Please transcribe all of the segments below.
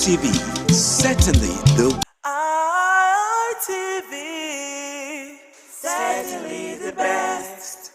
ITV, certainly the ITV, certainly the best.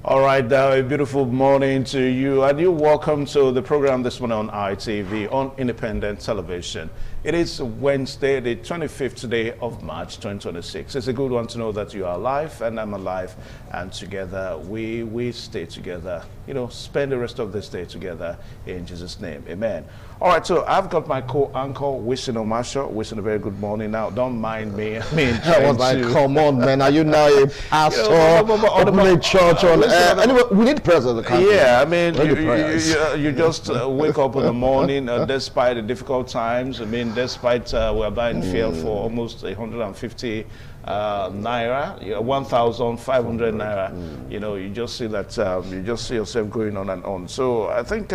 All right, a beautiful morning to you, and you're welcome to the program this morning on ITV, on independent television. It is Wednesday, the 25th day of March, 2026. It's a good one to know that you are alive, and I'm alive, and together we stay together. You know, spend the rest of this day together in Jesus' name. Amen. All right, so I've got my co-anchor, Wishing Omasho. Wishing a very good morning. Now, don't mind me. Come on, man. Are you now a pastor, opening church on air? Anyway, we need prayers of the country. Yeah, I mean, you just wake up in the morning despite the difficult times. I mean, despite we're buying fuel for almost 150 naira, 1,500 naira. You know, you just see that you just see yourself going on and on. So I think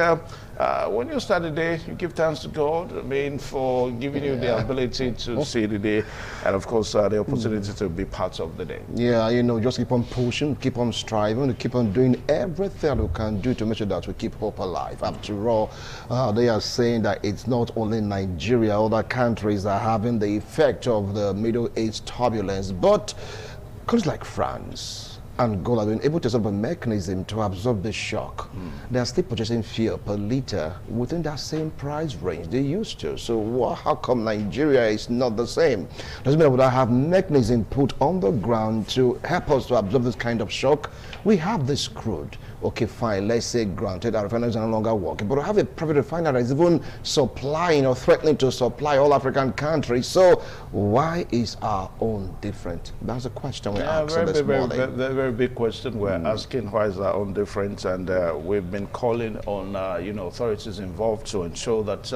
when you start the day, you give thanks to God. I mean, for giving you the ability to see the day, and of course the opportunity to be part of the day. Yeah, you know, just keep on pushing, keep on striving, keep on doing everything we can do to make sure that we keep hope alive. After all, they are saying that it's not only Nigeria, other countries are having the effect of the Middle East turbulence, but countries like France, Angola have been able to set up a mechanism to absorb the shock. They are still purchasing fuel per liter within that same price range they used to. So how come Nigeria is not the same? Doesn't mean we don't have mechanism put on the ground to help us to absorb this kind of shock. We have this crude. Okay, fine, let's say granted our refineries are no longer working, but we have a private refinery that is even supplying or threatening to supply all African countries. So why is our own different? That's a question we're asking this morning. Very big question we're asking. Why is our own different? And we've been calling on you know, authorities involved to ensure that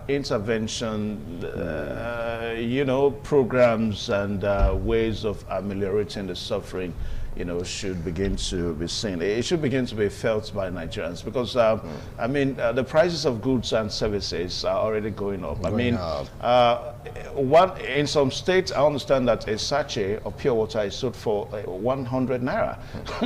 intervention, you know, programs and ways of ameliorating the suffering, you know, should begin to be seen. It should begin to be felt by Nigerians because, I mean, the prices of goods and services are already going up. In some states, I understand that a sachet of pure water is sold for 100 naira.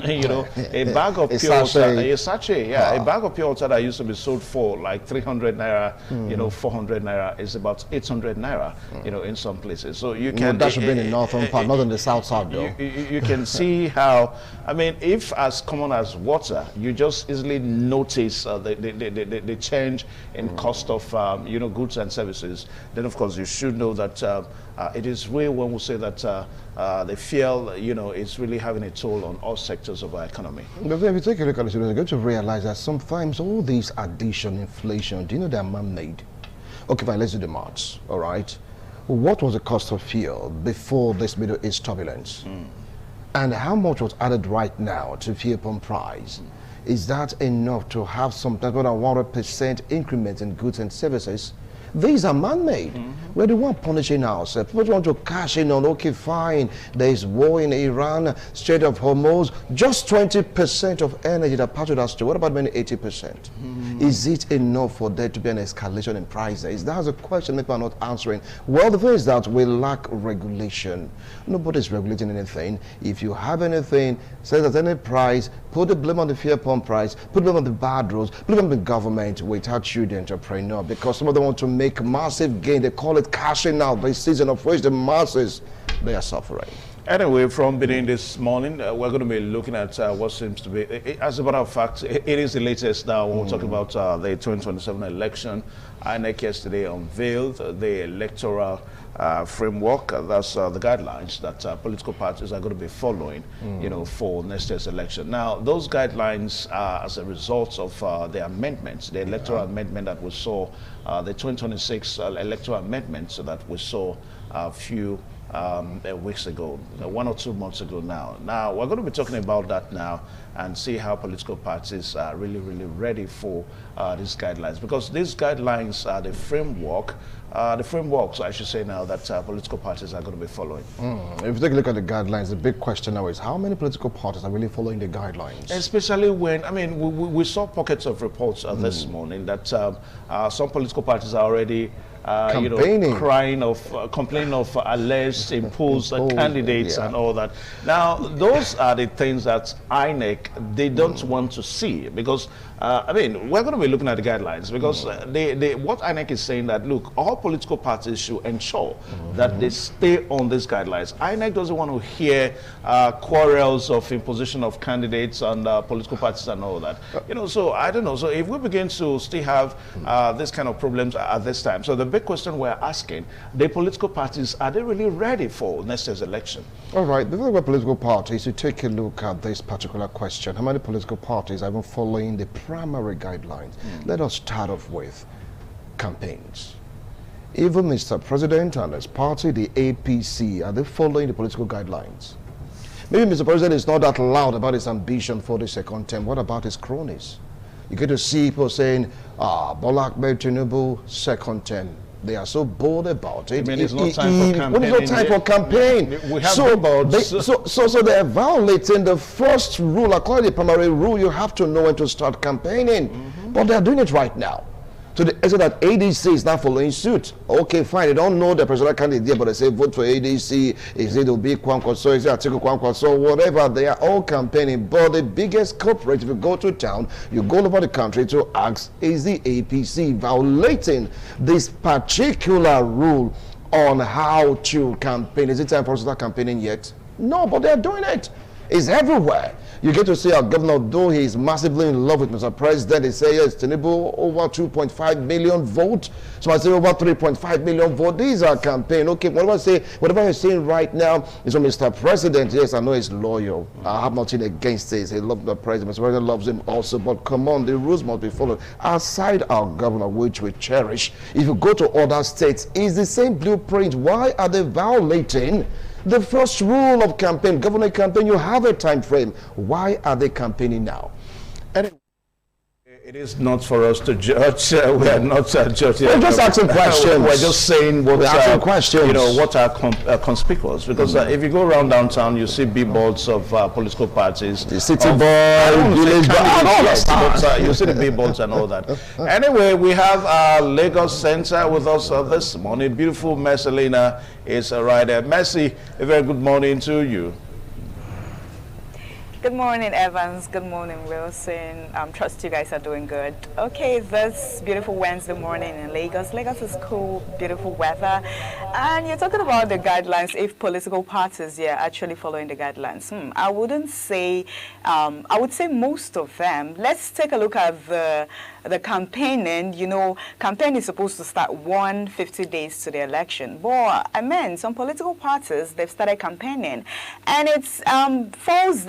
You know, a bag of pure water, a sachet, yeah, a bag of pure water that used to be sold for like 300 naira, you know, 400 naira is about 800 naira, you know, in some places. So you can... that should be in the northern part, not in the south side, though. You can see how, I mean, if as common as water, you just easily notice the change in cost of, you know, goods and services, then of course you should know that it is real when we say that the fuel, you know, is really having a toll on all sectors of our economy. But if you take a look at it, you're going to realize that sometimes all these addition, inflation, do you know they're man-made? Okay, fine, let's do the maths, all right? What was the cost of fuel before this Middle East turbulence? And how much was added right now to fuel pump price? Is that enough to have some more than 100% increment in goods and services? These are man-made. We're the one punishing ourselves. People want to cash in on, okay, fine, there is war in Iran, Strait of Hormuz, just 20% of energy that passes us to. What about many 80%? Is it enough for there to be an escalation in prices? That's a question people are not answering. Well, the thing is that we lack regulation. Nobody's regulating anything. If you have anything, say that any price, put the blame on the fuel pump price, put the blame on the bad roads, put the blame on the government without you, the entrepreneur, because some of them want to make massive gain. They call it cashing out, the season of which the masses, they are suffering. Anyway, from beginning this morning, we're going to be looking at what seems to be, as a matter of fact, it is the latest now when we're talking about the 2027 election. INEC yesterday unveiled the electoral framework. That's the guidelines that political parties are going to be following, you know, for next year's election. Now, those guidelines are as a result of the amendments, the electoral amendment that we saw, the 2026 electoral amendments that we saw a few weeks ago, 1 or 2 months ago now. Now, we're going to be talking about that now and see how political parties are really, really ready for these guidelines, because these guidelines are the frameworks, I should say now, that political parties are going to be following. If you take a look at the guidelines, the big question now is how many political parties are really following the guidelines? Especially when, I mean, we saw pockets of reports this morning that some political parties are already complaining of alleged imposed candidates and all that. Now, those are the things that INEC, they don't want to see, because I mean, we're going to be looking at the guidelines, because what INEC is saying that, look, all political parties should ensure that they stay on these guidelines. INEC doesn't want to hear quarrels of imposition of candidates and political parties and all that. So I don't know. So if we begin to still have this kind of problems at this time, so the big question we're asking, the political parties, are they really ready for next year's election? All right, before we go to political parties, you take a look at this particular question. How many political parties are even following the primary guidelines? Let us start off with campaigns. Even Mr. President and his party, the APC, are they following the political guidelines? Maybe Mr. President is not that loud about his ambition for the second term. What about his cronies? You get to see people saying, Bola Ahmed Tinubu, second term. They are so bold about it. I mean, it's not time for campaign. It's not time for campaign. We have so they're violating the first rule. According to the primary rule, you have to know when to start campaigning. But they're doing it right now. So the extent that ADC is not following suit. Okay, fine. They don't know the presidential candidate yet, but they say vote for ADC. Is it Obi Kwankwaso? Is it Atiku Kwankwaso? Whatever. They are all campaigning. But the biggest culprit, if you go to town, you go over the country to ask, is the APC violating this particular rule on how to campaign? Is it time for us to start campaigning yet? No, but they're doing it. It's everywhere. You get to see our governor, though he is massively in love with Mr. President, they say, yes, Tinubu, over 2.5 million votes. So I say over 3.5 million votes. These are campaign. Okay, whatever you're saying right now is from Mr. President. Yes, I know he's loyal. I have nothing against this. He loves the president. Mr. President loves him also. But come on, the rules must be followed. Aside our governor, which we cherish, if you go to other states, it's the same blueprint. Why are they violating the first rule of campaign? Government campaign, you have a time frame. Why are they campaigning now? Anyway, it is not for us to judge. We are not judging. We're just asking questions. We're just saying what questions. What are conspicuous. Because if you go around downtown, you see billboards of political parties. The city boy, village boy, you see the billboards and all that. Anyway, we have our Lagos Center with us this morning. Beautiful Messalina is right there. Messi, a very good morning to you. Good morning, Evans. Good morning, Wilson. Trust you guys are doing good. Okay, this beautiful Wednesday morning in Lagos. Lagos is cool, beautiful weather. And you're talking about the guidelines, if political parties are actually following the guidelines. I wouldn't say, I would say most of them. Let's take a look at the campaigning. You know, campaign is supposed to start 150 days to the election. But I mean, some political parties, they've started campaigning. And it's boils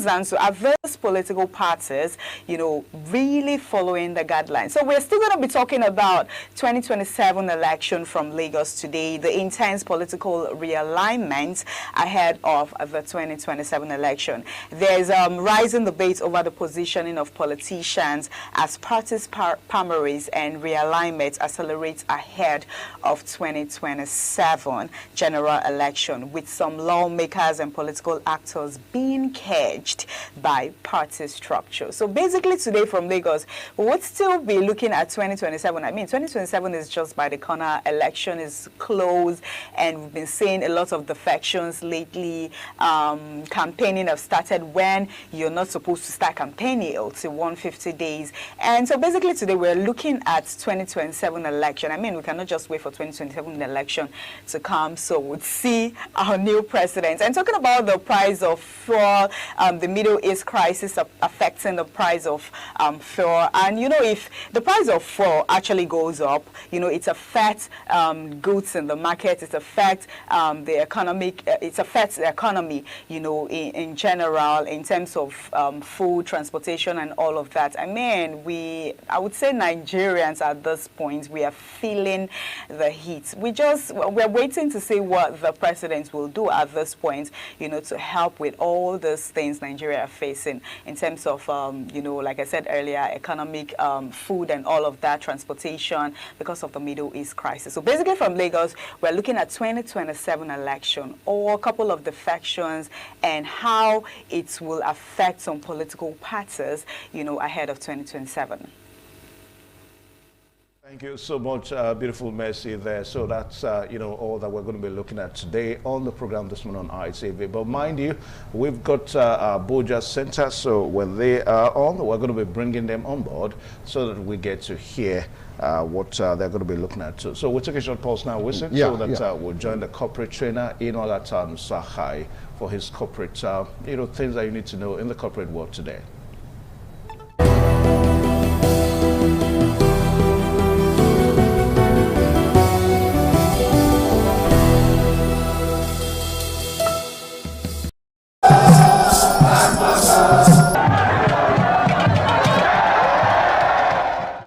down to adverse political parties, you know, really following the guidelines. So we're still going to be talking about 2027 election from Lagos today, the intense political realignment ahead of the 2027 election. There's rising debate over the positioning of politicians as parties primaries and realignment accelerates ahead of 2027 general election, with some lawmakers and political actors being caged by party structure. So basically today from Lagos, we would still be looking at 2027. I mean, 2027 is just by the corner. Election is close, and we've been seeing a lot of defections lately. Campaigning have started when you're not supposed to start campaigning until 150 days. And so basically today we're looking at 2027 election. I mean, we cannot just wait for 2027 election to come. So we'll see our new president. And talking about the price of fuel general, the Middle East crisis affecting the price of fuel. And, if the price of fuel actually goes up, it affects goods in the market, it affects the economy, in general, in terms of food, transportation, and all of that. I mean, I would say Nigerians at this point, we are feeling the heat. We're waiting to see what the president will do at this point, to help with all these things Nigeria are facing in terms of, like I said earlier, economic, food and all of that, transportation, because of the Middle East crisis. So basically from Lagos, we're looking at 2027 election, or a couple of defections, and how it will affect some political parties, ahead of 2027. Thank you so much, beautiful Mercy there. So that's, all that we're going to be looking at today on the program this morning on ITV. But mind you, we've got our Boja Center, so when they are on, we're going to be bringing them on board so that we get to hear what they're going to be looking at too. So we'll take a short pause now, Wilson, so that we'll join the corporate trainer in Olatan Sahai for his corporate, things that you need to know in the corporate world today.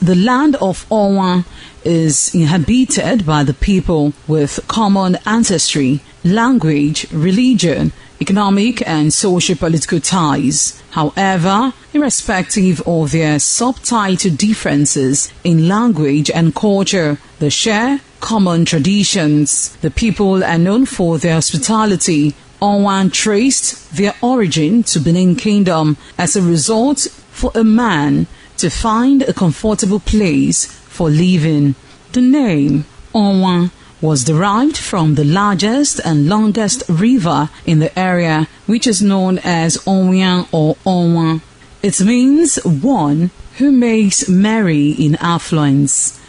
The land of Owa is inhabited by the people with common ancestry, language, religion, economic and socio-political ties. However, irrespective of their subtitle differences in language and culture, they share common traditions. The people are known for their hospitality. Owa traced their origin to Benin Kingdom as a result for a man to find a comfortable place for living. The name Owa was derived from the largest and longest river in the area, which is known as Onwian or Onwa. It means one who makes merry in affluence.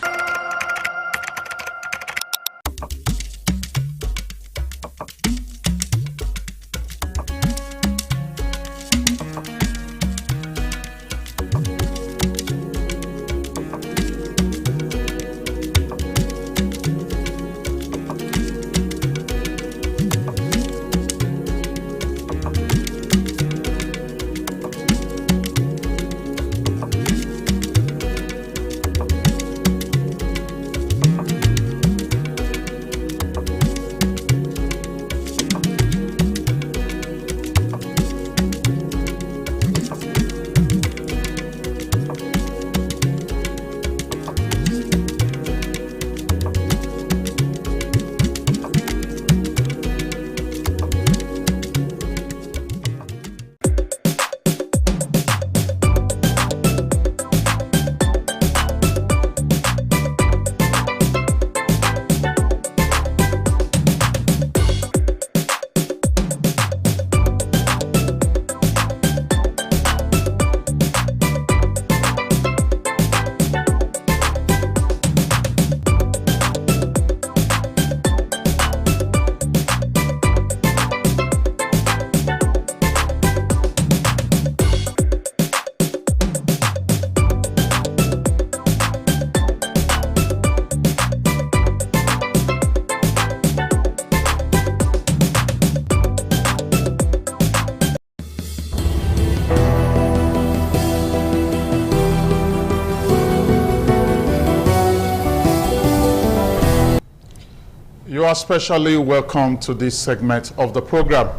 You are specially welcome to this segment of the program.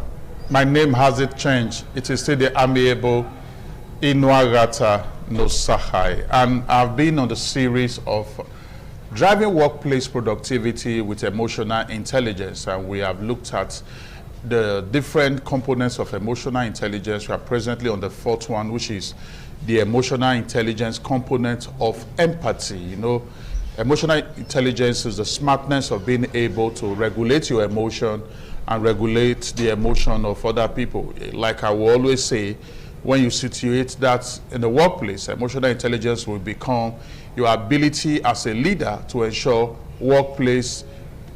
My name hasn't changed. It is still the amiable Inuagata no Sahai. And I've been on the series of driving workplace productivity with emotional intelligence. And we have looked at the different components of emotional intelligence. We are presently on the fourth one, which is the emotional intelligence component of empathy. You know, emotional intelligence is the smartness of being able to regulate your emotion and regulate the emotion of other people. Like I will always say, when you situate that in the workplace, emotional intelligence will become your ability as a leader to ensure workplace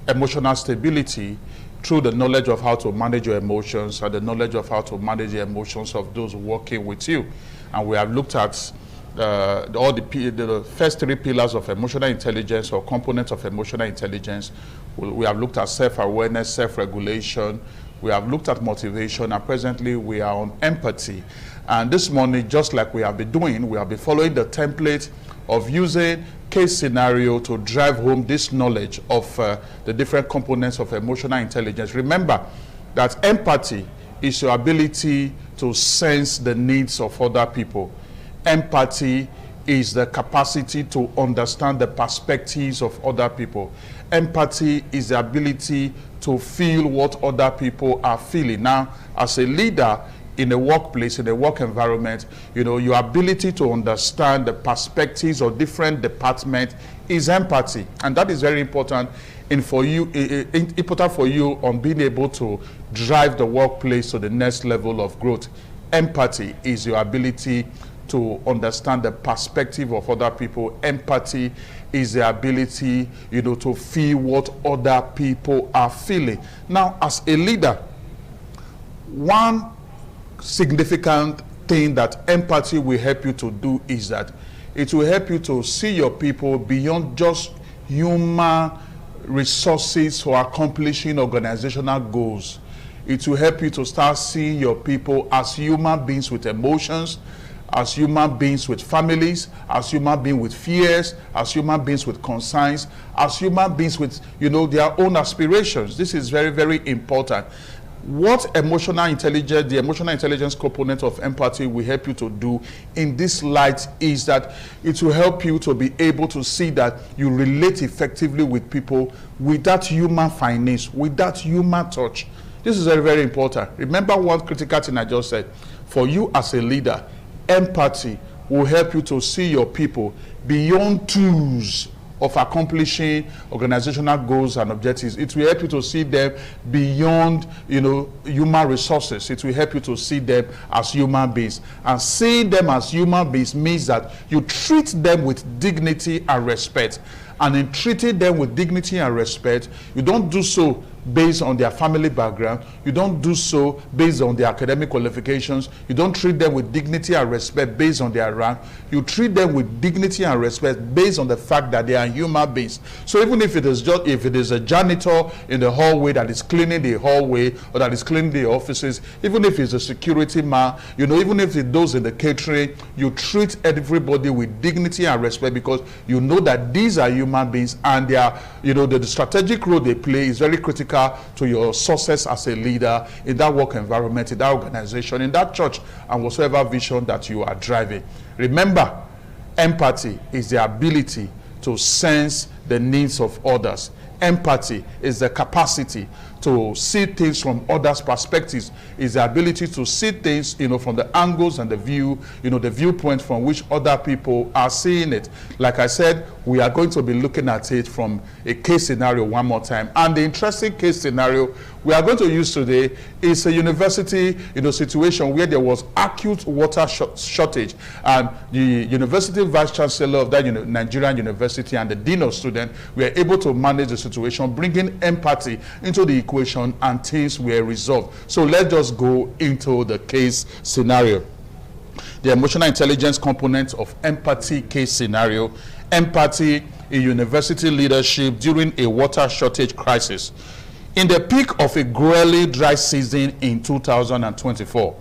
emotional stability through the knowledge of how to manage your emotions and the knowledge of how to manage the emotions of those working with you. And we have looked at all the first three pillars of emotional intelligence or components of emotional intelligence. We have looked at self-awareness, self-regulation. We have looked at motivation, and presently we are on empathy. And this morning, just like we have been doing, we have been following the template of using case scenario to drive home this knowledge of the different components of emotional intelligence. Remember that empathy is your ability to sense the needs of other people. Empathy is the capacity to understand the perspectives of other people. Empathy is the ability to feel what other people are feeling. Now, as a leader in a workplace, in a work environment, you know, your ability to understand the perspectives of different departments is empathy. And that is very important important for you on being able to drive the workplace to the next level of growth. Empathy is your ability to understand the perspective of other people. Empathy is the ability, you know, to feel what other people are feeling. Now, as a leader, one significant thing that empathy will help you to do is that it will help you to see your people beyond just human resources for accomplishing organizational goals. It will help you to start seeing your people as human beings with emotions, as human beings with families, as human beings with fears, as human beings with concerns, as human beings with, you know, their own aspirations. This is very, very important. What emotional intelligence, the emotional intelligence component of empathy will help you to do in this light is that it will help you to be able to see that you relate effectively with people with that human finesse, with that human touch. This is very, very important. Remember one critical thing I just said. For you as a leader, empathy will help you to see your people beyond tools of accomplishing organizational goals and objectives. It will help you to see them beyond, you know, human resources. It will help you to see them as human beings. And seeing them as human beings means that you treat them with dignity and respect. And in treating them with dignity and respect, you don't do so based on their family background. You don't do so based on their academic qualifications. You don't treat them with dignity and respect based on their rank. You treat them with dignity and respect based on the fact that they are human beings. So even if it is a janitor in the hallway that is cleaning the hallway or that is cleaning the offices, even if it's a security man, you know, even if it's those in the catering, you treat everybody with dignity and respect because you know that these are human beings and they are, you know, the strategic role they play is very critical to your success as a leader in that work environment, in that organization, in that church, and whatsoever vision that you are driving. Remember, empathy is the ability to sense the needs of others. Empathy is the capacity to see things from others' perspectives, is the ability to see things, you know, from the angles and the view, you know, the viewpoint from which other people are seeing it. Like I said, we are going to be looking at it from a case scenario one more time. And the interesting case scenario we are going to use today is a university, you know, situation where there was acute water shortage, and the university vice chancellor of that Nigerian university and the dean of students were able to manage the situation, bringing empathy into the equation, and things were resolved. So let's just go into the case scenario. The emotional intelligence component of empathy case scenario. Empathy in university leadership during a water shortage crisis. In the peak of a grueling dry season in 2024,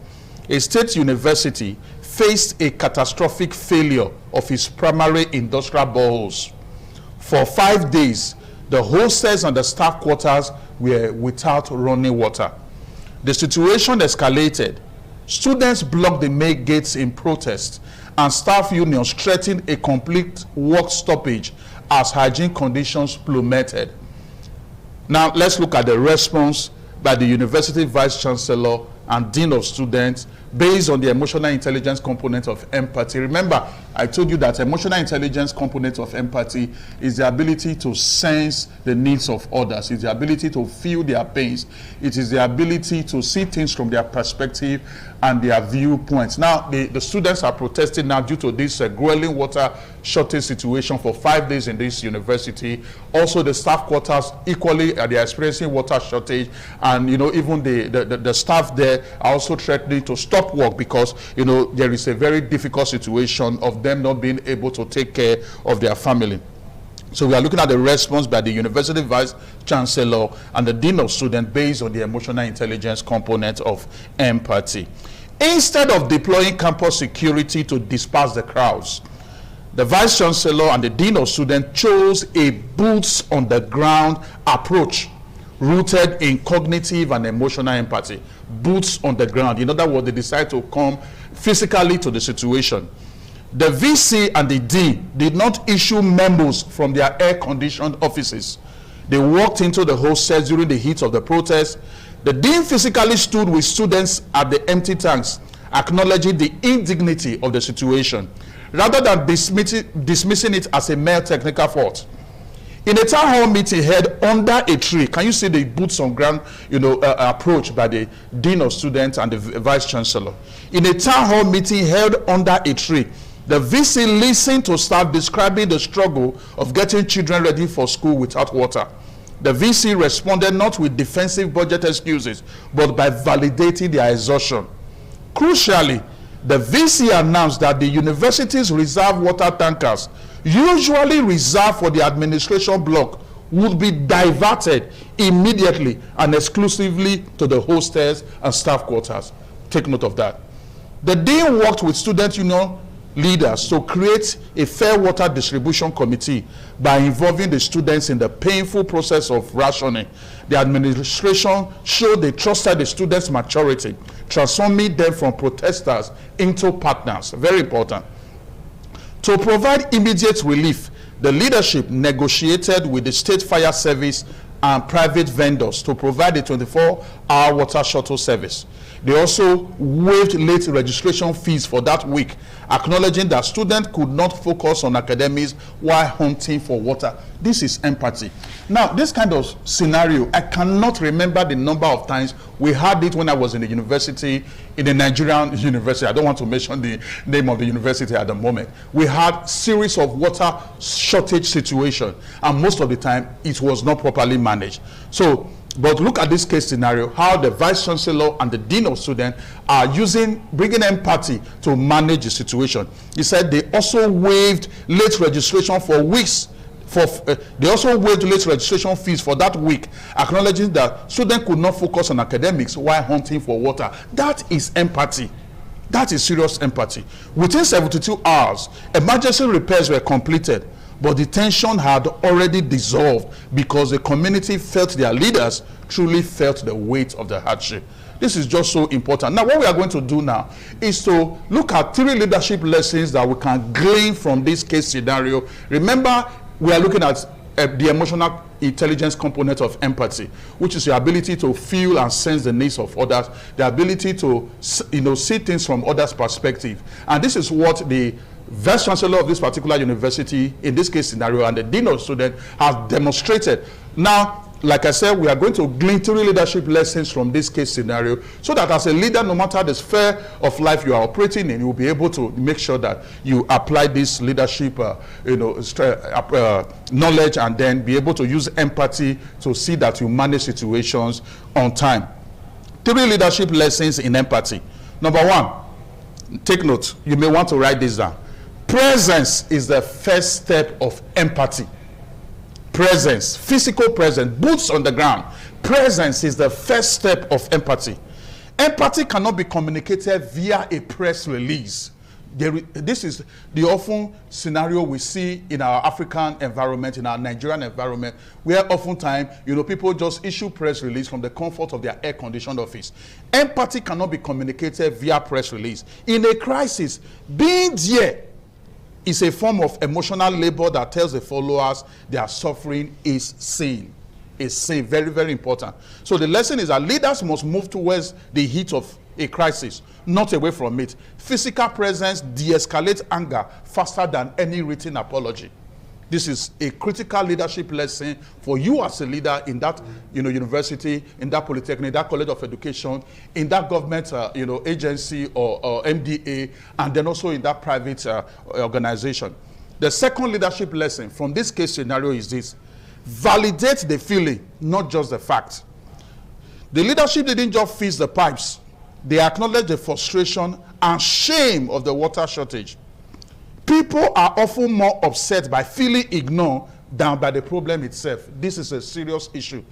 a state university faced a catastrophic failure of its primary industrial boreholes. For 5 days, the hostels and the staff quarters were without running water. The situation escalated. Students blocked the main gates in protest, and staff unions threatened a complete work stoppage as hygiene conditions plummeted. Now, let's look at the response by the university vice chancellor and dean of students based on the emotional intelligence component of empathy. Remember, I told you that emotional intelligence component of empathy is the ability to sense the needs of others. It's the ability to feel their pains. It is the ability to see things from their perspective and their viewpoints. Now, the students are protesting now due to this grueling water shortage situation for 5 days in this university. Also, the staff quarters equally they are experiencing water shortage, and even the staff there are also threatening to stop work because there is a very difficult situation of them not being able to take care of their family. So we are looking at the response by the university vice chancellor and the dean of students based on the emotional intelligence component of empathy. Instead of deploying campus security to disperse the crowds, the vice chancellor and the dean of students chose a boots on the ground approach rooted in cognitive and emotional empathy. Boots on the ground. In other words, they decided to come physically to the situation. The VC and the dean did not issue memos from their air-conditioned offices. They walked into the hostels during the heat of the protest. The dean physically stood with students at the empty tanks, acknowledging the indignity of the situation, rather than dismissing it as a mere technical fault. In a town hall meeting held under a tree, can you see the boots on ground, approach by the dean of students and the vice chancellor? In a town hall meeting held under a tree, the VC listened to staff describing the struggle of getting children ready for school without water. The VC responded not with defensive budget excuses, but by validating their exhaustion. Crucially, the VC announced that the university's reserve water tankers, usually reserved for the administration block, would be diverted immediately and exclusively to the hostels and staff quarters. Take note of that. The dean worked with student union leaders to create a fair water distribution committee by involving the students in the painful process of rationing. The administration showed they trusted the students' maturity, transforming them from protesters into partners. Very important. To provide immediate relief, the leadership negotiated with the State Fire Service and private vendors to provide a 24-hour water shuttle service. They also waived late registration fees for that week, acknowledging that students could not focus on academics while hunting for water. This is empathy. Now, this kind of scenario, I cannot remember the number of times we had it when I was in the university, in the Nigerian university. I don't want to mention the name of the university at the moment. We had series of water shortage situation, and most of the time it was not properly managed. So, but look at this case scenario, how the vice chancellor and the dean of students are bringing empathy to manage the situation. He said they also waived late registration for weeks. They also waived late registration fees for that week, acknowledging that students could not focus on academics while hunting for water. That is empathy. That is serious empathy. Within 72 hours, emergency repairs were completed, but the tension had already dissolved because the community felt their leaders truly felt the weight of the hardship. This is just so important. Now, what we are going to do now is to look at 3 leadership lessons that we can glean from this case scenario. Remember, we are looking at the emotional intelligence component of empathy, which is the ability to feel and sense the needs of others, the ability to see things from others' perspective. And this is what the vice chancellor of this particular university, in this case scenario, and the dean of students have demonstrated. Now, like I said, we are going to glean 3 leadership lessons from this case scenario, so that as a leader, no matter the sphere of life you are operating in, you will be able to make sure that you apply this leadership knowledge, and then be able to use empathy to see that you manage situations on time. 3 leadership lessons in empathy. Number 1, take note. You may want to write this down. Presence is the first step of empathy. Presence, physical presence, boots on the ground. Presence is the first step of empathy. Empathy cannot be communicated via a press release. This is the often scenario we see in our African environment, in our Nigerian environment, where oftentimes, people just issue press release from the comfort of their air-conditioned office. Empathy cannot be communicated via press release. In a crisis, being there is a form of emotional labor that tells the followers their suffering is seen. Is seen. Very, very important. So the lesson is that leaders must move towards the heat of a crisis, not away from it. Physical presence de-escalates anger faster than any written apology. This is a critical leadership lesson for you as a leader in that, university, in that polytechnic, that college of education, in that government, agency or MDA, and then also in that private organization. The second leadership lesson from this case scenario is this: validate the feeling, not just the fact. The leadership didn't just fix the pipes. They acknowledged the frustration and shame of the water shortage. People are often more upset by feeling ignored than by the problem itself. This is a serious issue.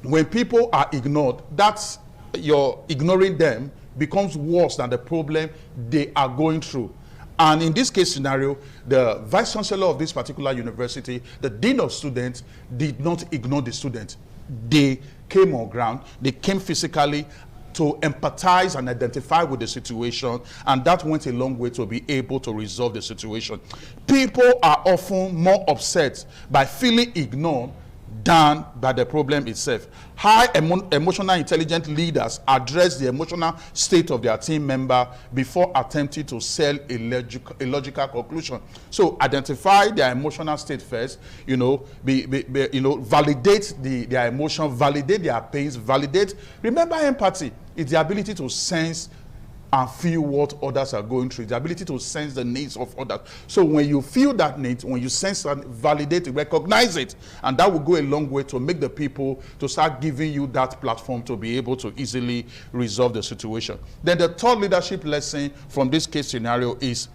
When people are ignored, that's you're ignoring them becomes worse than the problem they are going through. And in this case scenario, the vice chancellor of this particular university, the dean of students, did not ignore the students. They came on ground, they came physically to empathize and identify with the situation, and that went a long way to be able to resolve the situation. People are often more upset by feeling ignored than by the problem itself. High emotional intelligent leaders address the emotional state of their team member before attempting to sell a logical conclusion. So identify their emotional state first, validate their emotion, validate their pains, validate. Remember, empathy is the ability to sense and feel what others are going through, the ability to sense the needs of others. So when you feel that need, when you sense and validate it, recognize it, and that will go a long way to make the people to start giving you that platform to be able to easily resolve the situation. Then the third leadership lesson from this case scenario is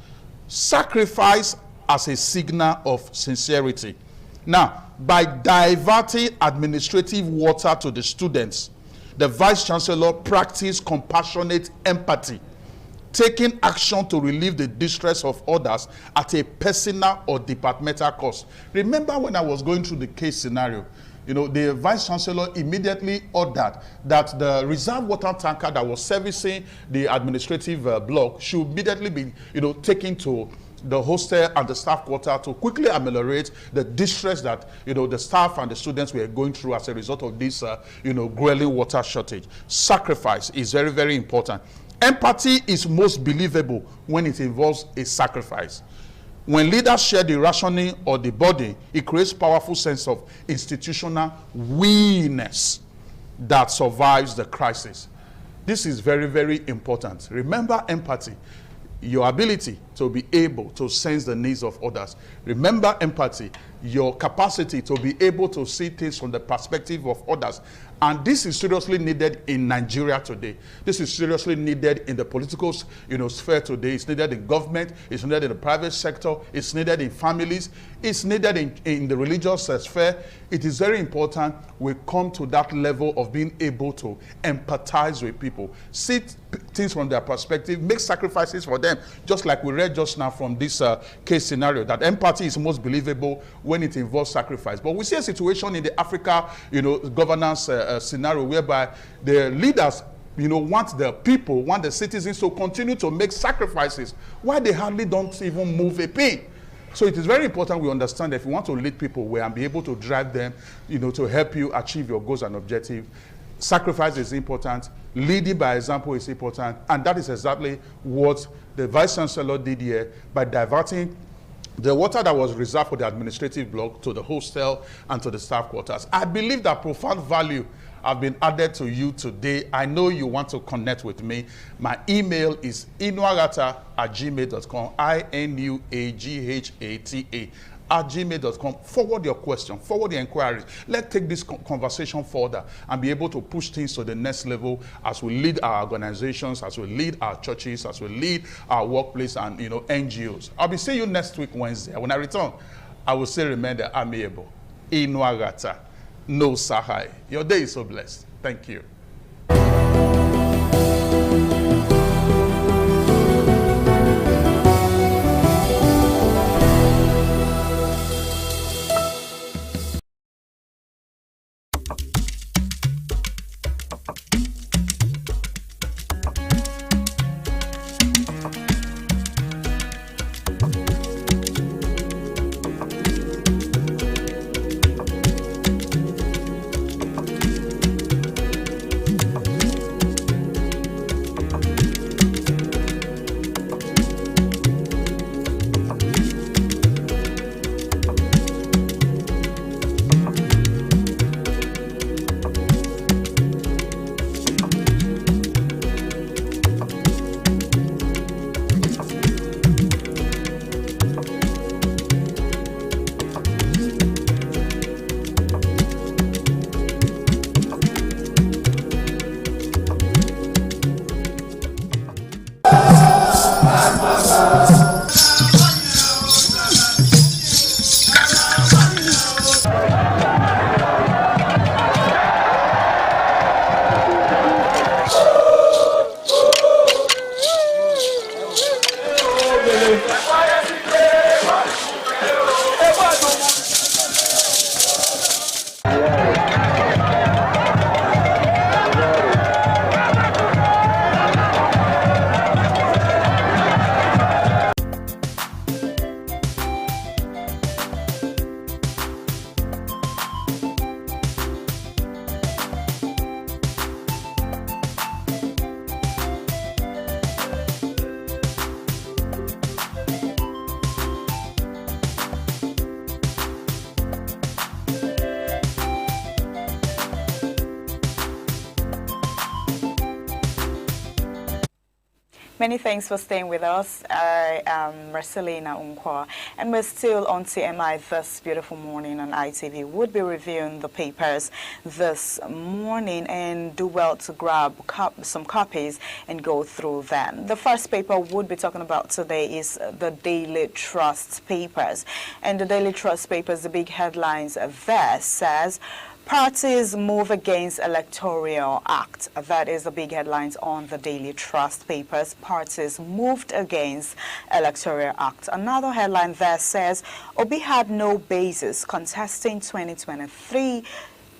sacrifice as a signal of sincerity. Now, by diverting administrative water to the students, the vice chancellor practiced compassionate empathy, taking action to relieve the distress of others at a personal or departmental cost. Remember when I was going through the case scenario, the vice chancellor immediately ordered that the reserve water tanker that was servicing the administrative block should immediately be, taken to the hostel and the staff quarter to quickly ameliorate the distress that the staff and the students were going through as a result of this grueling water shortage. Sacrifice is very, very important. Empathy is most believable when it involves a sacrifice. When leaders share the rationing or the burden, it creates powerful sense of institutional willingness that survives the crisis. This is very, very important. Remember empathy, your ability to be able to sense the needs of others. Remember empathy, your capacity to be able to see things from the perspective of others. And this is seriously needed in Nigeria today. This is seriously needed in the political sphere today. It's needed in government. It's needed in the private sector. It's needed in families. It's needed in the religious sphere. It is very important we come to that level of being able to empathize with people, see things from their perspective, make sacrifices for them, just like we read just now from this case scenario, that empathy is most believable when it involves sacrifice. But we see a situation in the Africa, governance scenario whereby the leaders, want the people, want the citizens to continue to make sacrifices while they hardly don't even move a pin. So it is very important we understand that if you want to lead people well and be able to drive them, to help you achieve your goals and objectives, sacrifice is important, leading by example is important, and that is exactly what the Vice Chancellor did here by diverting the water that was reserved for the administrative block to the hostel and to the staff quarters. I believe that profound value have been added to you today. I know you want to connect with me. My email is inuaghata@gmail.com, inuaghata@gmail.com. Forward your question, forward your inquiries. Let's take this conversation further and be able to push things to the next level as we lead our organizations, as we lead our churches, as we lead our workplace and NGOs. I'll be seeing you next week, Wednesday. When I return, I will say remain the amiable. Inuaghata, no Sahai. Your day is so blessed. Thank you. Many thanks for staying with us. I am Marcelina Unkwa, and we're still on TMI this beautiful morning on ITV. We'll be reviewing the papers this morning and do well to grab some copies and go through them. The first paper we'll be talking about today is the Daily Trust papers. And the Daily Trust papers, the big headlines there says, parties move against Electoral Act. That is the big headlines on the Daily Trust papers. Parties moved against Electoral Act. Another headline there says, Obi had no basis contesting 2023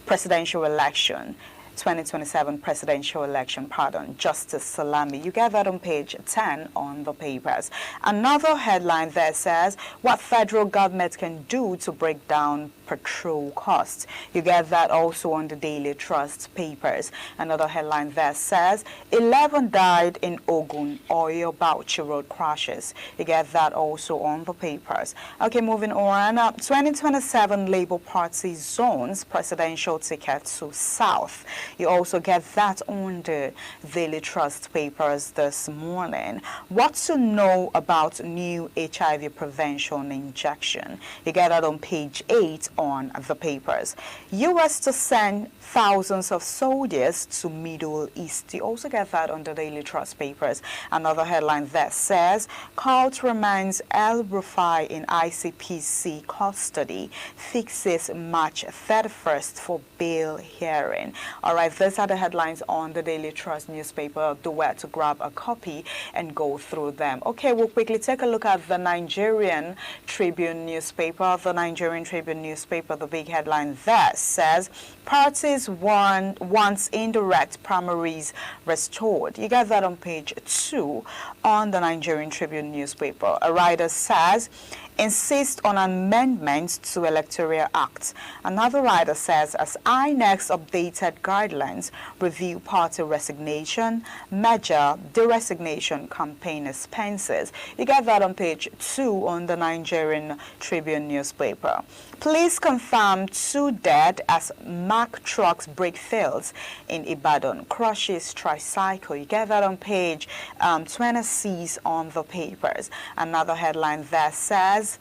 presidential election. 2027 presidential election, Justice Salami. You get that on page 10 on the papers. Another headline there says, what federal government can do to break down petrol costs. You get that also on the Daily Trust papers. Another headline there says, 11 died in Ogun oil Bauchi road crashes. You get that also on the papers. Okay, moving on. 2027 Labour Party zones presidential ticket to South. You also get that on the Daily Trust papers this morning. What to know about new HIV prevention injection. You get that on page 8 on the papers. U.S. to send thousands of soldiers to Middle East. You also get that on the Daily Trust papers. Another headline that says, Court reminds El Rufai in ICPC custody, fixes March 31st for bail hearing. All right, these are the headlines on the Daily Trust newspaper. Do where to grab a copy and go through them. Okay, we'll quickly take a look at the Nigerian Tribune newspaper. The Nigerian Tribune newspaper, the big headline there says, parties wants indirect primaries restored. You get that on page 2 on the Nigerian Tribune newspaper. A writer says, insist on amendments to Electoral Act. Another writer says, as INEC's updated guidelines review party resignation, measure de-resignation campaign expenses. You get that on page 2 on the Nigerian Tribune newspaper. Police confirm 2 dead as Mack trucks break fails in Ibadan, crushes tricycle. You get that on page 26 on the papers. Another headline there says,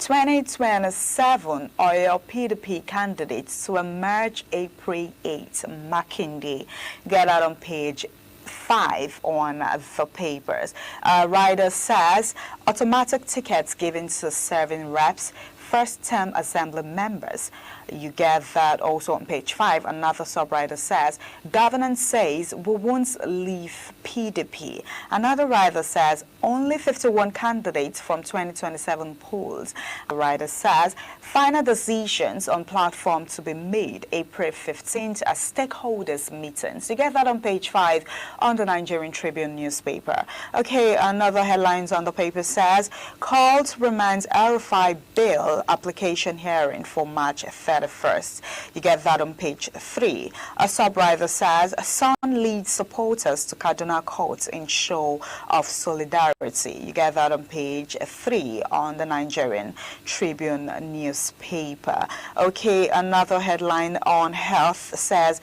2027 oil PDP candidates to emerge April 8, Makinde. Get that on page 5 on the papers. Writer says, automatic tickets given to serving reps, first-term assembly members. You get that also on page 5. Another subwriter says, governance says we won't leave PDP. Another writer says, only 51 candidates from 2027 polls. A writer says, final decisions on platform to be made April 15th at stakeholders meetings. You get that on page 5 on the Nigerian Tribune newspaper. Okay, another headlines on the paper says, Court reminds RFI bill application hearing for March 31st. You get that on page 3. A subwriter says, Son leads supporters to Kaduna Court in show of solidarity. You get that on page 3 on the Nigerian Tribune newspaper. Okay, another headline on health says,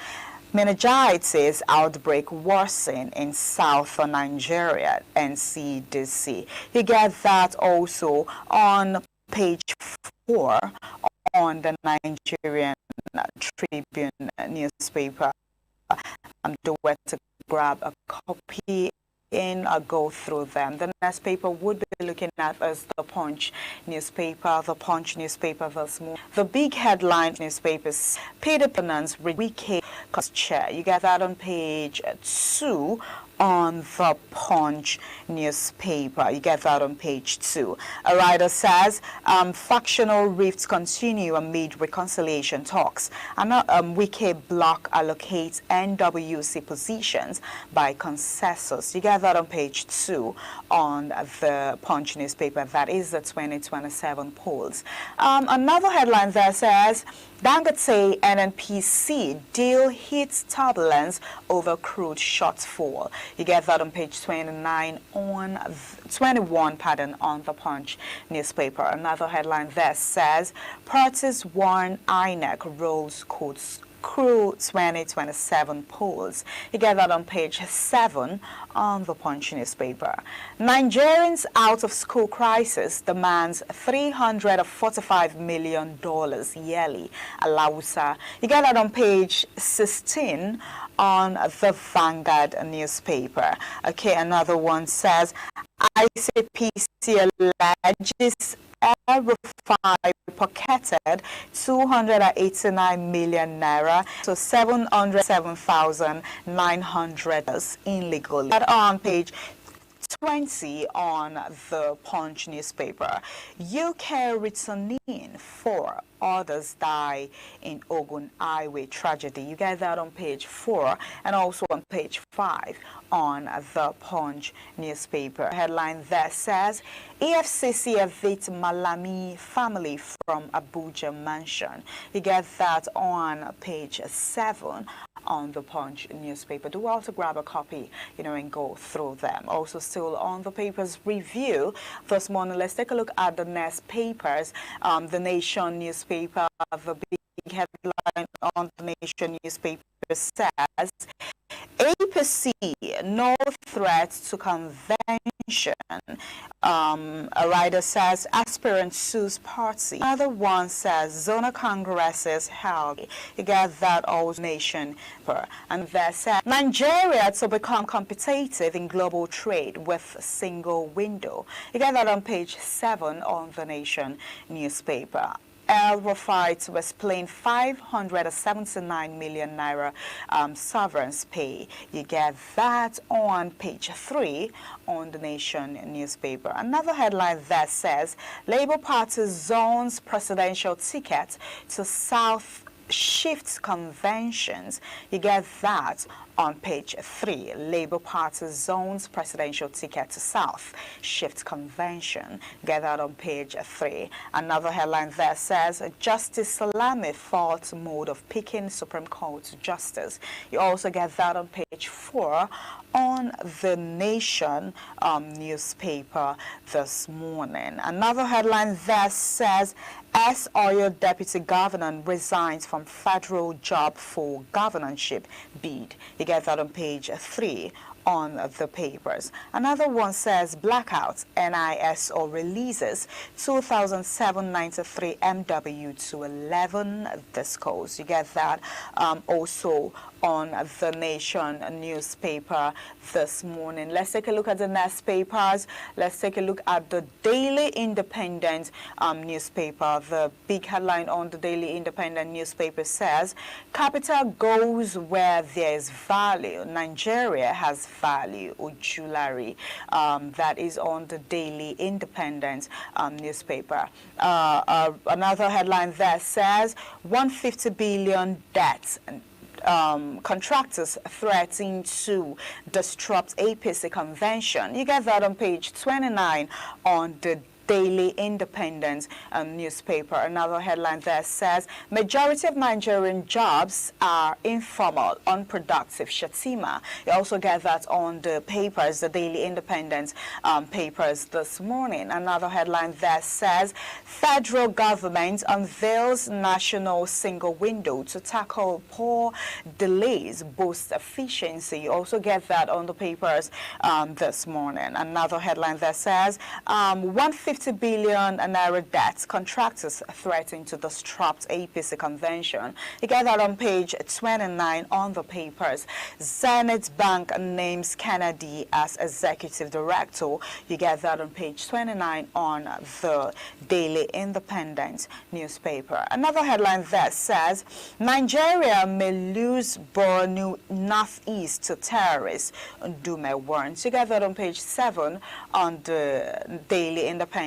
meningitis outbreak worsen in southern Nigeria, NCDC. You get that also on page 4 on the Nigerian Tribune newspaper. I'm doing to grab a copy and I'll go through them. The next paper would be looking at is the Punch newspaper. The Punch newspaper this morning. The big headline newspapers, Peter Penance, Wike chair. You get that on page 2 on the Punch newspaper. You get that on page 2. A writer says, factional rifts continue amid reconciliation talks. Wike block allocates NWC positions by consensus. You get that on page 2 on the Punch newspaper. That is the 2027 polls. Another headline there says, Dangote NNPC deal hits turbulence over crude shortfall. You get that on page 21 on the Punch newspaper. Another headline there says, parties warn INEC rolls Crew 2027 polls. You get that on page 7 on the Punch newspaper. Nigerians out of school crisis demands $345 million yearly. Alausa. You get that on page 16 on the Vanguard newspaper. Okay, another one says ICPC alleges El-Rufai pocketed 289 million naira, so 707,900 illegally. That on page 20 on the Punch newspaper. UK returning 4 others die in Ogun Highway tragedy. You get that on page 4 and also on page 5 on the Punch newspaper. Headline there says EFCC evict Malami family from Abuja mansion. You get that on page 7 on the Punch newspaper. Do also grab a copy, and go through them. Also still on the papers review this morning, let's take a look at the next papers. The Nation newspaper, the big headline on the Nation newspaper says APC, no threat to convention. A writer says aspirant sues party. Another one says zonal congresses held. You get that old Nation. And there says Nigeria to become competitive in global trade with single window. You get that on page 7 on the Nation newspaper. El-Rufai to explain 579 million naira sovereigns pay. You get that on page 3 on the Nation newspaper. Another headline that says Labour Party zones presidential ticket to South shifts conventions. You get that on page 3. Labour Party zones presidential ticket to South shift convention. Get that on page 3. Another headline there says Justice Salami fault mode of picking Supreme Court justice. You also get that on page 4 on the Nation newspaper this morning. Another headline there says Oyo Deputy Governor resigns from federal job for governorship bid. You get that on page 3 on the papers. Another one says blackouts, NISO releases 2,793 MW to 11 discos. You get that also on the Nation newspaper this morning. Let's take a look at the next papers. Let's take a look at the Daily Independent newspaper. The big headline on the Daily Independent newspaper says capital goes where there is value. Nigeria has value. Ojulari. That is on the Daily Independent newspaper. Another headline there says 150 billion debt. Contractors threatening to disrupt APC convention. You get that on page 29 on the Daily Independent newspaper. Another headline there says majority of Nigerian jobs are informal, unproductive. Shatima. You also get that on the papers, the Daily Independent papers this morning. Another headline there says federal government unveils national single window to tackle poor delays, boost efficiency. You also get that on the papers this morning. Another headline there says 150 billion naira debt. Contractors threatening to disrupt APC convention. You get that on page 29 on the papers. Zenith Bank names Kennedy as executive director. You get that on page 29 on the Daily Independent newspaper. Another headline that says Nigeria may lose Borno Northeast to terrorists. Dume warns. You get that on page 7 on the Daily Independent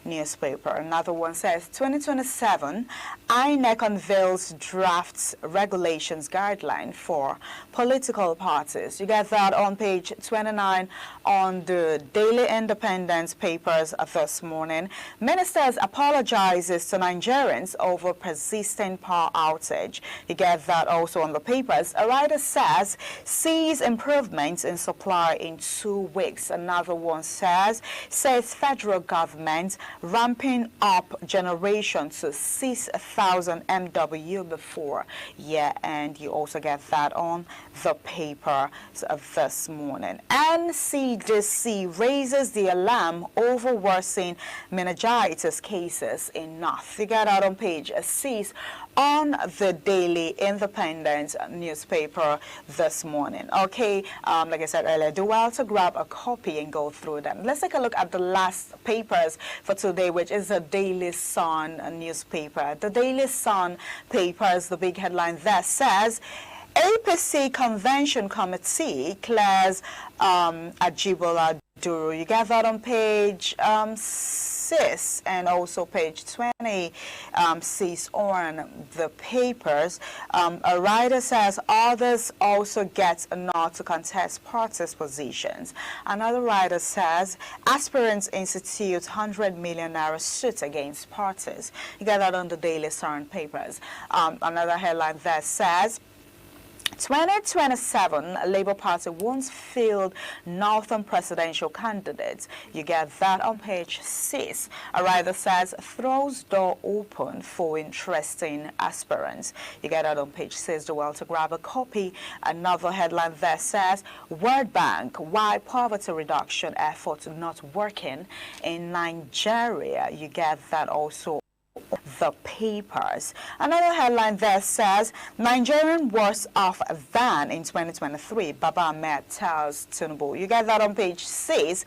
newspaper. Another one says 2027 INEC unveils drafts regulations guideline for political parties. You get that on page 29 on the Daily Independent papers this morning. Ministers apologizes to Nigerians over persistent power outage. You get that also on the papers. A writer says sees improvements in supply in 2 weeks. Another one says federal government government ramping up generation to 6,000 MW before year end. You also get that on the paper this morning. NCDC raises the alarm over worsening meningitis cases in North. You get that on page 6 on the Daily Independent newspaper this morning. Okay, like I said earlier, do well to grab a copy and go through them. Let's take a look at the last papers for today, which is the Daily Sun newspaper. The Daily Sun papers, the big headline there says, APC Convention Committee clears Ajibola Duru. You get that on page 6 and also page 26 on the papers. A writer says others also get a nod to contest parties' positions. Another writer says aspirants institute 100 million naira suit against parties. You get that on the Daily Sun papers. Another headline there says 2027, Labour Party wants field Northern presidential candidates. You get that on page 6. A writer says throws door open for interesting aspirants. You get that on page 6. Do well to grab a copy. Another headline there says World Bank, why poverty reduction efforts not working in Nigeria. You get that also the papers. Another headline there says Nigerian worse off than in 2023, Baba Ahmed tells Tinubu. You get that on page 6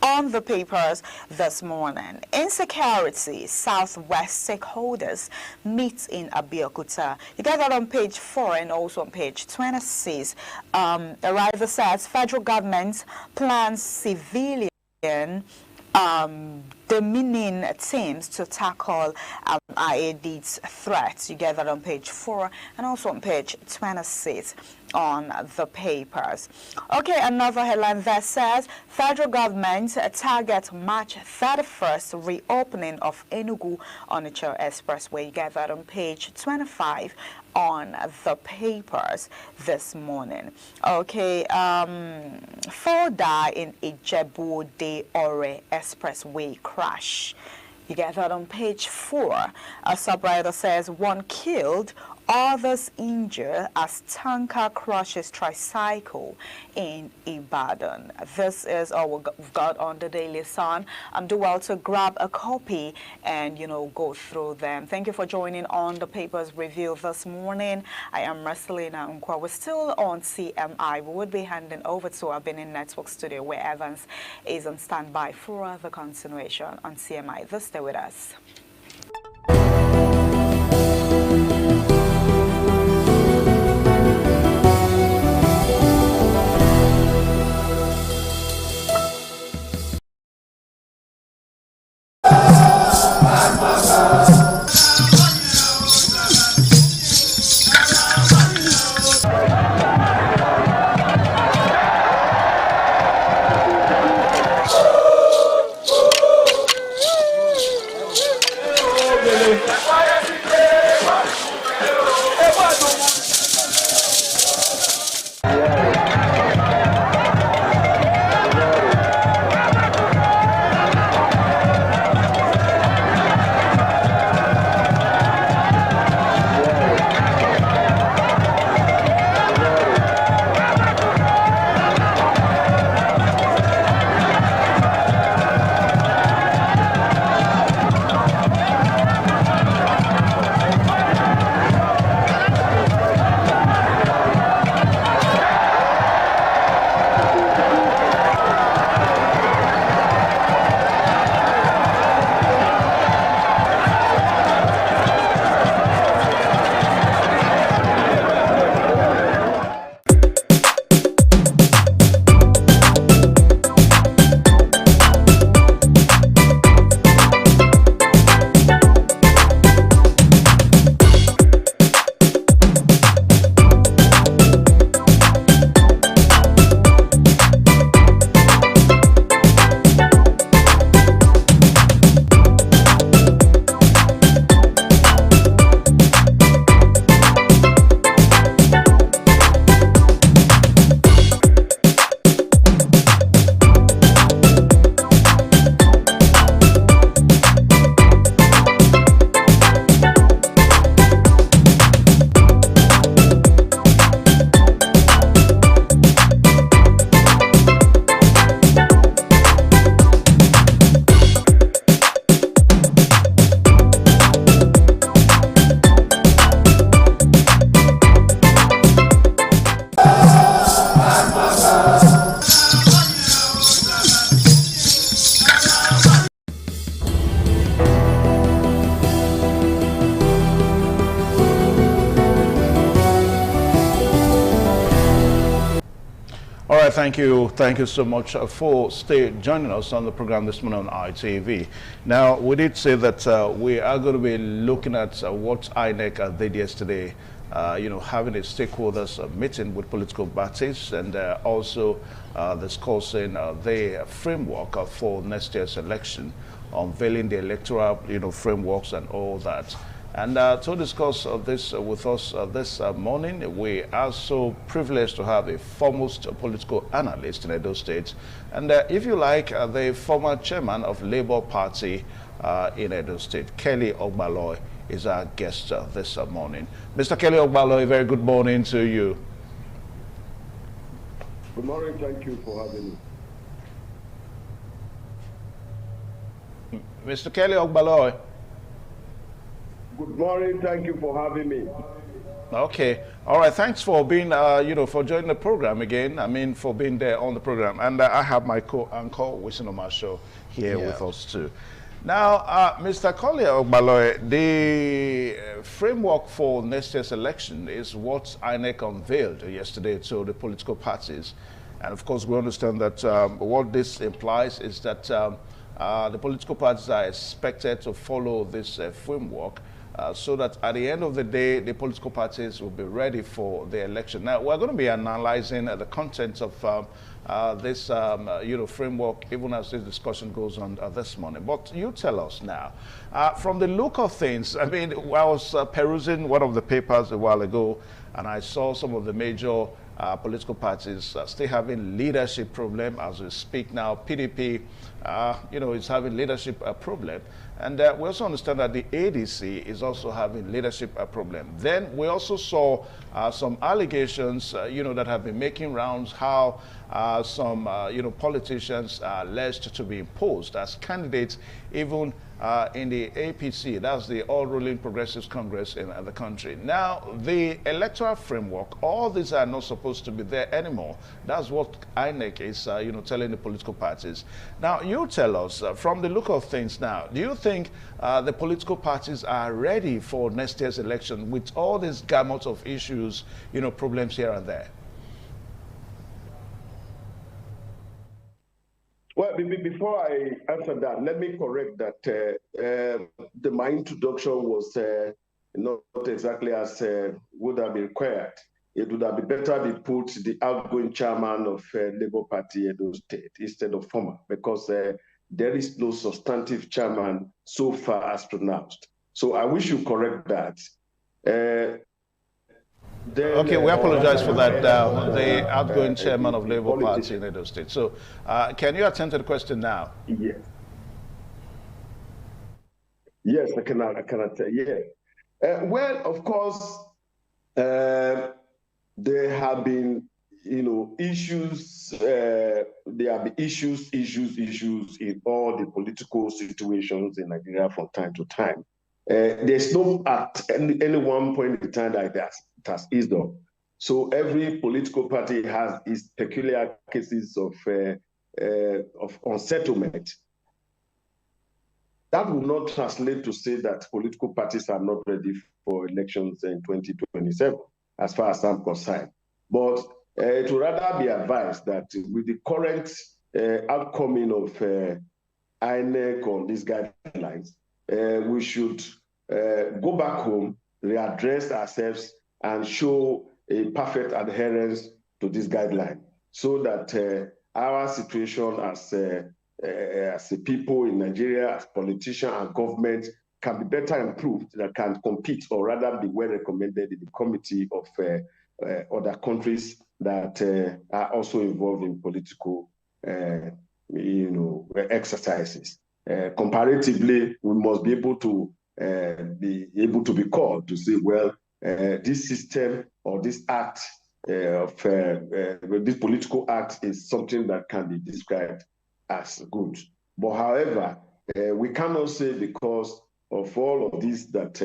on the papers this morning. Insecurity, Southwest stakeholders meet in Abeokuta. You get that on page 4 and also on page 26. A writer says federal government plans civilian demeaning teams to tackle IAD's threats. You get that on page 4 and also on page 26 on the papers. Okay, another headline that says federal government target March 31st reopening of Enugu Onitsha Expressway. You get that on page 25 on the papers this morning. Okay, 4 die in Ijebu de Ore Expressway crash. You get that on page 4. A sub-writer says 1 killed, others injured as tanker crushes tricycle in Ibadan. This is all we've got on the Daily Sun. Do well to grab a copy and, go through them. Thank you for joining on the papers review this morning. I am Marcelina Nkwa. We're still on CMI. We would be handing over to our Benin Network studio where Evans is on standby for the continuation on CMI. Just stay with us. Thank you so much for joining us on the program this morning on ITV. Now, we did say that we are going to be looking at what INEC did yesterday, having a stakeholders meeting with political parties and also discussing the framework for next year's election, unveiling the electoral, frameworks and all that. And to discuss this with us this morning, we are so privileged to have a foremost political analyst in Edo State, and if you like, the former chairman of Labour Party in Edo State, Kelly Ogbaloy, is our guest this morning. Mr. Kelly Ogbaloy, very good morning to you. Good morning, thank you for having me. Mr. Kelly Ogbaloy. Good morning. Thank you for having me. Okay. All right. Thanks for being, for joining the program again. I mean, for being there on the program. And I have my co-anchor, Winston Omasho, here with us too. Now, Mr. Kelly Ogbaloy, the framework for next year's election is what INEC unveiled yesterday to the political parties. And of course, we understand that what this implies is that the political parties are expected to follow this framework. So that at the end of the day, the political parties will be ready for the election. Now, we're going to be analyzing the contents of this, framework, even as this discussion goes on this morning. But you tell us now, from the look of things, I mean, I was perusing one of the papers a while ago, and I saw some of the major political parties still having leadership problem as we speak now. PDP, is having leadership problem. And we also understand that the ADC is also having leadership problem. Then we also saw some allegations, that have been making rounds how some, politicians are alleged to be imposed as candidates even in the APC, that's the All-Ruling Progressives Congress in the country. Now, the electoral framework, all these are not supposed to be there anymore. That's what INEC is, telling the political parties. Now, you tell us, from the look of things now, do you think the political parties are ready for next year's election with all these gamut of issues, problems here and there? Well, before I answer that, let me correct that my introduction was not exactly as would have been required. It would have been better if put the outgoing chairman of Labour Party Edo State instead of former, because there is no substantive chairman so far as pronounced. So I wish you correct that. Okay, we apologize for that. The outgoing chairman of Labour Party in Edo State. So, can you attend to the question now? Yes. Yes, I cannot. Yeah. Well, of course, there have been, issues. There have been issues in all the political situations in Nigeria from time to time. There's no at any one point in time like that. It has eased up. So every political party has its peculiar cases of unsettlement. That will not translate to say that political parties are not ready for elections in 2027, as far as I'm concerned. But it would rather be advised that with the current outcoming of INEC on these guidelines, we should go back home, readdress ourselves, and show a perfect adherence to this guideline, so that our situation as a people in Nigeria, as politicians and government, can be better improved, that can compete, or rather be well recommended in the committee of other countries that are also involved in political, exercises. Comparatively, we must be able to be called to say, well, this system or this act this political act is something that can be described as good. But however, we cannot say because of all of this that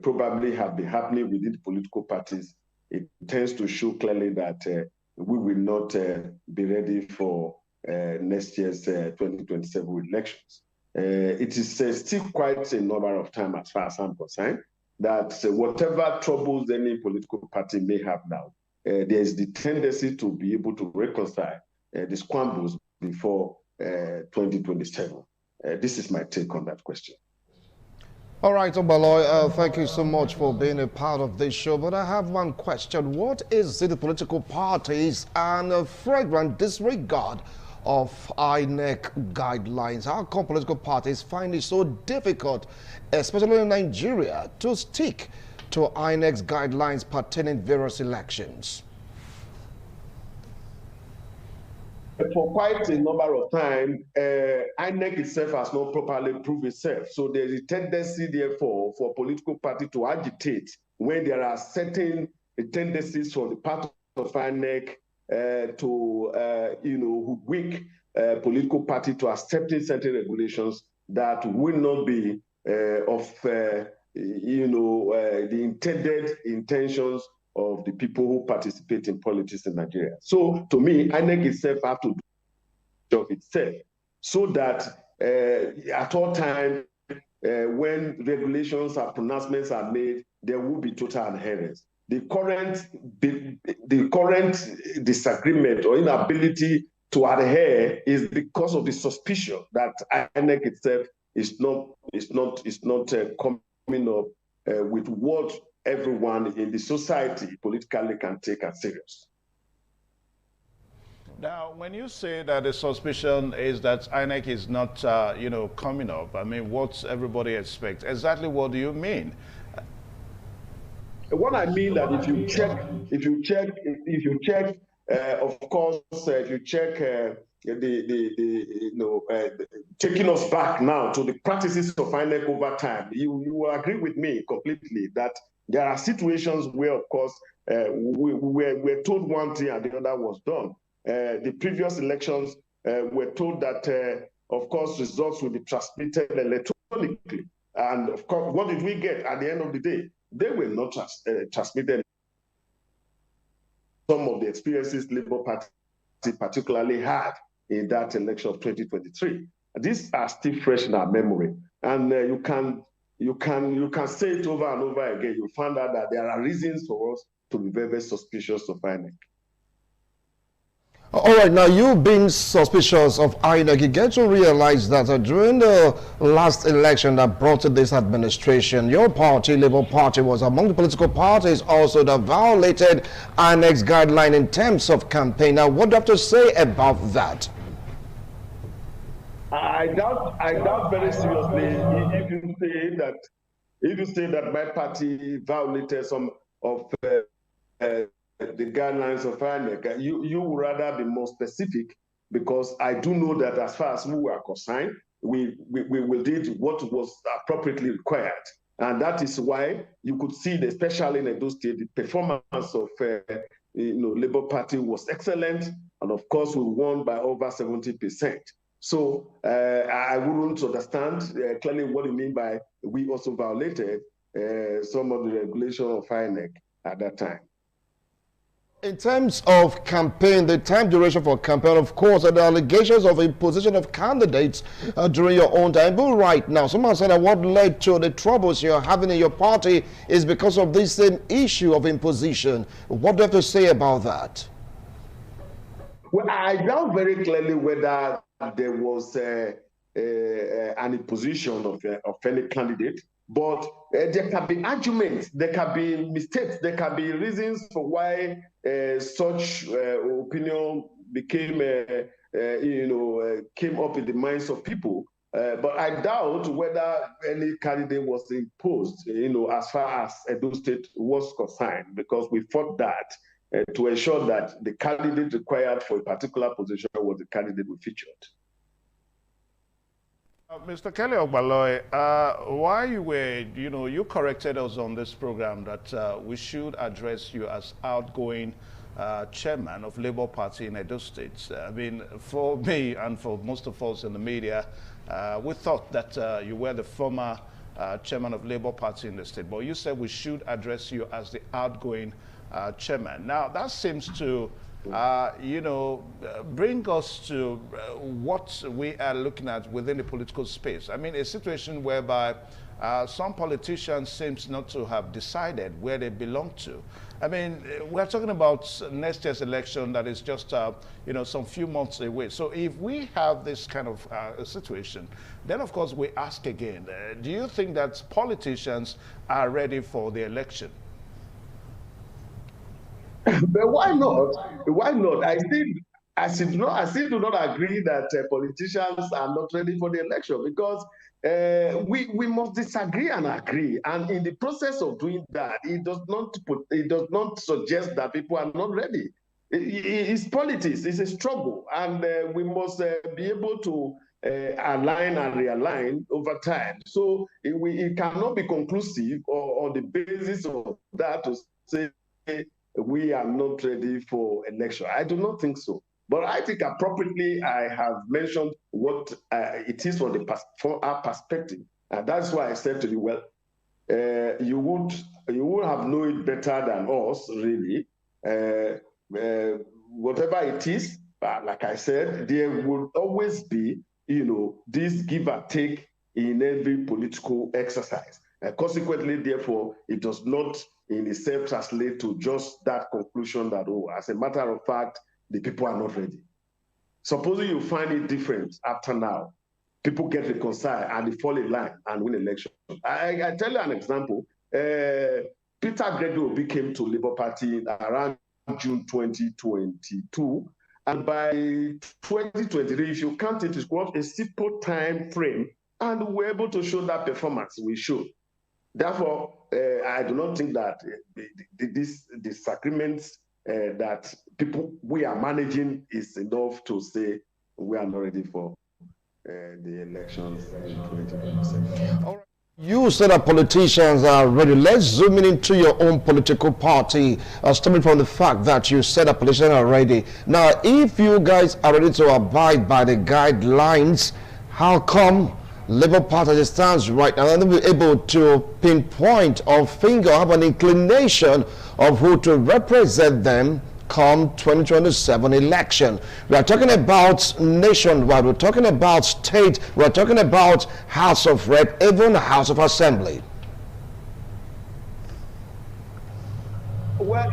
probably have been happening within the political parties, it tends to show clearly that we will not be ready for next year's 2027 elections. It is still quite a number of time, as far as I'm concerned, that whatever troubles any political party may have now, there is the tendency to be able to reconcile the squabbles before 2027. This is my take on that question. All right, Obaloy, thank you so much for being a part of this show. But I have one question. What is the political parties and a flagrant disregard of INEC guidelines? How come political parties find it so difficult, especially in Nigeria, to stick to INEC's guidelines pertaining various elections? For quite a number of time, INEC itself has not properly proved itself. So there is a tendency, therefore, for a political party to agitate when there are certain tendencies from the part of INEC to hoodwink political party to accepting certain regulations that will not be of the intended intentions of the people who participate in politics in Nigeria. So to me, INEC itself have to do the job itself so that at all times when regulations or pronouncements are made, there will be total adherence. The current disagreement or inability to adhere is because of the suspicion that INEC itself is not coming up with what everyone in the society politically can take as serious. Now, when you say that the suspicion is that INEC is not, coming up, I mean, what everybody expects, exactly what do you mean? What I mean that if you check, of course, if you check taking us back now to the practices of INEC over time, you will agree with me completely that there are situations where, of course, we're told one thing and the other was done. The previous elections were told that, of course, results will be transmitted electronically. And, of course, what did we get at the end of the day? They were not transmitted. Some of the experiences Labour Party particularly had in that election of 2023. These are still fresh in our memory. And you can say it over and over again. You find out that there are reasons for us to be very, very suspicious of INEC. All right, now you've been suspicious of INEC. You get to realize that during the last election that brought to this administration, your party, Labour Party, was among the political parties also that violated INEC's guideline in terms of campaign. Now, what do you have to say about that? I doubt very seriously if you say that my party violated some of the guidelines of INEC. You would rather be more specific, because I do know that as far as we were concerned, we did what was appropriately required. And that is why you could see, especially in Edo State, the performance of Labour Party was excellent. And of course, we won by over 70%. So I wouldn't understand clearly what you mean by we also violated some of the regulation of INEC at that time. In terms of campaign, the time duration for campaign, of course, the allegations of imposition of candidates during your own time. But right now, someone said that what led to the troubles you're having in your party is because of this same issue of imposition. What do you have to say about that? Well, I doubt very clearly whether there was an imposition of any candidate. But there can be arguments, there can be mistakes, there can be reasons for why such opinion became, came up in the minds of people. But I doubt whether any candidate was imposed, as far as Edo State was concerned, because we fought that to ensure that the candidate required for a particular position was the candidate we featured. Mr. Kelly Ogbaloy, while you were, you corrected us on this program that we should address you as outgoing chairman of Labour Party in Edo State. I mean, for me and for most of us in the media, we thought that you were the former chairman of Labour Party in the state, but you said we should address you as the outgoing chairman. Now, that seems to bring us to what we are looking at within the political space. I mean, a situation whereby some politicians seem not to have decided where they belong to. I mean, we're talking about next year's election that is just, you know, some few months away. So if we have this kind of situation, then of course we ask again, do you think that politicians are ready for the election? But why not? Why not? I still do not agree that politicians are not ready for the election, because we must disagree and agree. And in the process of doing that, it does not suggest that people are not ready. It's politics. It's a struggle, and we must be able to align and realign over time. So it cannot be conclusive or on the basis of that to say we are not ready for election. I do not think so. But I think appropriately I have mentioned what it is from our perspective. And that's why I said to you, well, you would have known it better than us, really. Whatever it is, like I said, there will always be, you know, this give and take in every political exercise. Consequently, therefore, it does not in itself translate to just that conclusion that, oh, as a matter of fact, the people are not ready. Supposing you find it different after now, people get reconciled and they fall in line and win election. I tell you an example. Peter Gregory came to Labour Party around June 2022. And by 2023, if you count it, it's quite a simple time frame. And we were able to show that performance we showed. Therefore, I do not think that these disagreements that we are managing is enough to say we are not ready for the elections in 2027. All right. You said that politicians are ready. Let's zoom in into your own political party, stemming from the fact that you said that politicians are ready. Now, if you guys are ready to abide by the guidelines, how come Labour Party as it stands right now and be able to pinpoint or finger have an inclination of who to represent them come 2027 election? We are talking about nationwide, we're talking about state, we're talking about House of Rep, even House of Assembly. Well,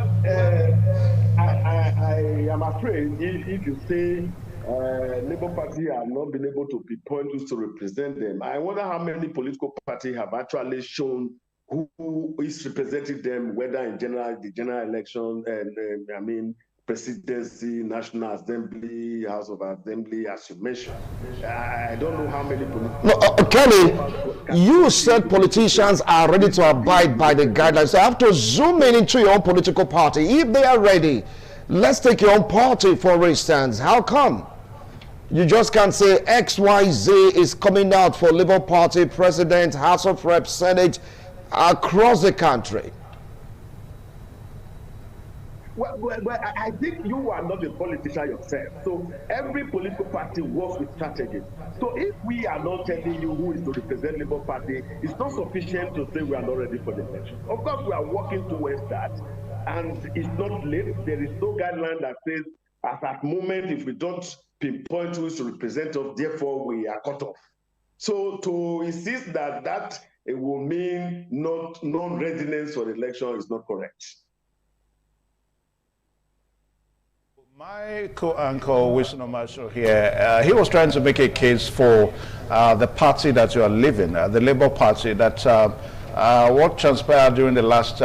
I am afraid if you say Labour Party have not been able to pinpoint who to represent them, I wonder how many political parties have actually shown who is representing them, whether in the general election, and I mean, presidency, National Assembly, House of Assembly, as you mentioned. I don't know how many political... No, Kelly, you said politicians are ready to abide by the guidelines. So I have to zoom in into your own political party. If they are ready, let's take your own party, for instance. How come? You just can't say XYZ is coming out for Labour Party President, House of Reps, Senate, across the country. Well, I think you are not a politician yourself. So every political party works with strategy. So if we are not telling you who is to represent Labour Party, it's not sufficient to say we are not ready for the election. Of course, we are working towards that, and it's not late. There is no guideline that says at that moment, if we don't pinpoint who is to represent us, therefore we are cut off. So to insist that it will mean non-readiness for the election is not correct. My co-anchor, Wilson Omasho here, he was trying to make a case for the party that you are leaving, the Labour Party, that what transpired during the last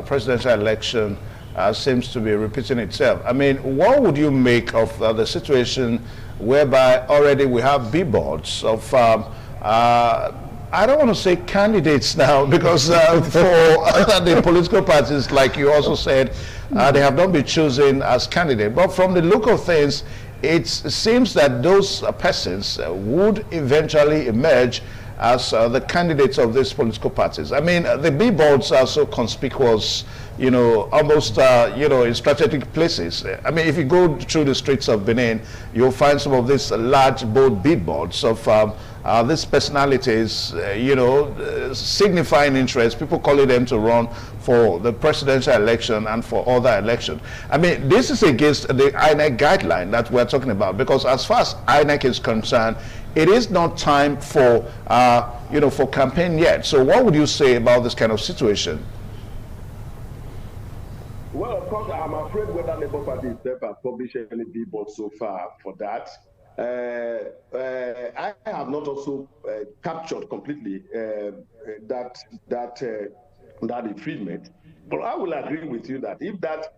presidential election seems to be repeating itself. I mean, what would you make of the situation whereby already we have billboards of I don't want to say candidates now, because for the political parties, like you also said, they have not been chosen as candidates. But from the look of things, it seems that those persons would eventually emerge as the candidates of these political parties. I mean, the billboards are so conspicuous, you know, almost, you know, in strategic places. I mean, if you go through the streets of Benin, you'll find some of these large, bold billboards of these personalities, you know, signifying interest, people calling them to run for the presidential election and for other elections. I mean, this is against the INEC guideline that we're talking about, because as far as INEC is concerned, it is not time for for campaign yet. So what would you say about this kind of situation? Well, of course, I'm afraid whether Labour Party itself has published any billboard so far for that. I have not also captured completely that infringement, but I will agree with you that if that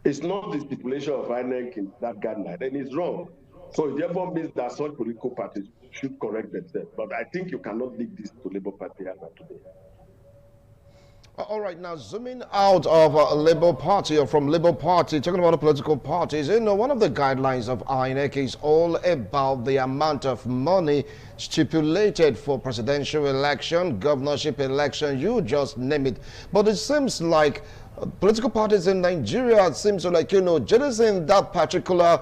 is not the stipulation of INEC in that guideline, then it's wrong. So it therefore means that such political parties should correct themselves. But I think you cannot link this to Labour Party as of today. All right, now zooming out of Labour Party or from Labour Party, talking about the political parties, one of the guidelines of INEC is all about the amount of money stipulated for presidential election, governorship election, you just name it. But it seems like political parties in Nigeria seems to jettisoning that particular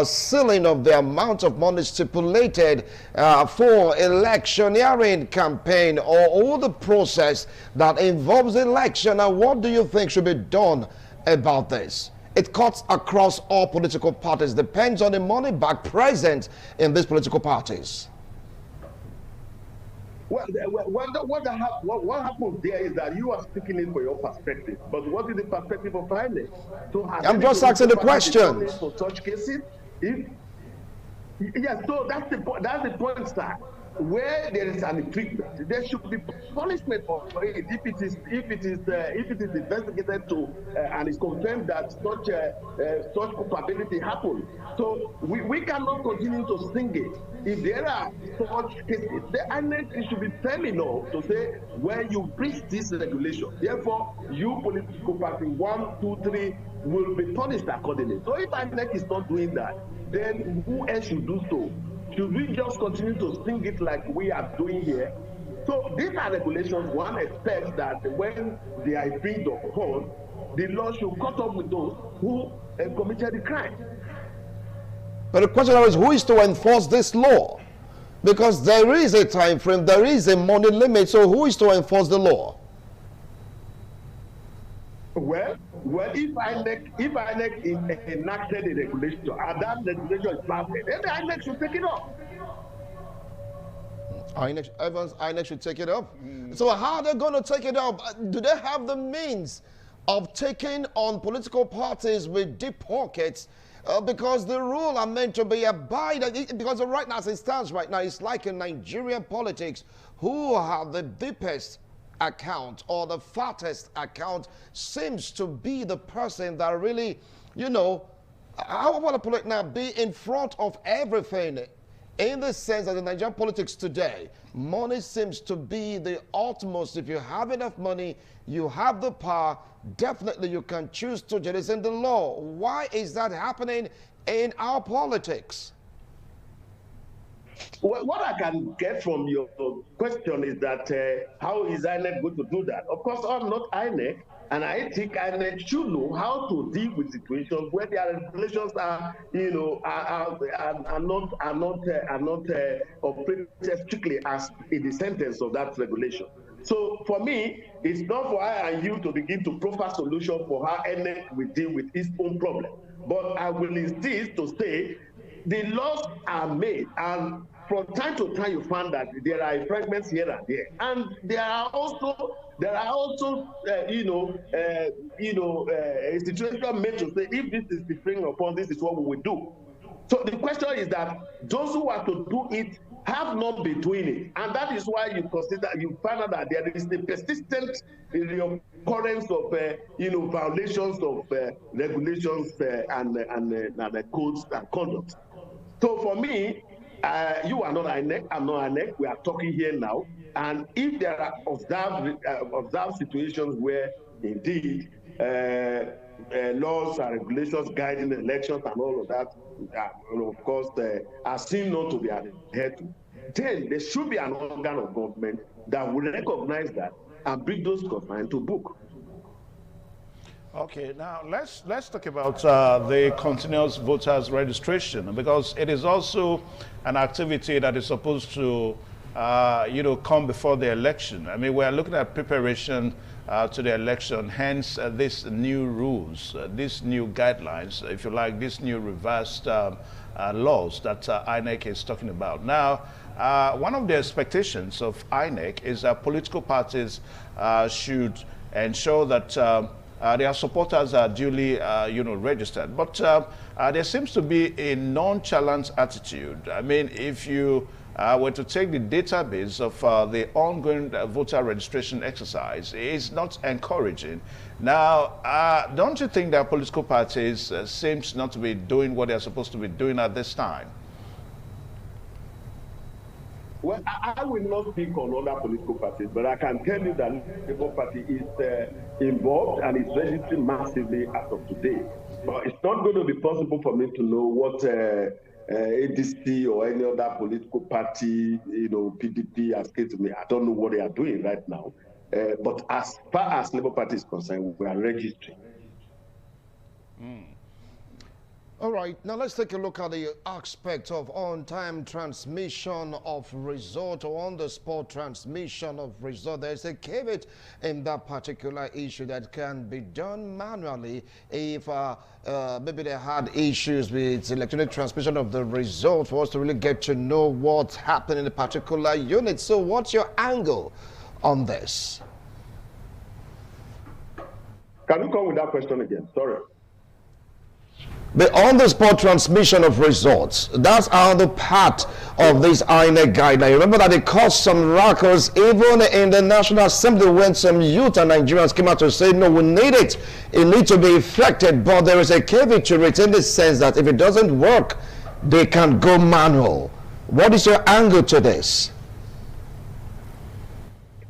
ceiling of the amount of money stipulated for electioneering campaign or all the process that involves election. Now, what do you think should be done about this? It cuts across all political parties, depends on the money back present in these political parties. Well, what happens there is that you are speaking it for your perspective, but what is the perspective of INEC? So I'm just asking the question. For such cases, yes, so that's the point, sir. Where there is an infringement, there should be punishment for it if it is investigated to and is confirmed that such culpability happened. So we cannot continue to sing it. If there are such cases, the INEC should be fair enough to say when you breach this regulation, therefore you political party 1, 2, 3 will be punished accordingly. So if INEC is not doing that, then who else should do so? Should we just continue to sing it like we are doing here? So these are regulations. One expects that when they are infringed upon, the law should cut off with those who committed the crime. But the question is, who is to enforce this law? Because there is a time frame, there is a money limit, so who is to enforce the law? Well, if INEC enacted a regulation and that regulation is passed, then the INEC should take it up. INEC should take it up. So how are they going to take it up? Do they have the means of taking on political parties with deep pockets? Because the rule are meant to be abided. Because right now, as it stands right now, it's like in Nigerian politics, who have the deepest account or the fattest account seems to be the person that really, I want to put it now, be in front of everything. In the sense that in Nigerian politics today, money seems to be the utmost. If you have enough money, you have the power, definitely you can choose to jettison the law. Why is that happening in our politics? Well, what I can get from your question is that how is INEC going to do that? Of course, I'm not INEC, and I think INEC should know how to deal with situations where their regulations are not operated strictly as in the sentence of that regulation. So for me, it's not for I and you to begin to proffer solution for how INEC will deal with its own problem. But I will insist to say the laws are made, and from time to time you find that there are fragments here and there, and there are also a situation made to say if this is differing upon this is what we will do. So the question is that those who are to do it have not been doing it, and that is why you find out that there is a persistent occurrence of violations of regulations and codes and conduct. So for me, you are not INEC, I'm not INEC, we are talking here now, and if there are observed situations where indeed laws and regulations guiding elections and all of that, of course, are seen not to be adhered to, then there should be an organ of government that will recognize that and bring those concerns to book. Okay, now let's talk about the continuous voters registration, because it is also an activity that is supposed to come before the election. I mean, we are looking at preparation to the election, hence these new rules, these new guidelines, if you like, these new reversed laws that INEC is talking about. Now, one of the expectations of INEC is that political parties should ensure that their supporters are duly, registered. But there seems to be a nonchalant attitude. I mean, if you were to take the database of the ongoing voter registration exercise, it's not encouraging. Now, don't you think that political parties seems not to be doing what they're supposed to be doing at this time? Well, I will not speak on other political parties, but I can tell you that the Labour Party is involved and is registering massively as of today. But it's not going to be possible for me to know what ADC or any other political party, PDP has said to me. I don't know what they are doing right now. But as far as Labour Party is concerned, we are registering. All right, now let's take a look at the aspect of on-time transmission of result or on-the-spot transmission of result. There's a caveat in that particular issue that can be done manually if maybe they had issues with electronic transmission of the result for us to really get to know what's happening in a particular unit. So what's your angle on this? Can you come with that question again? Sorry. The on-the-spot transmission of results, that's another part of this INEC guideline. Remember that it caused some ruckus even in the National Assembly when some youth and Nigerians came out to say, no, we need it. It needs to be effected, but there is a caveat to it in the sense that if it doesn't work, they can go manual. What is your angle to this?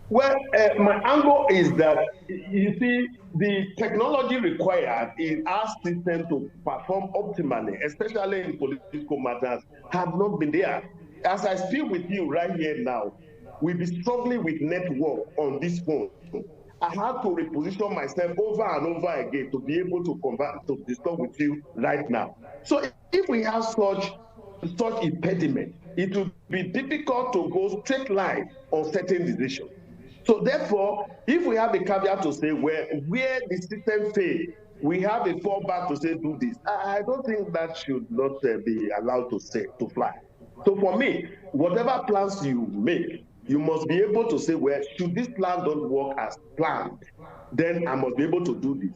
Well, my angle is that, you see, the technology required in our system to perform optimally, especially in political matters, have not been there. As I speak with you right here now, we'll be struggling with network on this phone. I have to reposition myself over and over again to be able to convert to discuss with you right now. So if we have such impediment, it will be difficult to go straight line on certain decisions. So therefore, if we have a caveat to say where the system fails, we have a fallback to say do this. I don't think that should not be allowed to fly. So for me, whatever plans you make, you must be able to say, well, should this plan don't work as planned, then I must be able to do this.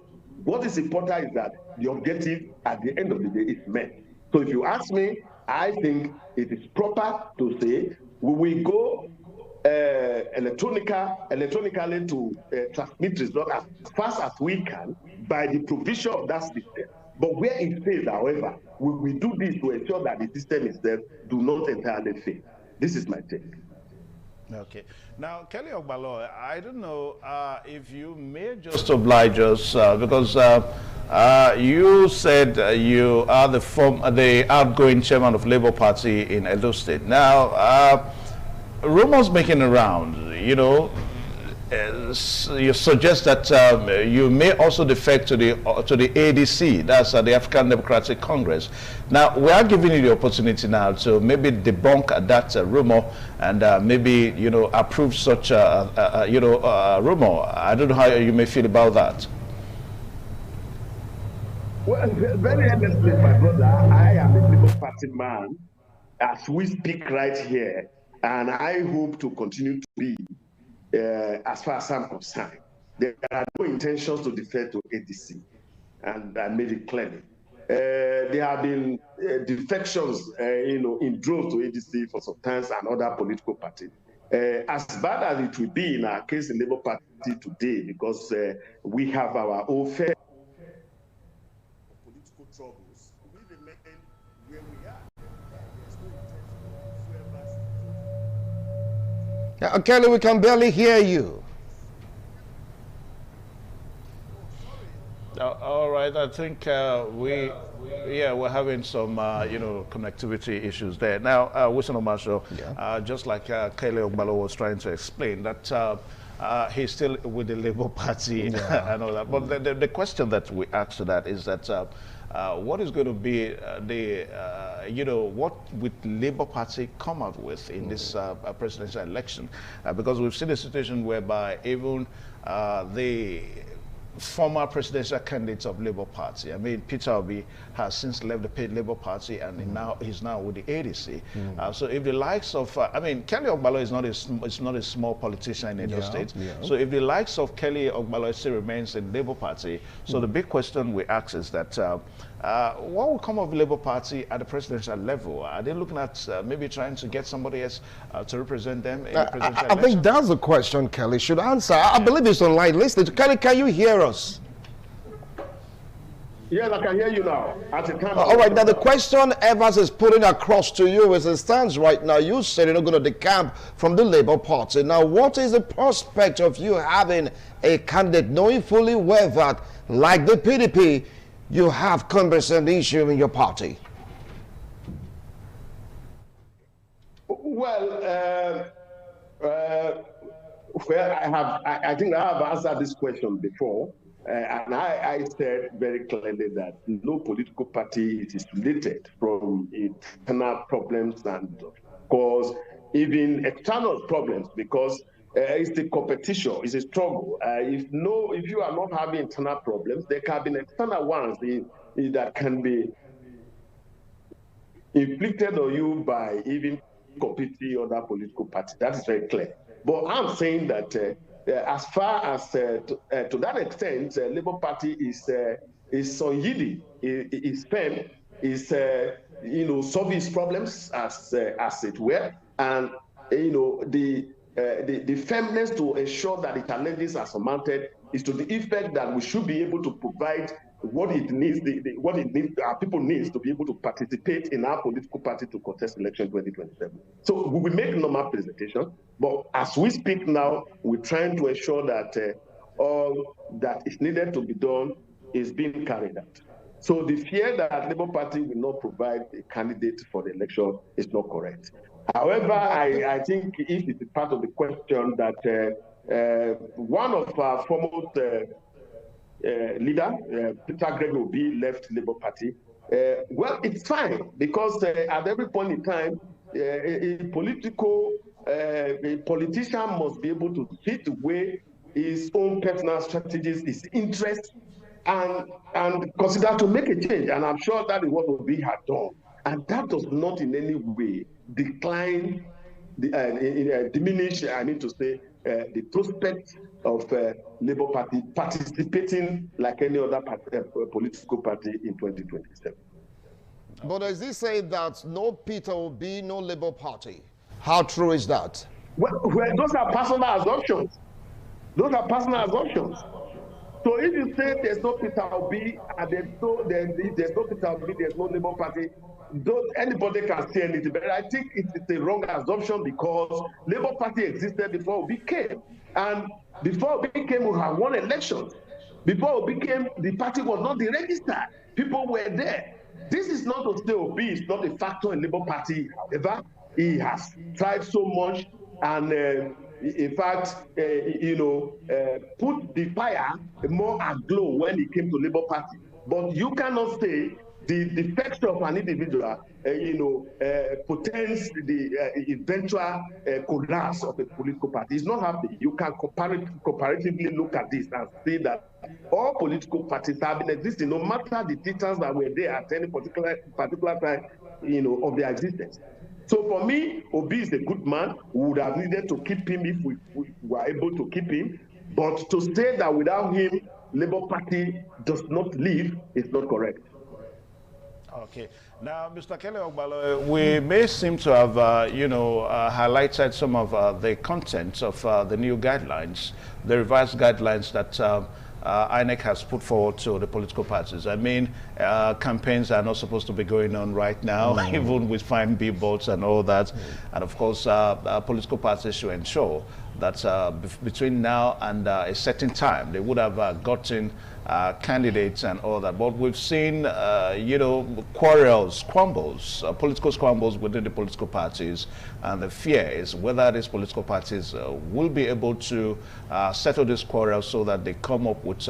What is important is that the objective at the end of the day is met. So if you ask me, I think it is proper to say we will go electronically to transmit results as fast as we can by the provision of that system. But where it fails, however, we do this to ensure that the system itself do not entirely fail. This is my take. Okay. Now, Kelly Ogbalo, I don't know if you may just oblige us because you said you are the outgoing chairman of Labour Party in Edo State. Now, rumors making around, you suggest that you may also defect to the ADC, that's the African Democratic Congress. Now, we are giving you the opportunity now to maybe debunk that rumor and maybe, approve such a rumor. I don't know how you may feel about that. Well, very honestly, my brother, I am a Labour Party man as we speak right here. And I hope to continue to be, as far as I'm concerned. There are no intentions to defer to ADC, and I made it clearly. There have been defections, in droves to ADC for some times and other political parties. As bad as it will be in our case in Labour Party today, because we have our own fair political troubles, we remain where we are. Kelly, we can barely hear you. All right, I think we're having some connectivity issues there. Now, Wilson Omasho, just like Kelly Ogbalo was trying to explain, that he's still with the Labour Party and all that. But the question that we asked to that is that what is going to be what would Labour Party come out with in this presidential election? Because we've seen a situation whereby even the former presidential candidates of Labour Party. I mean, Peter Obi has since left the paid Labour Party, and he's now with the ADC. So if the likes of, I mean, Kelly Ogbalo is not a small politician in Edo State. So if the likes of Kelly Ogbalo still remains in Labour Party, so the big question we ask is that what will come of the Labour Party at the presidential level? Are they looking at maybe trying to get somebody else to represent them in the presidential election? I think that's the question Kelly should answer. I believe it's online. Listen, Kelly, can you hear us? Yes, I can hear you now. All right, now the question Evans is putting across to you as it stands right now. You said you're not going to decamp from the Labour Party. Now, what is the prospect of you having a candidate knowing fully well that, like the PDP, you have cumbersome issue in your party? Well, I think I have answered this question before. And I said very clearly that no political party is isolated from internal problems and, of course, even external problems, because it's the competition, it's a struggle. If you are not having internal problems, there can be external ones that can be inflicted on you by even competing other political parties. That is very clear. But I'm saying that as far as to that extent, Labour Party is unyielding, is firm, is solving its problems as it were, and the firmness to ensure that the challenges are surmounted is to the effect that we should be able to provide what it needs, our people needs to be able to participate in our political party to contest election 2027. So we will make normal presentation, but as we speak now, we're trying to ensure that all that is needed to be done is being carried out. So the fear that Labour Party will not provide a candidate for the election is not correct. However, I think if it is part of the question that one of our foremost leader, Peter Gregory Obi, left Labour Party. Well, it's fine, because at every point in time, a politician must be able to fit away his own personal strategies, his interests, and consider to make a change. And I'm sure that is what Obi had done. And that does not in any way decline, diminish, I mean to say, the prospect of Labour Party participating like any other political party in 2027. But as they say that no Peter will be no Labour Party, how true is that? Well, those are personal assumptions. Those are personal assumptions. So if you say there's no Peter Obi and there's no Peter Obi, there's no Labour Party, anybody can say anything. But I think it's a wrong assumption, because Labour Party existed before Obi came. And before Obi came, we had won elections. Before Obi came, the party was not deregistered. People were there. This is not to say Obi is not a factor in Labour Party. However, he has tried so much, and in fact, put the fire more aglow when he came to Labour Party. But you cannot say the defection of an individual, portends the eventual collapse of a political party. It's not happening. You can comparatively look at this and see that all political parties have been existing, no matter the details that were there at any particular time, of their existence. So for me, Obi is a good man. We would have needed to keep him if we were able to keep him. But to say that without him, Labour Party does not live is not correct. Okay. Now, Mr. Kelly Ogbalo, we may seem to have, highlighted some of the contents of the new guidelines, the revised guidelines that INEC has put forward to the political parties. I mean, campaigns are not supposed to be going on right now, even with fine billboards and all that. And of course, political parties should ensure that between now and a certain time, they would have gotten candidates and all that. But we've seen, quarrels, squabbles, political squabbles within the political parties. And the fear is whether these political parties will be able to settle this quarrel so that they come up with,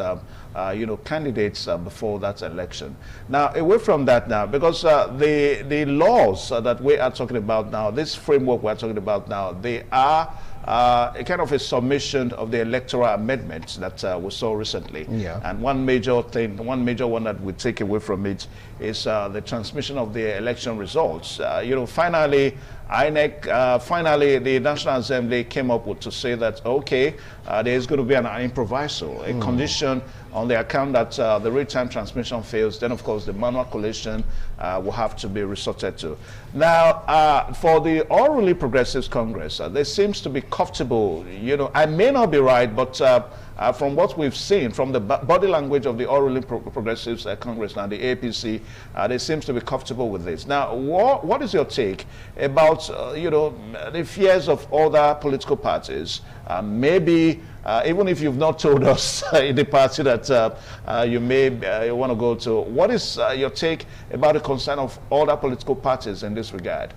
candidates before that election. Now, away from that now, because the laws that we are talking about now, this framework we're talking about now, they are a kind of a submission of the electoral amendments that we saw recently. Yeah. And one major thing, one major one that we take away from it is the transmission of the election results. You know, finally, INEC, finally, the National Assembly came up with to say that, okay, there is going to be an improviso, a condition on the account that the real-time transmission fails. Then, of course, the manual collation will have to be resorted to. Now, for the All Really Progressives Congress, there seems to be comfortable, you know, I may not be right, but from what we've seen, from the body language of the All Really Progressives Congress and the APC, they seems to be comfortable with this. Now, what is your take about, you know, the fears of other political parties? Maybe, even if you've not told us in the party that you may want to go to, what is your take about the concern of other political parties in this regard?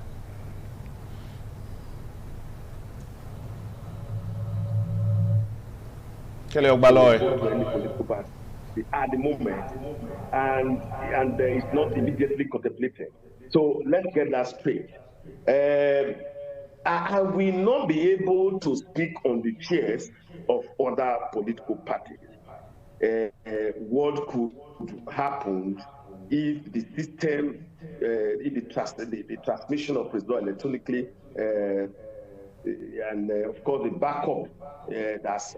Kelly Ogbaloy. At the moment, and it's not immediately contemplated. So let's get that straight. I will not be able to speak on the chairs of other political parties. What could happen if the system, if the transmission of results electronically, and of course the backup, as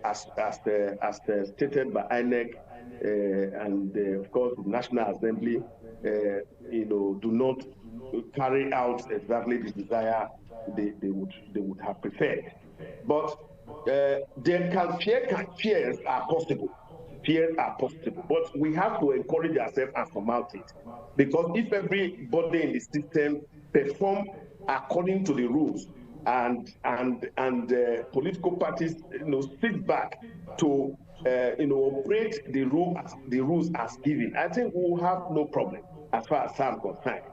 stated by INEC, and of course the National Assembly, you know, do not carry out exactly the desire they would have preferred. But fears are possible. Fears are possible, but we have to encourage ourselves and surmount it. Because if everybody in the system perform according to the rules, and political parties, you know, sit back to you know, operate the rules as given, I think we will have no problem as far as I'm concerned.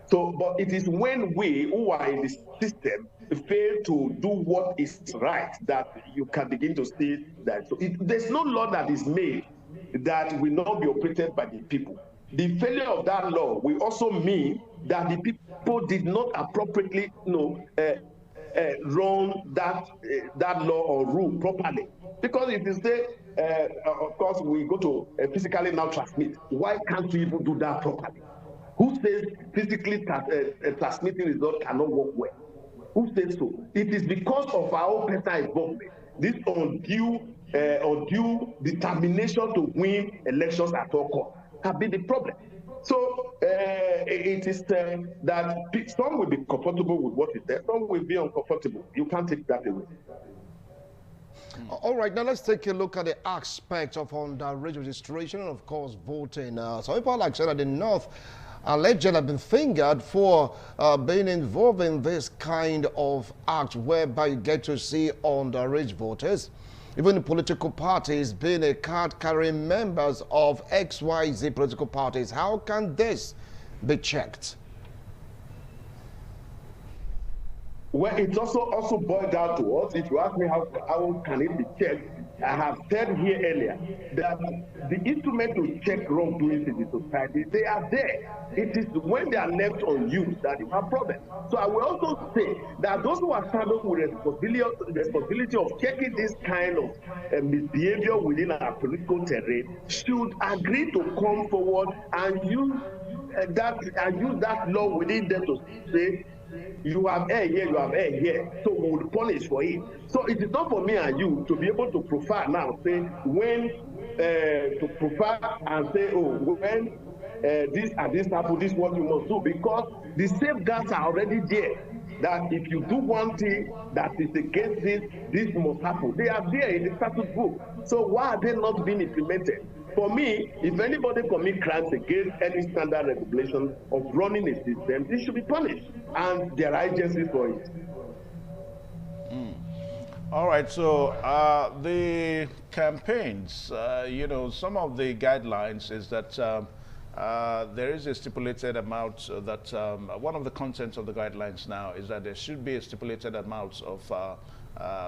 So, but it is when we who are in the system fail to do what is right that you can begin to see that. So there's no law that is made that will not be operated by the people. The failure of that law will also mean that the people did not appropriately, you know, run that law or rule properly. Because if you say, of course, we go to physically now transmit, why can't we even do that properly? Who says physically transmitting result cannot work well? Who says so? It is because of our own personal involvement, this undue determination to win elections at all costs have been the problem. So it is that some will be comfortable with what is there, some will be uncomfortable. You can't take that away. All right, now let's take a look at the aspect of underage registration and, of course, voting. Some people, like said, at the North, allegedly have been fingered for being involved in this kind of act whereby you get to see underage voters. Even the political parties being a card-carrying members of XYZ political parties. How can this be checked? Well, it's also boiled down to us. If you ask me how can it be checked, I have said here earlier that the instrument to check wrongdoings in the society, they are there. It is when they are left unused that you have problems. So I will also say that those who are saddled with responsibility of checking this kind of misbehavior within our political terrain should agree to come forward and use that law within them to say, you have air here, you have air here, so we will punish for it. So it is not for me and you to be able to profile now, say when to profile and say, oh, when this and this happen, this is what you must do, because the safeguards are already there. That if you do one thing that is against this must happen. They are there in the statute book. So why are they not being implemented? For me, if anybody commit crimes against any standard regulation of running a system, they should be punished, and there are agencies for it. All right, so the campaigns, you know, some of the guidelines is that there is a stipulated amount that one of the contents of the guidelines now is that there should be a stipulated amount of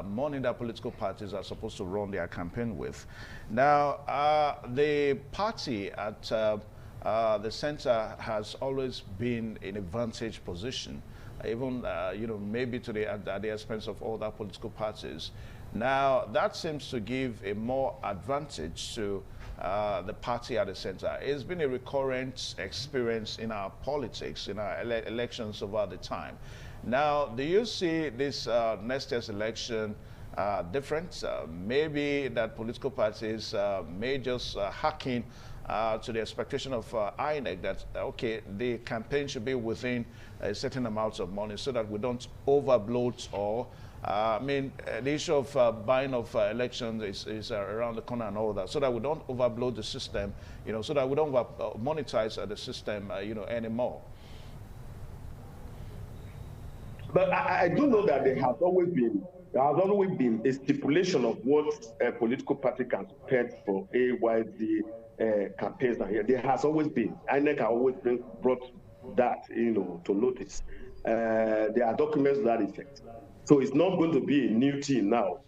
money that political parties are supposed to run their campaign with. Now, the party at the center has always been in a vantage position even maybe at the expense of other political parties. Now, that seems to give a more advantage to the party at the center. It's been a recurrent experience in our politics, in our elections over the time. Now, do you see this next year's election different? Maybe that political parties may just hack in to the expectation of INEC that, okay, the campaign should be within a certain amount of money so that we don't overbloat or the issue of buying of elections is around the corner and all that, so that we don't overbloat the system, so that we don't monetize the system, anymore. But I do know that there has always been a stipulation of what a political party can spend for AYD campaigns. There has always been. INEC has always brought that, to notice. There are documents to that effect. So it's not going to be a new thing now,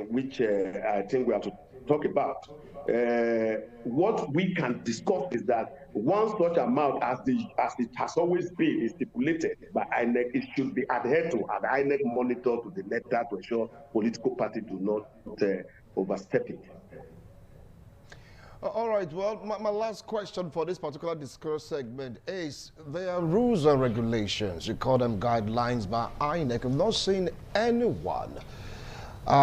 which I think we have to talk about. What we can discuss is that one such amount, as it has always been, is stipulated by INEC, it should be adhered to, and INEC monitor to the letter to ensure political parties do not overstep it. All right, well, my last question for this particular discourse segment is, there are rules and regulations, you call them guidelines by INEC. I've not seen anyone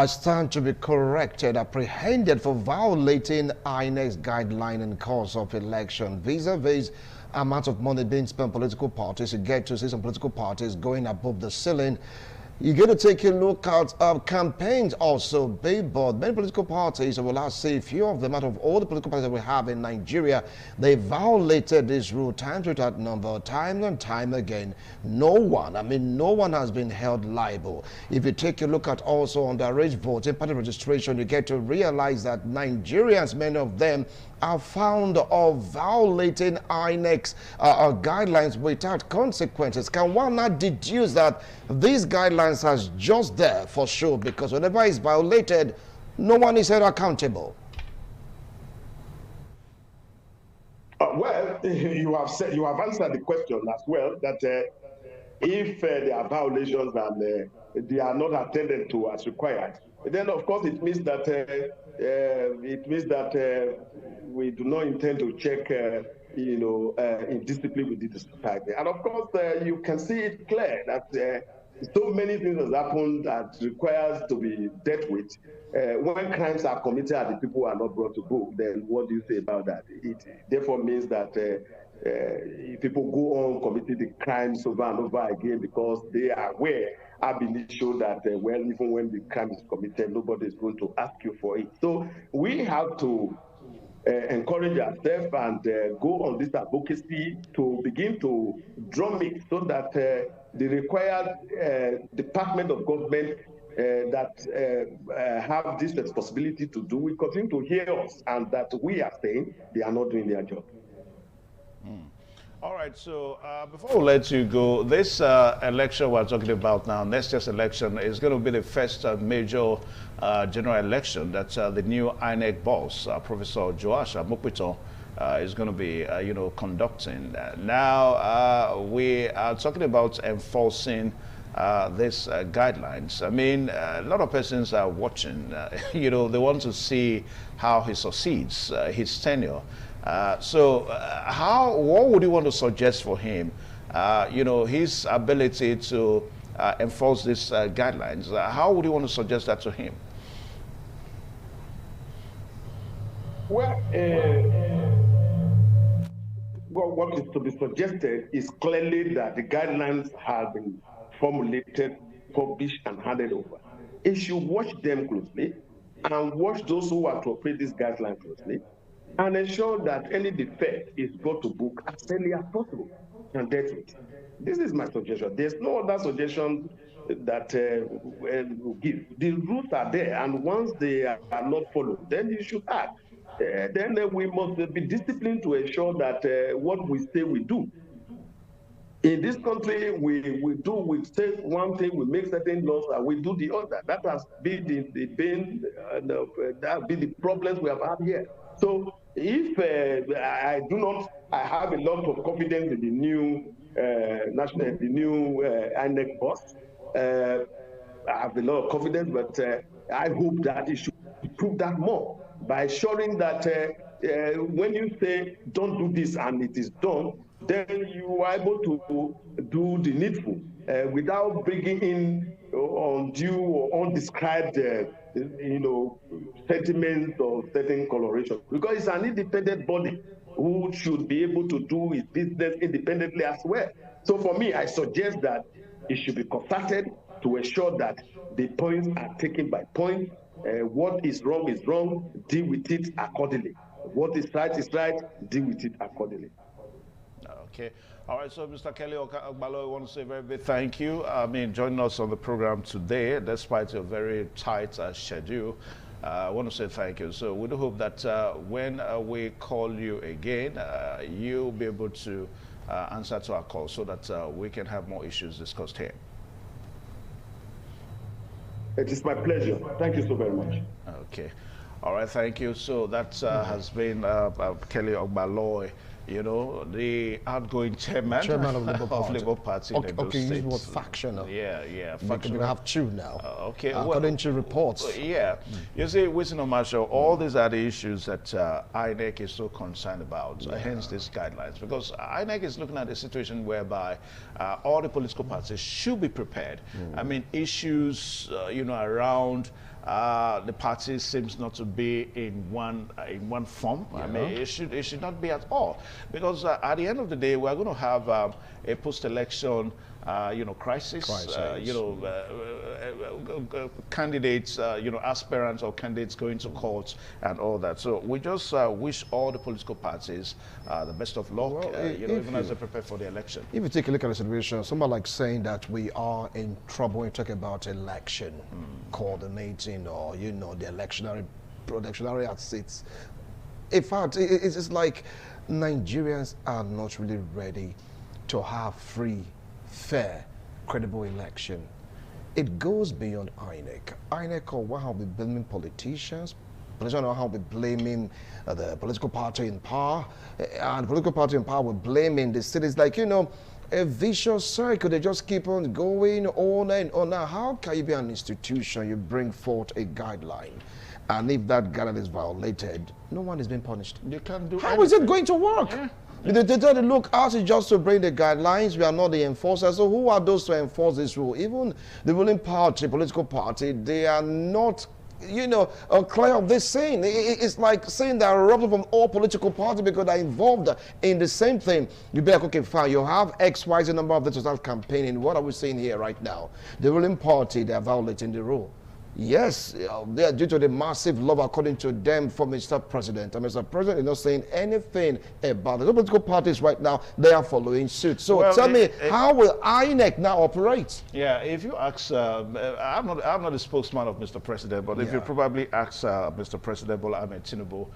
stand to be corrected, apprehended for violating INEC's guideline in course of election, vis-a-vis amount of money being spent on political parties. You get to see some political parties going above the ceiling. You got to take a look at campaigns also, billboard. Many political parties, I will not say a few of them, out of all the political parties that we have in Nigeria, they violated this rule time to that number, time and time again. No one has been held liable. If you take a look at also underage voting, party registration, you get to realize that Nigerians, many of them, are found of violating INEC's guidelines without consequences. Can one not deduce that these guidelines are just there for sure, because whenever it's violated, no one is held accountable? Well, you have answered the question as well, that if there are violations and they are not attended to as required, then of course it means that we do not intend to check, in discipline within the society. And of course, you can see it clear that so many things has happened that requires to be dealt with. When crimes are committed and the people are not brought to book, then what do you say about that? It therefore means that people go on committing the crimes over and over again because they are aware, ab initio, that well, even when the crime is committed, nobody is going to ask you for it. So we have to encourage ourselves and go on this advocacy to begin to drum it, so that the required department of government that have this responsibility to do will continue to hear us, and that we are saying they are not doing their job. All right, so before we let you go, this election we're talking about now, next year's election, is going to be the first major general election that the new INEC boss, Professor Joash Mokpito, is going to be, conducting. Now, we are talking about enforcing these guidelines. I mean, a lot of persons are watching. They want to see how he succeeds, his tenure. What would you want to suggest for him? His ability to enforce these guidelines. How would you want to suggest that to him? Well, what is to be suggested is clearly that the guidelines have been formulated, published, and handed over. He should watch them closely and watch those who are to operate these guidelines closely, and ensure that any defect is brought to book as early as possible and dealt with. This is my suggestion. There's no other suggestion that we'll give. The rules are there, and once they are not followed, then you should act. Then we must be disciplined to ensure that what we say we do. In this country, we say one thing, we make certain laws, and we do the other. That has been the problems we have had here. So if I have a lot of confidence in the new national, the new INEC boss. I have a lot of confidence, but I hope that it should prove that more by ensuring that when you say don't do this and it is done, then you are able to do the needful without bringing in undue or undescribed, sentiments or certain coloration. Because it's an independent body who should be able to do its business independently as well. So for me, I suggest that it should be consulted to ensure that the points are taken by point. What is wrong, deal with it accordingly. What is right, deal with it accordingly. Okay. All right, so Mr. Kelly Ogbalo, I want to say a very big thank you. Joining us on the program today, despite your very tight schedule. I want to say thank you. So we do hope that when we call you again, you'll be able to answer to our call so that we can have more issues discussed here. It is my pleasure. Thank you so very much. Okay. All right, thank you. So that has been Kelly Ogbalo, the outgoing chairman of Labour Party. Okay, you use the word factional. Yeah. Factional. You have two now. Okay. According to reports. Yeah. You see, Wisdom Marshall, all these are the issues that INEC is so concerned about, hence these guidelines. Because INEC is looking at a situation whereby all the political parties should be prepared. Issues, around the party seems not to be in one form. It should not be at all, because at the end of the day, we're going to have a post-election crisis. Candidates, aspirants or candidates going to court and all that. So we just wish all the political parties the best of luck, even as they prepare for the election. If you take a look at the situation, someone like saying that we are in trouble when you talk about election coordinating or, the electionary at seats. In fact, it's like Nigerians are not really ready to have free, fair, credible election. It goes beyond INEC. INEC will have been blaming politicians. Politicians will be blaming the political party in power. And the political party in power will blaming the cities. Like, a vicious circle. They just keep on going on and on. Now, how can you be an institution, you bring forth a guideline, and if that guideline is violated, no one is being punished? You can't do How anything. is it going to work? Yeah. They tell you, look, ours is just to bring the guidelines. We are not the enforcers. So who are those to enforce this rule? Even the ruling party, political party, they are not, clear of this saying. It's like saying they're robbed from all political parties because they're involved in the same thing. You be like, okay, fine, you have XYZ number of them to start campaigning. What are we saying here right now? The ruling party, they're violating the rule. Yes, they are due to the massive love, according to them, for Mr. President. And Mr. President is not saying anything about it. The political parties right now, they are following suit. So tell me, how will INEC now operate? Yeah, if you ask, I'm not the spokesman of Mr. President, but if you probably ask Mr. President Bola Ahmed Tinubu,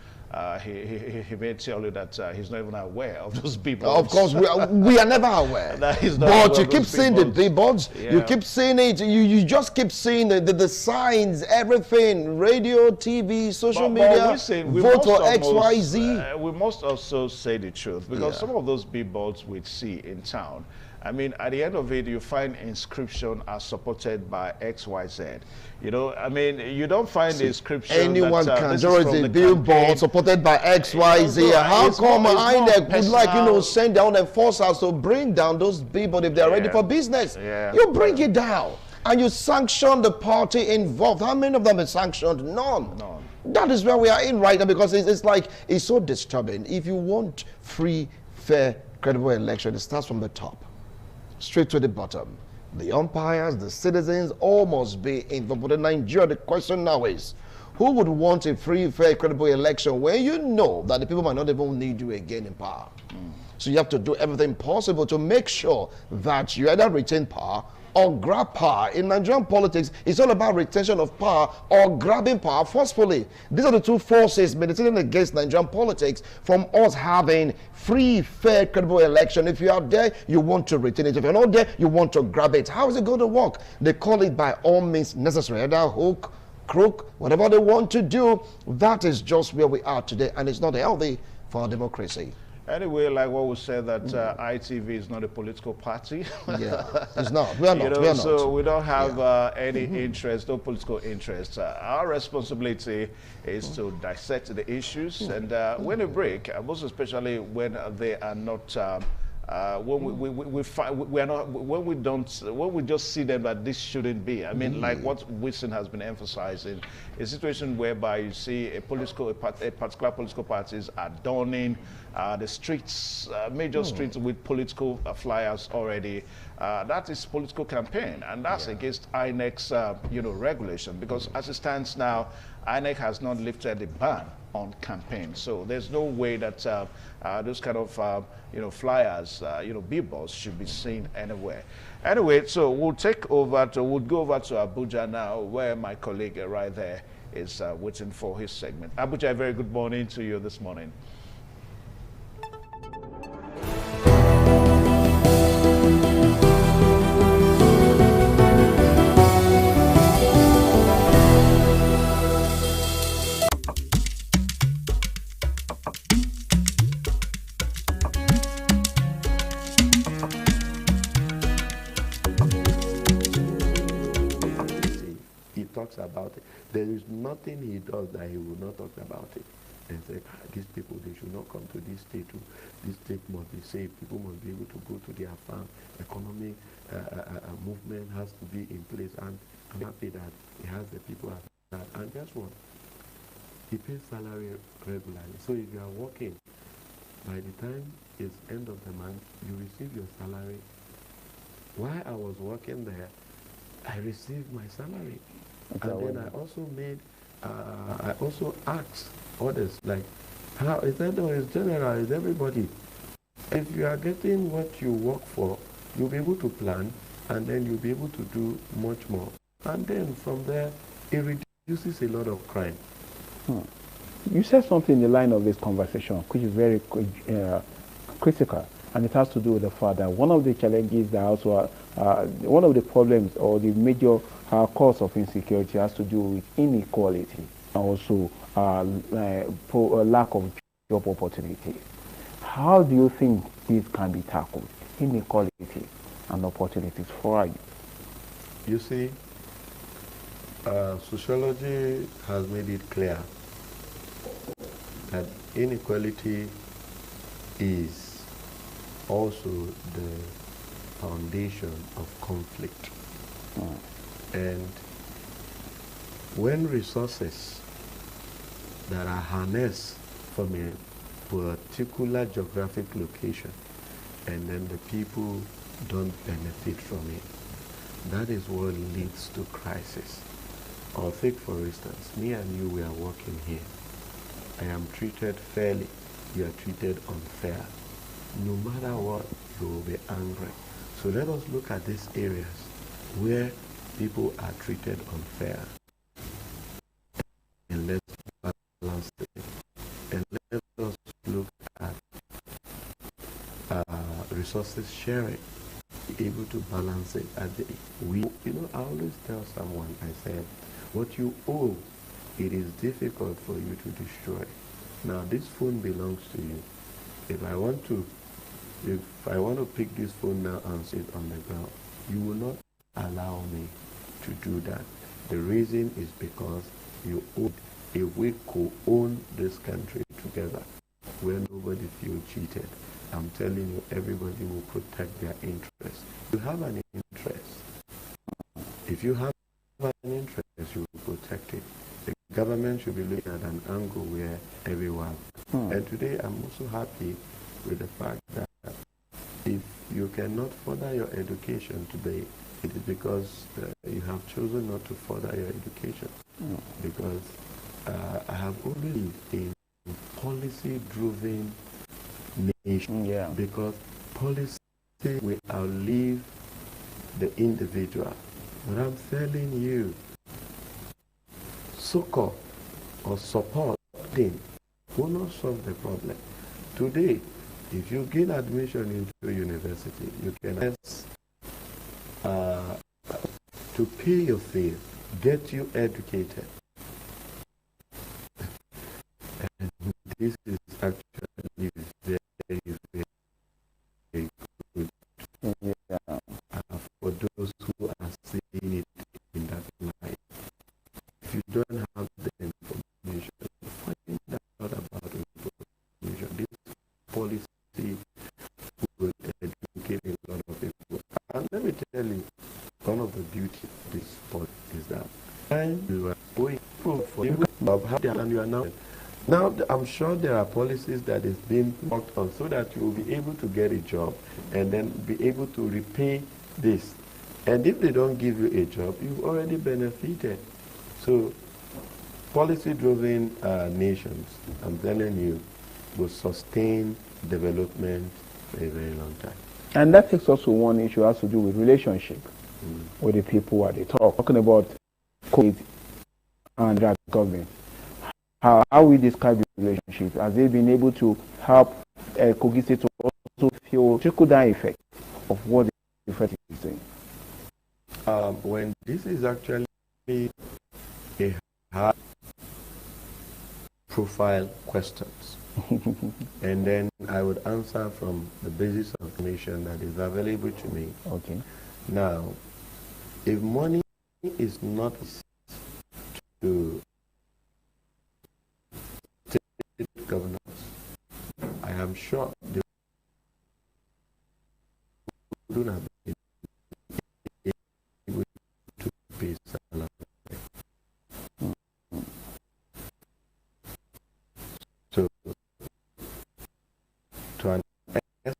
he may tell you that he's not even aware of those billboards. Of course, we are never aware. But you keep seeing the billboards, you keep seeing it, you just keep seeing the signs, everything, radio, TV, social media, vote for XYZ. We must also say the truth, because some of those billboards we see in town, at the end of it, you find inscription are supported by XYZ. You don't find the inscription anyone that, can. There is a billboard supported by XYZ. How come INEC would send down enforcers to bring down those billboards if they're ready for business? You bring it down and you sanction the party involved. How many of them are sanctioned? None. That is where we are in right now, because it's so disturbing. If you want free, fair, credible election, it starts from the top, straight to the bottom. The umpires, the citizens, all must be involved. But in Nigeria, the question now is, who would want a free, fair, credible election when you know that the people might not even need you again in power? So you have to do everything possible to make sure that you either retain power or grab power. In Nigerian politics, it's all about retention of power or grabbing power forcefully. These are the two forces militating against Nigerian politics from us having free, fair, credible election. If you are there, you want to retain it. If you're not there, you want to grab it. How is it going to work? They call it by all means necessary. Either hook, crook, whatever they want to do. That is just where we are today, and it's not healthy for our democracy. Anyway, like what we said, that ITV is not a political party. Yeah, it's not. We are not. You know, we are so not. we don't have any interest, no political interest. Our responsibility is to dissect the issues and when a break, most especially when they are not. When we just see them that this shouldn't be. I mean, like what Wilson has been emphasizing, a situation whereby you see a particular political parties adorning the streets, major streets with political flyers already. That is political campaign, and that's against INEC's regulation, because as it stands now, INEC has not lifted the ban on campaign. So there's no way that those kind of flyers, billboards should be seen anywhere. Anyway, so we'll go over to Abuja now, where my colleague right there is waiting for his segment. Abuja, a very good morning to you this morning. About it. There is nothing he does that he will not talk about it and say, these people, they should not come to this state. This state must be safe. People must be able to go to their farm. Economic movement has to be in place, and I'm happy that he has the people at that. And guess what? He pays salary regularly. So if you are working, by the time it's end of the month, you receive your salary. While I was working there, I received my salary. Okay, and then I also asked others, like, how is that? No, it's general, it's everybody. If you are getting what you work for, you'll be able to plan, and then you'll be able to do much more. And then from there, it reduces a lot of crime. You said something in the line of this conversation, which is very critical, and it has to do with the fact that one of the challenges that also one of the problems or the major cause of insecurity has to do with inequality, and also lack of job opportunities. How do you think this can be tackled, inequality and opportunities for you? You see, sociology has made it clear that inequality is also the foundation of conflict. And when resources that are harnessed from a particular geographic location and then the people don't benefit from it, that is what leads to crisis. Or take for instance, me and you, we are working here. I am treated fairly, you are treated unfair. No matter what, you will be angry. So let us look at these areas where people are treated unfair, and let's balance it. And let us look at resources sharing, be able to balance it. I always tell someone, I said, what you owe, it is difficult for you to destroy. Now this phone belongs to you. If I want to pick this phone now and sit on the ground, you will not allow me to do that. The reason is because you own. If we co-own this country together, where nobody feels cheated, I'm telling you, everybody will protect their interests. You have an interest. If you have an interest, you will protect it. The government should be looking at an angle where everyone. And today, I'm also happy with the fact that if you cannot further your education today, it is because you have chosen not to further your education. Because I have always been in policy-driven nation. Because policy will outlive the individual. But I'm telling you, succor or supporting will not solve the problem. Today, if you gain admission into a university, you can ask to pay your fee, get you educated. And this is actually very and you are now. Now, I'm sure there are policies that is being worked on so that you will be able to get a job and then be able to repay this. And if they don't give you a job, you've already benefited. So, policy-driven nations, I'm telling you, will sustain development for a very long time. And that takes us to one issue has to do with relationship with the people at the top. Talking about COVID and that government. How we describe the relationship? Has they been able to help Kogi State to also feel trickle-down effect of what the effect is doing? When this is actually a high-profile questions, and then I would answer from the basis of information that is available to me. Okay. Now, if money is not to state governors, I am sure they would not be able to pay salary. So, to an extent,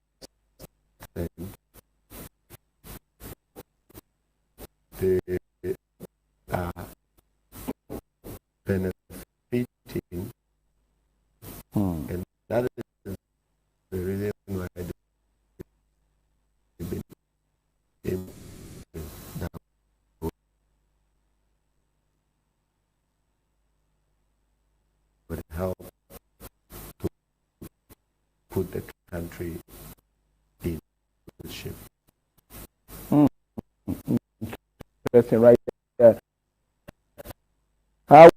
they are benefiting, and that is the reason why they've been able to would help to put the country in good shape. Interesting, right there.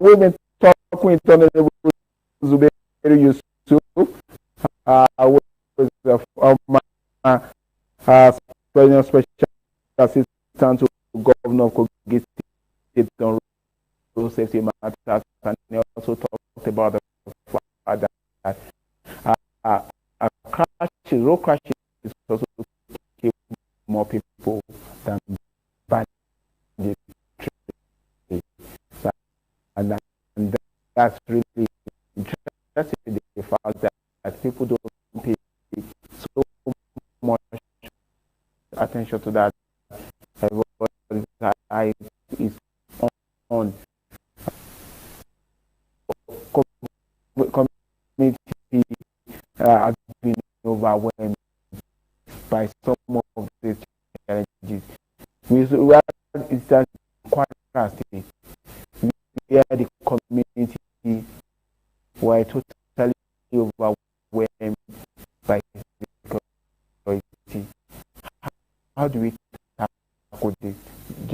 We've been talking with Honorable Zubairu Yusuf, President Special Assistant to Governor of Kogi State on road safety matters, and he also talked about the fact that road crashes is also kill more people than banditry. And that's really interesting, the fact that people don't pay so much attention to that. Everybody's eye is on community has been overwhelmed by some of these challenges. We are quite drastic. Where the community were totally overwhelmed by security. How do we tackle this?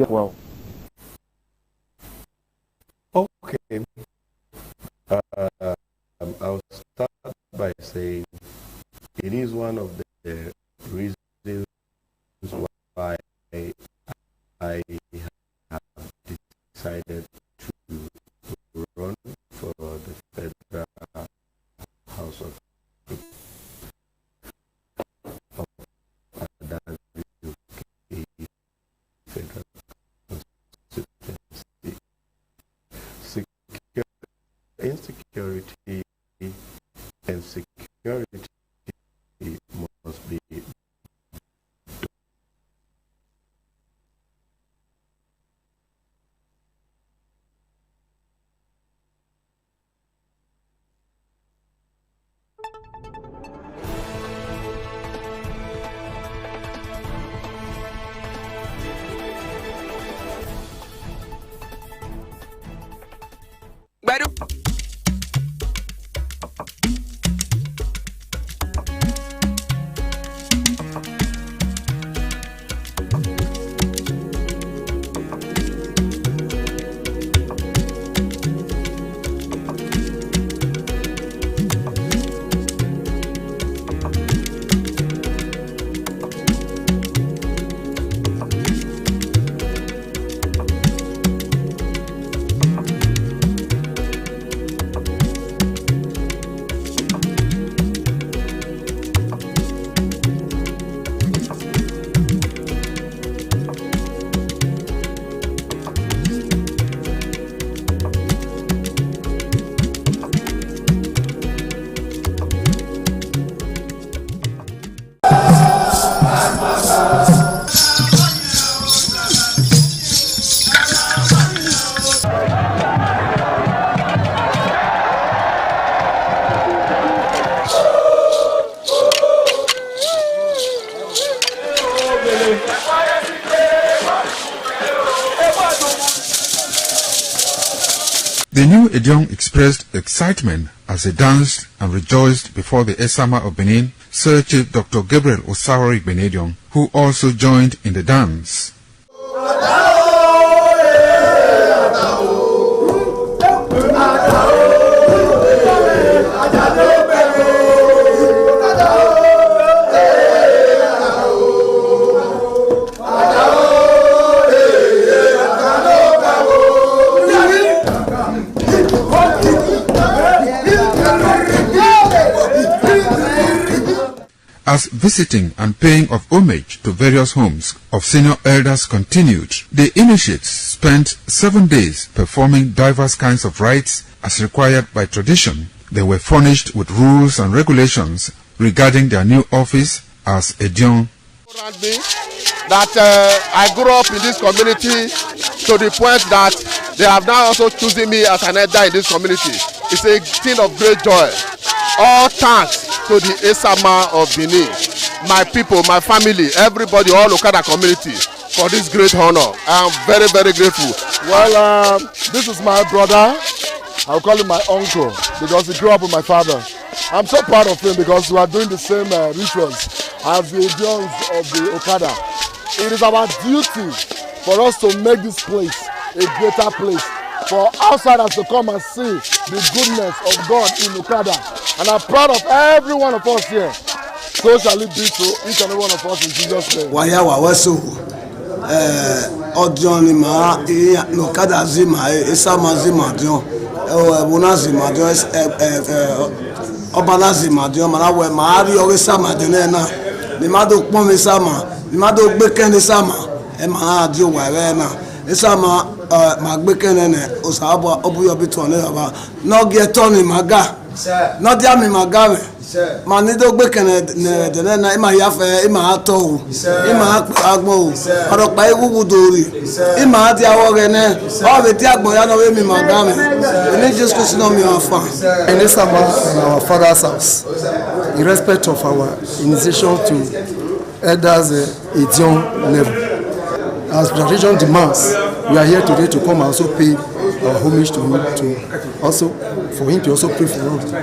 Well, okay. I'll start by saying it is one of the reasons why I have decided to run for the Federal House of Federal Constituency. Insecurity and security must be The new Edion expressed excitement as they danced and rejoiced before the Esama of Benin, Sir Chief Dr. Gabriel Osawori Benedion, who also joined in the dance. As visiting and paying of homage to various homes of senior elders continued, the initiates spent 7 days performing diverse kinds of rites as required by tradition. They were furnished with rules and regulations regarding their new office as Edion. That I grew up in this community to the point that they have now also chosen me as an elder in this community. It's a thing of great joy. All thanks to the Esama of Benin, my people, my family, everybody, all Okada community for this great honor. I am very, very grateful. Well, this is my brother. I'll call him my uncle because he grew up with my father. I'm so proud of him because we are doing the same rituals as the Edions of the Okada. It is our duty for us to make this place a greater place, for outsiders to come and see the goodness of God in Okada. And I'm proud of every one of us here. So shall it be to each and every one of us in Jesus' name. Odion ma Okada zima Esama zima Dion Bona zima Dion Obala zima Dion Malawe Mari Esama Dion na the mado pon Esama the mado gbeken Esama e ma Dion wa na Esama ma gbeken ne osabo obuyo biton ne baba no get turn maga no dia mi maga ma ni do gbeken ne de na e ma yafe e ma ato e ma agbon oro pa ewu dori e ma dia wo re ne o be ti agbon ya no we mi maga me ni just ko sino mi afa in Esama in our father's house in respect of our initiation to elders Edion level. As tradition demands, we are here today to come and also pay our homage to him, to also for him to also pray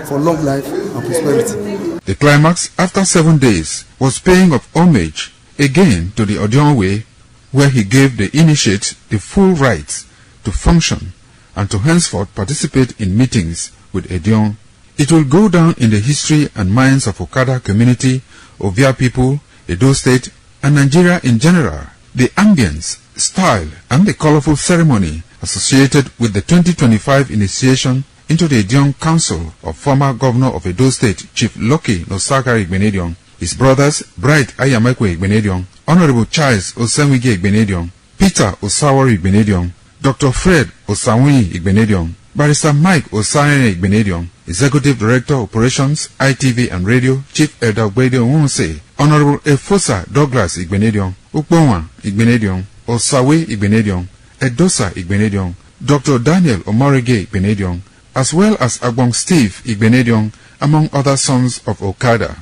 for long life and prosperity. The climax after 7 days was paying of homage again to the Edion way, where he gave the initiates the full rights to function and to henceforth participate in meetings with Edion. It will go down in the history and minds of Okada community, Ovia people, Edo State, and Nigeria in general. The ambience, style, and the colorful ceremony associated with the 2025 initiation into the Edion Council of former Governor of Edo State, Chief Lucky Nosagari Benedion, his brothers Bright Ayamakwe Benedion, Honorable Charles Osenwige Benedion, Peter Osawori Benedion, Dr. Fred Osanwi Benedion, Barrister Mike Osane Benedion, Executive Director Operations, ITV and Radio, Chief Elder Gwede Wonse, Honorable Efosa Douglas Igbenedion, Ukbonwa Igbenedion, Osawe Igbenedion, Edosa Igbenedion, Dr. Daniel Omorige Igbenedion, as well as Agbong Steve Igbenedion, among other sons of Okada.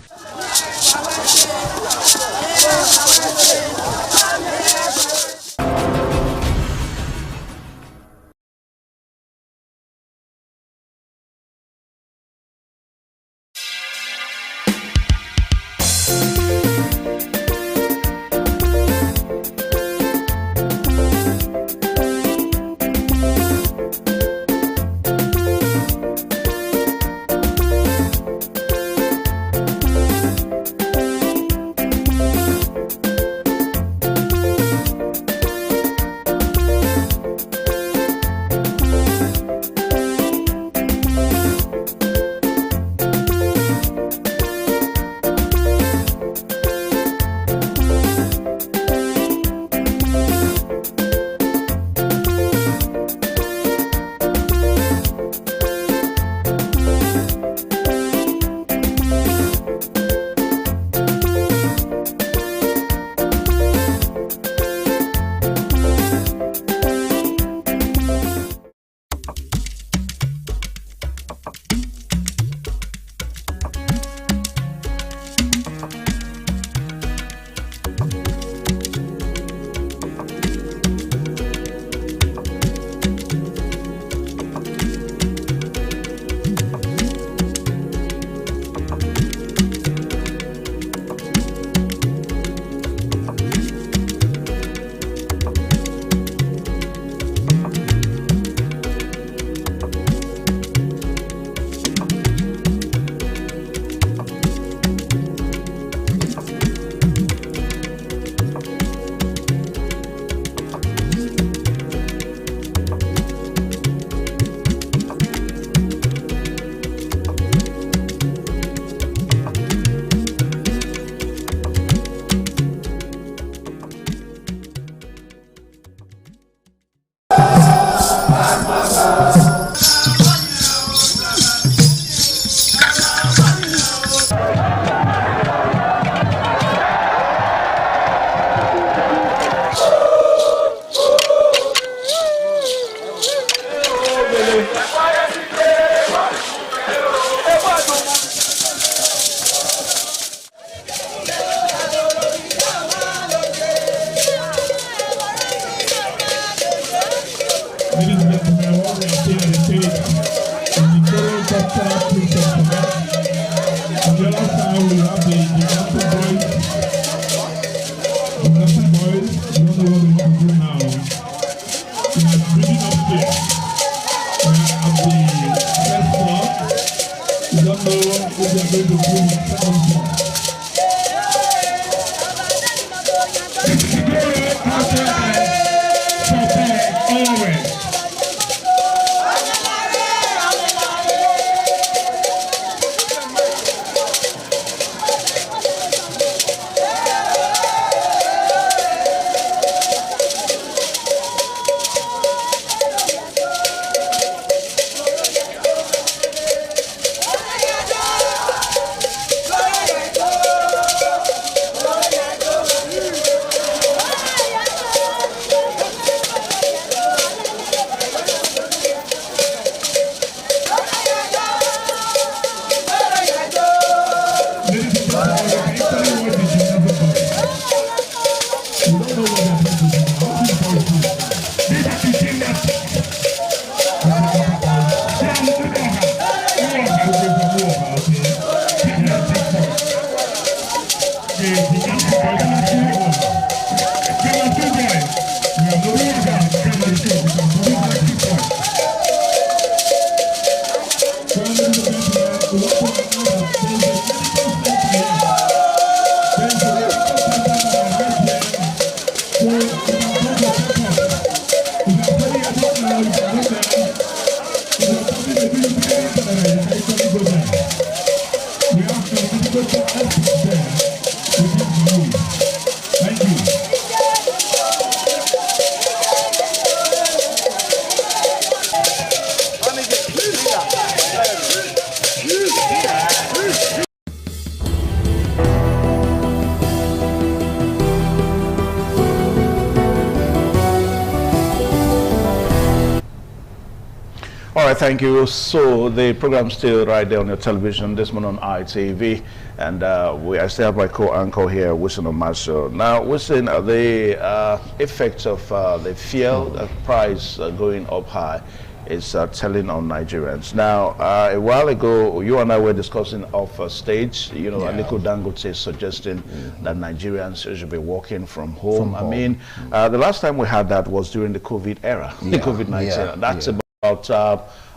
All right, thank you. So the program's still right there on your television this morning on ITV, and I still have my co-anchor here, Wilson Marshall. Now, Wilson, the effects of the fuel price going up high is telling on Nigerians. Now, a while ago, you and I were discussing off stage, you know, Aliko Dangote suggesting that Nigerians should be working from home. I mean, the last time we had that was during the COVID era, the COVID-19. That's about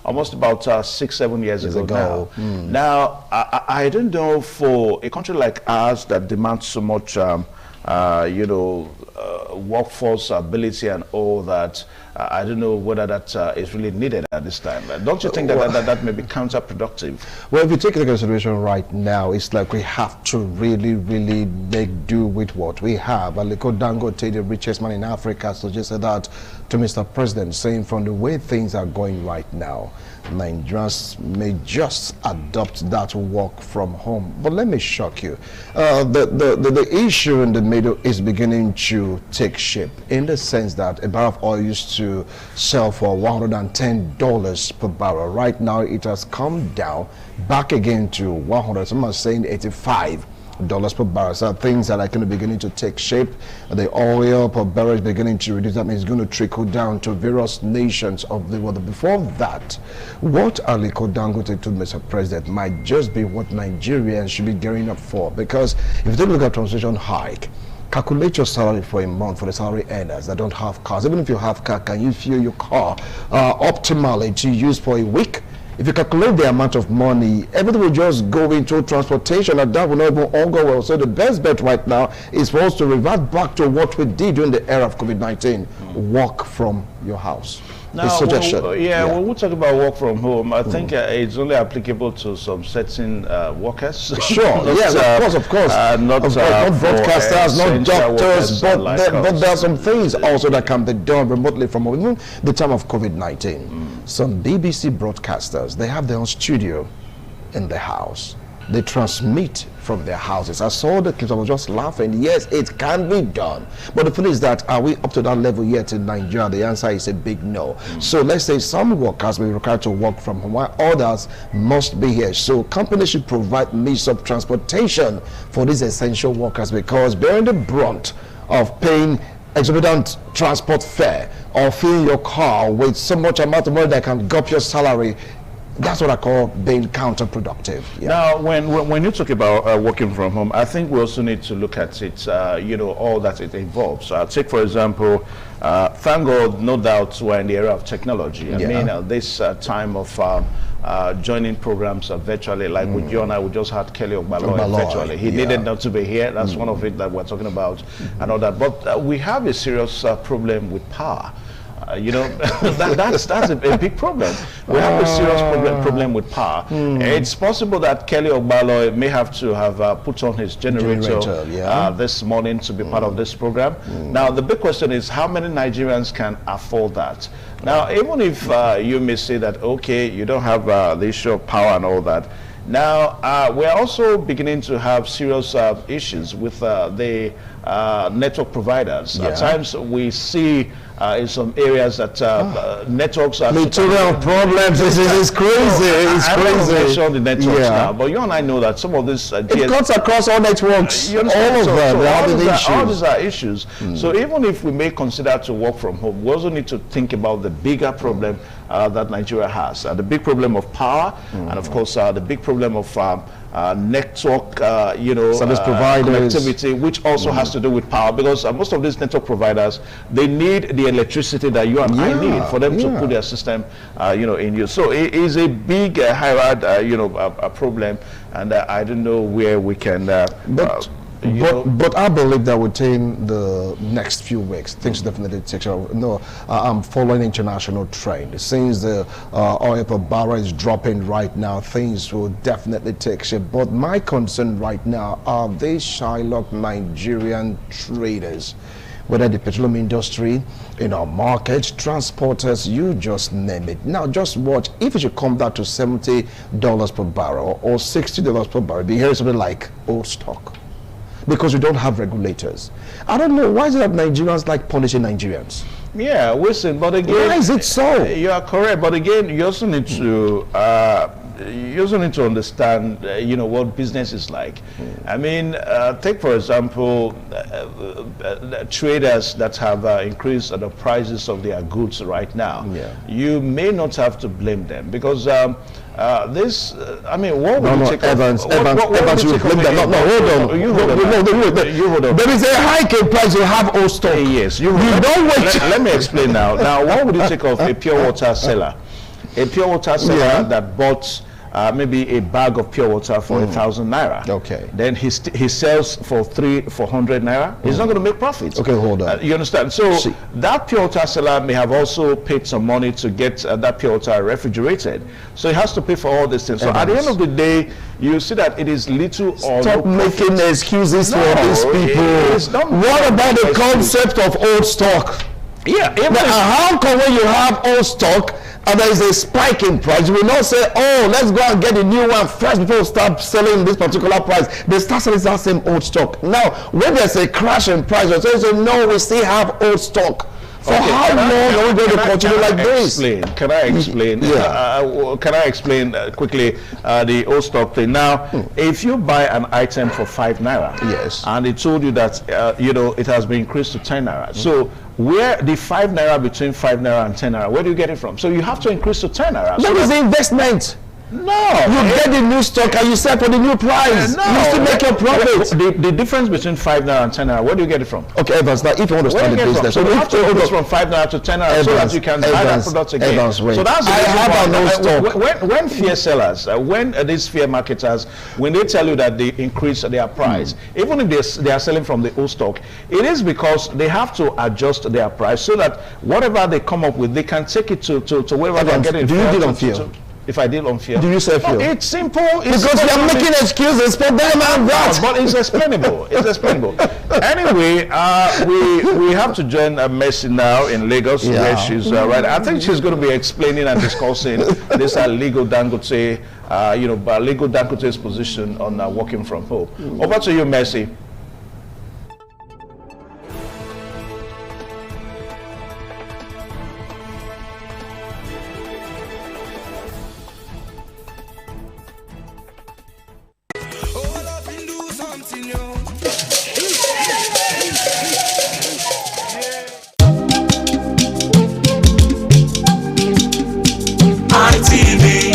almost about 6-7 years ago now. Now, I don't know, for a country like ours that demands so much, you know, workforce ability and all that, I don't know whether that is really needed at this time. Don't you think that may be counterproductive? Well, if you take into consideration right now, it's like we have to really make do with what we have. Aliko Dangote, the richest man in Africa, suggested that to Mr. President, saying from the way things are going right now, Nigerians may just adopt that work from home. But let me shock you. The issue in the middle is beginning to take shape, in the sense that a barrel of oil used to sell for $110 per barrel. Right now, it has come down back again to 100. Some are saying $85 per barrel. So things that are kind of beginning to take shape. The oil per barrel is beginning to reduce. That means it's going to trickle down to various nations of the world. Before that, what Aliko Dangote told Mr. President might just be what Nigerians should be gearing up for. Because if you take a look at transition hike, calculate your salary for a month for the salary earners that don't have cars. Even if you have car, can you fuel your car optimally to use for a week? If you calculate the amount of money, everything will just go into transportation, and that will not even all go well. So the best bet right now is for us to revert back to what we did during the era of COVID-19. Work from your house. Now, suggestion. When we talk about work from home, I think it's only applicable to some certain workers. Sure, yes, of course. Not broadcasters, not doctors, but there are some things also that can be done remotely from home. Even the time of COVID-19, some BBC broadcasters, they have their own studio in the house. They transmit from their houses. I saw the clips, I was just laughing. Yes, it can be done. But the thing is that, are we up to that level yet in Nigeria? The answer is a big no. So let's say some workers will be required to work from home, while others must be here. So companies should provide means of transportation for these essential workers, because bearing the brunt of paying exorbitant transport fare or filling your car with so much amount of money that can gulp your salary That's what I call being counterproductive. Yeah. Now, when you talk about working from home, I think we also need to look at it, all that it involves. Take, for example, thank God, no doubt, we're in the era of technology. I mean, this time of joining programs virtually, like with you and I, we just had Kelly Ogbaloy virtually. He needed not to be here. That's one of it that we're talking about and all that. But we have a serious problem with power. That's a big problem. We have a serious problem with power. It's possible that Kelly Ogbaloy may have to have put on his generator this morning to be part of this program. Now, the big question is, how many Nigerians can afford that? Now, even if you may say that, okay, you don't have the issue of power and all that, now, we're also beginning to have serious issues with the network providers. At times, we see in some areas that networks are material problems. It's crazy. It's crazy. The networks now, but you and I know that some of this it cuts across all networks. All of them. All these are issues. So even if we may consider to work from home, we also need to think about the bigger problem that Nigeria has. The big problem of power, and of course the big problem of network, service providers, connectivity, which also has to do with power, because most of these network providers, they need the electricity that you and I need for them to put their system, in use. So it is a big a problem, and I don't know where we can. But I believe that within the next few weeks, things definitely take shape. No, I'm following international trend. Since the oil per barrel is dropping right now, things will definitely take shape. But my concern right now are these Shylock Nigerian traders, whether the petroleum industry, in our markets, transporters, you just name it. Now, just watch. If it should come down to $70 per barrel or $60 per barrel, be hearing something like old stock. Because we don't have regulators. I don't know, why is it that Nigerians like punishing Nigerians? Yeah, listen, but again, why is it so? You are correct, but again, you also need to understand, what business is like. I mean, take for example, traders that have increased the prices of their goods right now. You may not have to blame them, because what would you take Evans, you blame them. Hold on. There is a hike in price, you have old stock. Yes, you don't wait. Let me explain now. Now, what would you take of a pure water seller? A pure water seller that bought maybe a bag of pure water for 1,000 naira. Okay. Then he sells for 400 naira. He's not going to make profit. Okay, hold on. You understand? So that pure water seller may have also paid some money to get that pure water refrigerated. So he has to pay for all these things. So at the end of the day, you see that it is little or Stop making excuses for these people. What about the concept of old stock? Yeah. How come when you have old stock and there is a spike in price, you will not say, oh, let's go and get a new one first before we start selling this particular price. They start selling that same old stock. Now, when there's a crash in price, they say, no, we still have old stock. For how long are we going to continue like this? Can I explain? Can I explain quickly the old stock thing? Now, if you buy an item for 5 naira, and they told you that it has been increased to 10 naira, so where the 5 naira between 5 naira and 10 naira, where do you get it from? So you have to increase to 10 naira. That is the investment. No, you get the new stock and you sell for the new price. No, you still make your profit. The difference between 5 naira and 10 naira, where do you get it from? Okay, Evans, now if you want to start the business, so you have to increase from 5 naira to 10 naira so that you can buy that product again. Evans, so that's I have an old stock. When fear sellers, when these fear marketers, when they tell you that they increase their price, even if they are selling from the old stock, it is because they have to adjust their price so that whatever they come up with, they can take it to wherever they're getting it. Do you deal on fear? If I deal on fear. Do you sell fuel? No, it's simple. Because we are making excuses for them and that. But it's explainable. It's explainable. Anyway, we have to join Mercy now in Lagos, where she's right. I think she's going to be explaining and discussing this legal Dangote, legal Dangote's position on working from home. Over to you, Mercy. ITV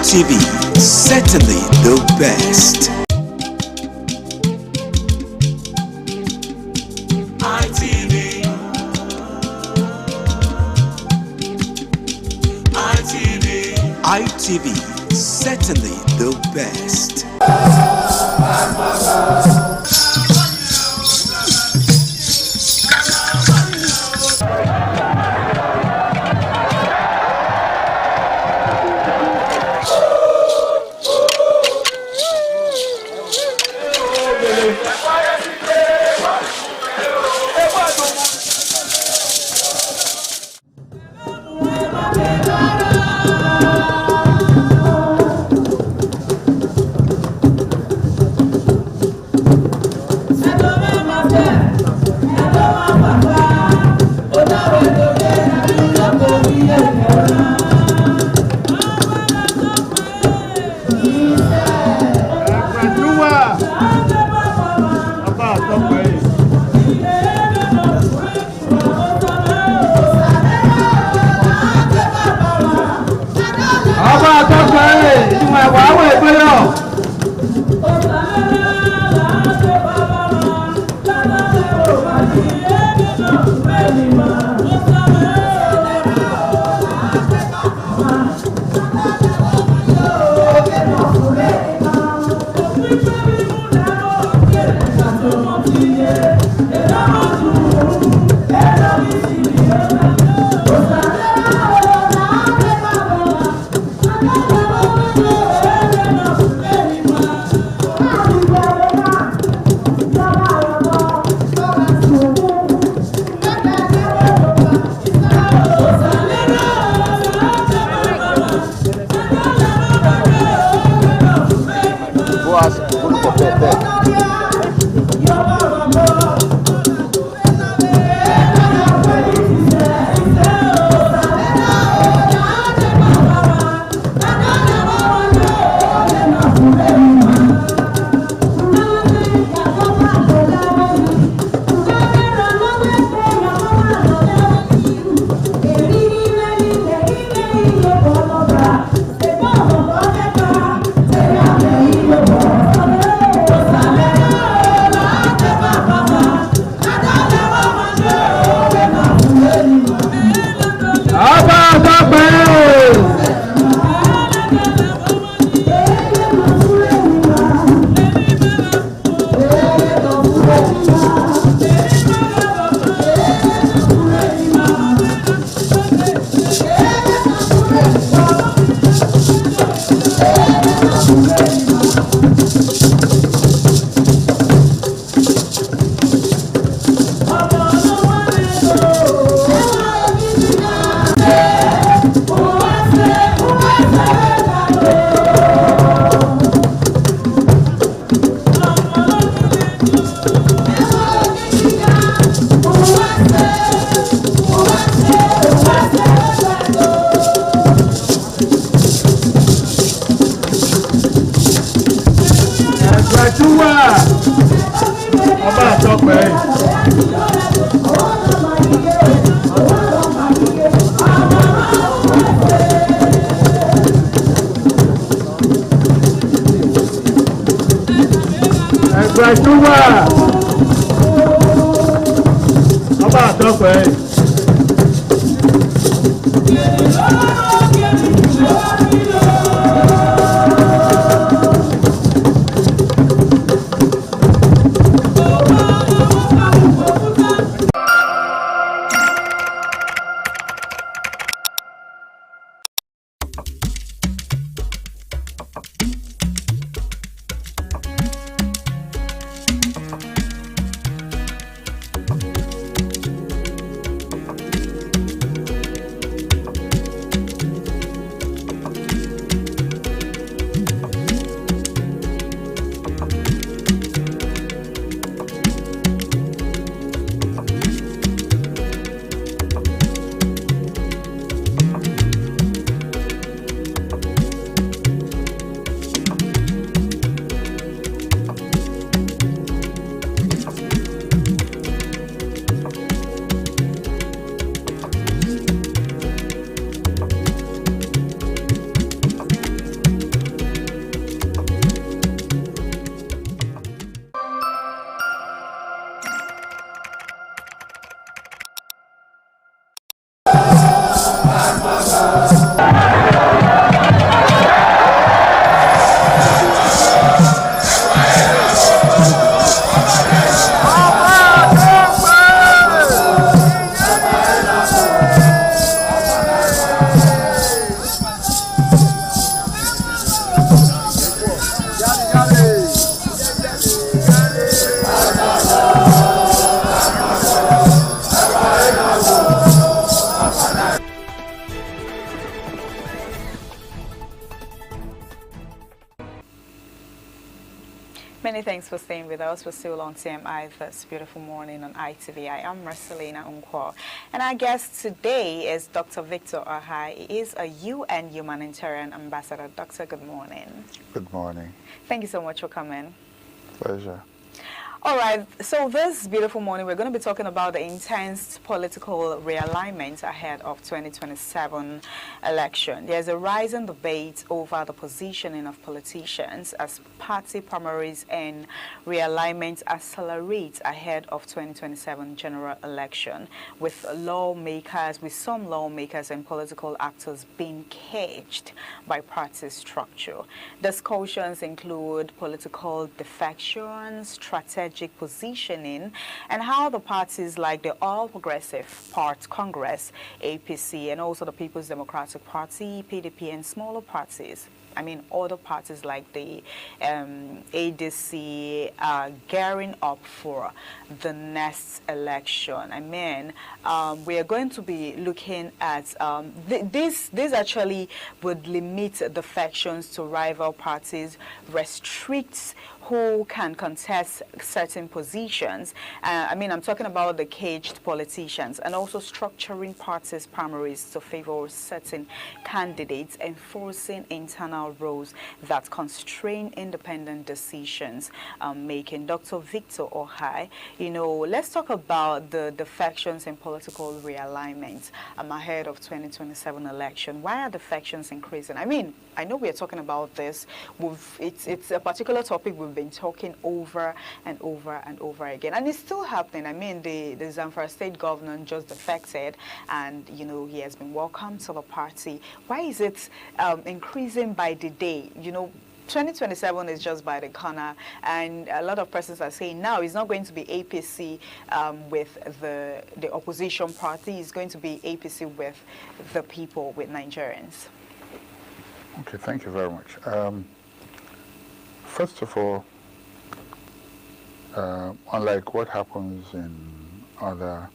ITV, certainly the best. ITV, certainly the best. Many thanks for staying with us. We're still on TMI this beautiful morning on ITV. I am Marcelina Unkwo. And our guest today is Dr. Victor Ohai. He is a UN Humanitarian Ambassador. Doctor, good morning. Good morning. Thank you so much for coming. Pleasure. All right, so this beautiful morning, we're going to be talking about the intense political realignment ahead of 2027 election. There's a rising debate over the positioning of politicians as party primaries and realignment accelerates ahead of 2027 general election, with some lawmakers and political actors being caged by party structure. Discussions include political defections, strategic positioning, and how the parties like the All Progressive Party Congress, APC, and also the People's Democratic Party, PDP, and smaller parties, other parties like the ADC are gearing up for the next election. We are going to be looking at this actually would limit the factions to rival parties, restricts who can contest certain positions. I'm talking about the caged politicians, and also structuring parties' primaries to favor certain candidates, enforcing internal rules that constrain independent decisions making. Dr. Victor Ohai, let's talk about the factions and political realignment ahead of 2027 election. Why are the factions increasing? I know we are talking about this. It's a particular topic we've been talking over and over and over again, and it's still happening. The Zamfara state governor just defected, and he has been welcomed to the party. Why is it increasing by the day? 2027 is just by the corner, and a lot of persons are saying now it's not going to be APC with the opposition party. It's going to be APC with the people, with Nigerians. Okay, thank you very much. First of all, unlike what happens in other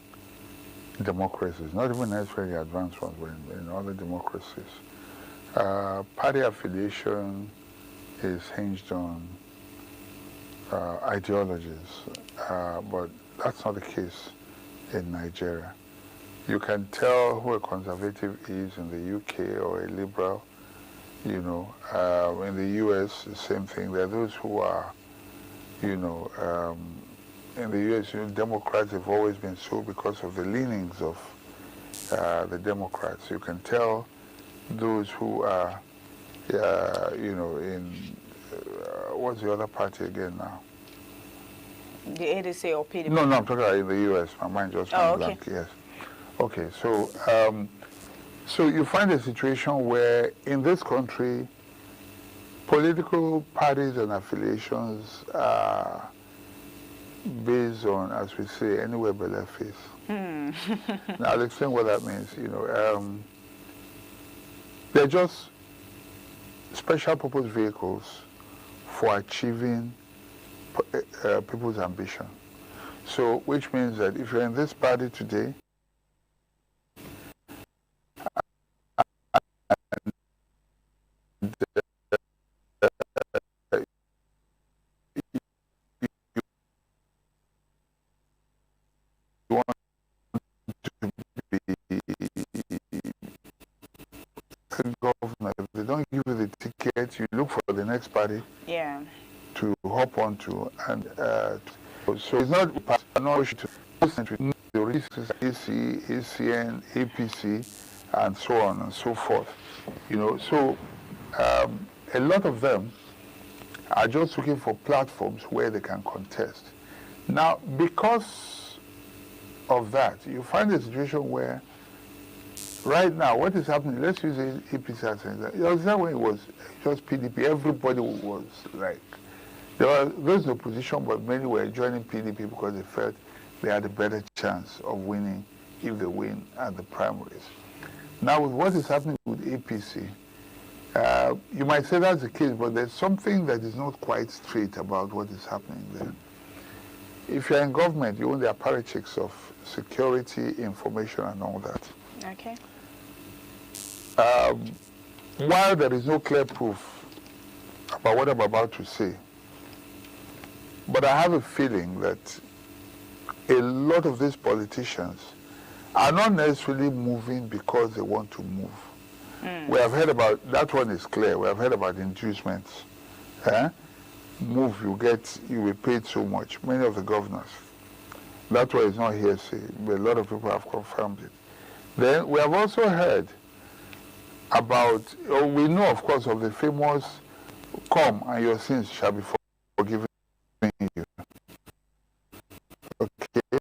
democracies, not even necessarily advanced ones, but in other democracies, party affiliation is hinged on ideologies, but that's not the case in Nigeria. You can tell who a conservative is in the UK or a liberal. In the US, the same thing. There are those who are, in the US, Democrats have always been so because of the leanings of the Democrats. You can tell those who are, what's the other party again now? The ADC or PDP? No, I'm talking about in the US. My mind just went blank, yes. Okay, so you find a situation where in this country, political parties and affiliations are based on, as we say, anywhere but left face. Now I'll explain what that means. They're just special purpose vehicles for achieving people's ambition. So, which means that if you're in this party today, governor, if they don't give you the ticket, you look for the next party to hop onto, and so it's not to the risks AC, ACN, APC, and so on and so forth. So a lot of them are just looking for platforms where they can contest. Now, because of that, you find a situation where Right now, what is happening, let's use APC as an example. You understand when it was just PDP, everybody was like, there was those in opposition, but many were joining PDP because they felt they had a better chance of winning if they win at the primaries. Now, with what is happening with APC, you might say that's the case, but there's something that is not quite straight about what is happening there. If you're in government, you own the apparatus of security, information, and all that. Okay. While there is no clear proof about what I'm about to say, but I have a feeling that a lot of these politicians are not necessarily moving because they want to move. We have heard about, that one is clear, we have heard about inducements. Move, you will pay so much. Many of the governors. That one is not hearsay, but a lot of people have confirmed it. Then we have also heard about, we know of course of the famous, come and your sins shall be forgiven you. Okay.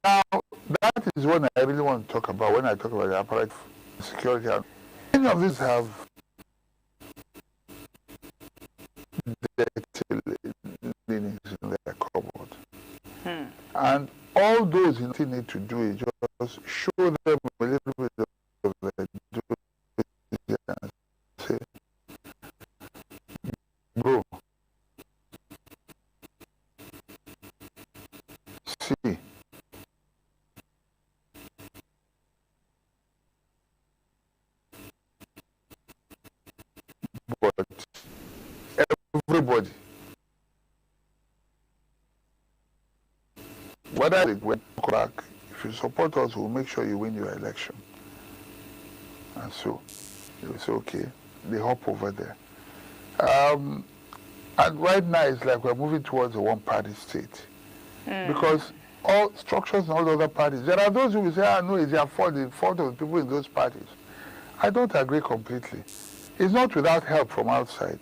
Now, that is what I really want to talk about when I talk about the apparatus security. Many of these have leanings in their cupboard. And all those you need to do is just show them a little bit of the and say, bro, see, but everybody, whether it went back, if you support us, we'll make sure you win your election. And so, they will say, okay, they hop over there. And right now, it's like we're moving towards a one-party state. Because all structures in all the other parties, there are those who will say, no, it's the fault of the people in those parties. I don't agree completely. It's not without help from outside.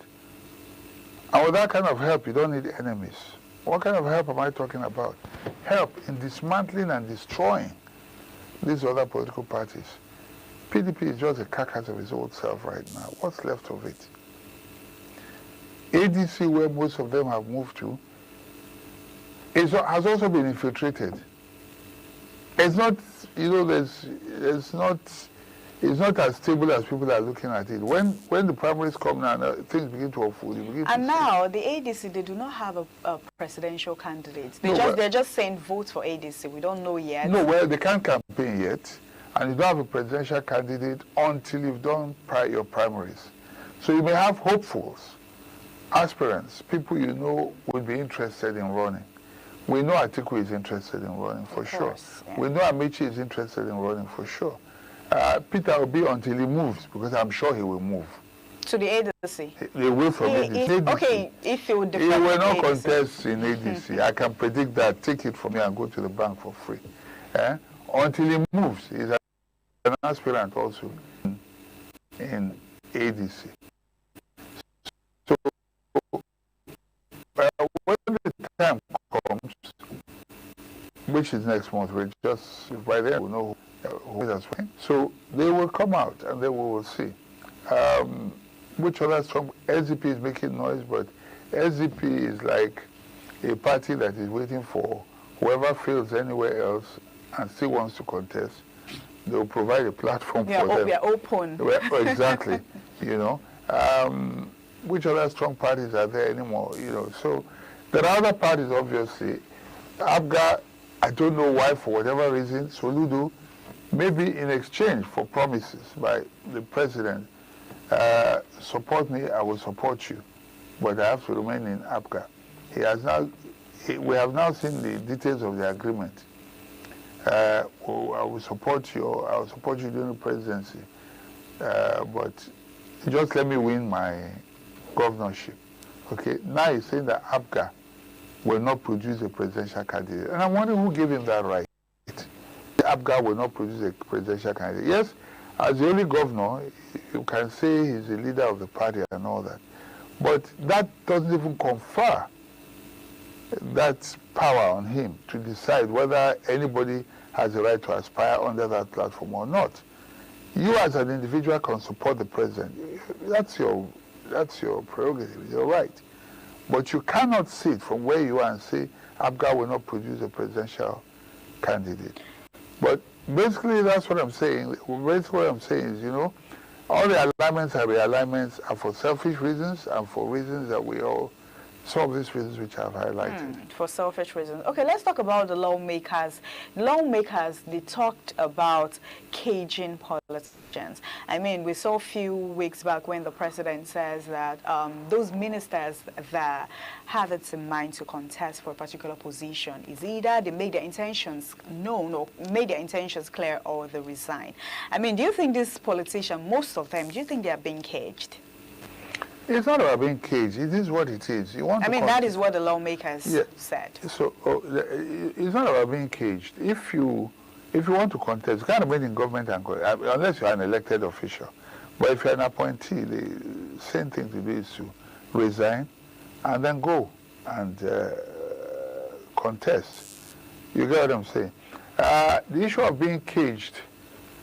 And with that kind of help, you don't need enemies. What kind of help am I talking about? Help in dismantling and destroying these other political parties. PDP is just a carcass of its old self right now. What's left of it? ADC, where most of them have moved to, has also been infiltrated. It's not, it's not as stable as people are looking at it. When the primaries come now, things begin to unfold. And now the ADC, they do not have a presidential candidate. They're just saying vote for ADC. We don't know yet. No, well, they can't campaign yet, and you don't have a presidential candidate until you've done your primaries. So you may have hopefuls, aspirants, people you know would be interested in running. We know Atiku is interested in running for sure. Yeah. We know Amici is interested in running for sure. Peter will be until he moves, because I'm sure he will move. To the ADC? He will from ADC. Okay, if he would defend he will not ADC. contest in ADC. I can predict that. Take it from me and go to the bank for free. Until he moves, he's an aspirant also in ADC. So when the time comes, which is next month, we just by then we'll know who is winning. So they will come out and then we will see. Which other strong SDP is making noise, but SDP is like a party that is waiting for whoever fails anywhere else and still wants to contest. They will provide a platform for them. We are open. Exactly. Which other strong parties are there anymore? So there are other parties, obviously. ABGA, I don't know why, for whatever reason, Soludo, maybe in exchange for promises by the president, support me, I will support you, but I have to remain in ABGA. We have now seen the details of the agreement. I will support you during the presidency, but just let me win my governorship. Okay, now he's saying that ABGA will not produce a presidential candidate. And I'm wondering who gave him that right. ABGA will not produce a presidential candidate. Yes, as the only governor, you can say he's the leader of the party and all that. But that doesn't even confer that power on him to decide whether anybody has the right to aspire under that platform or not. You as an individual can support the president. That's your prerogative, your right. But you cannot sit from where you are and say, APGA will not produce a presidential candidate. But basically, that's what I'm saying. Basically, what I'm saying is, you know, all the alignments and realignments are for selfish reasons and for reasons that we all, some of these reasons which I've highlighted. For selfish reasons. Okay, let's talk about the lawmakers. Lawmakers, they talked about caging politicians. I mean, we saw a few weeks back when the president says that those ministers that have it in mind to contest for a particular position is either they make their intentions known or make their intentions clear or they resign. I mean, do you think these politicians, most of them, do you think they are being caged? It's not about being caged. It is what it is. You want I mean, that is what the lawmakers said. So it's not about being caged. If you want to contest, you can't remain in government and unless you're an elected official. But if you're an appointee, the same thing to do is to resign and then go and contest. You get what I'm saying? The issue of being caged,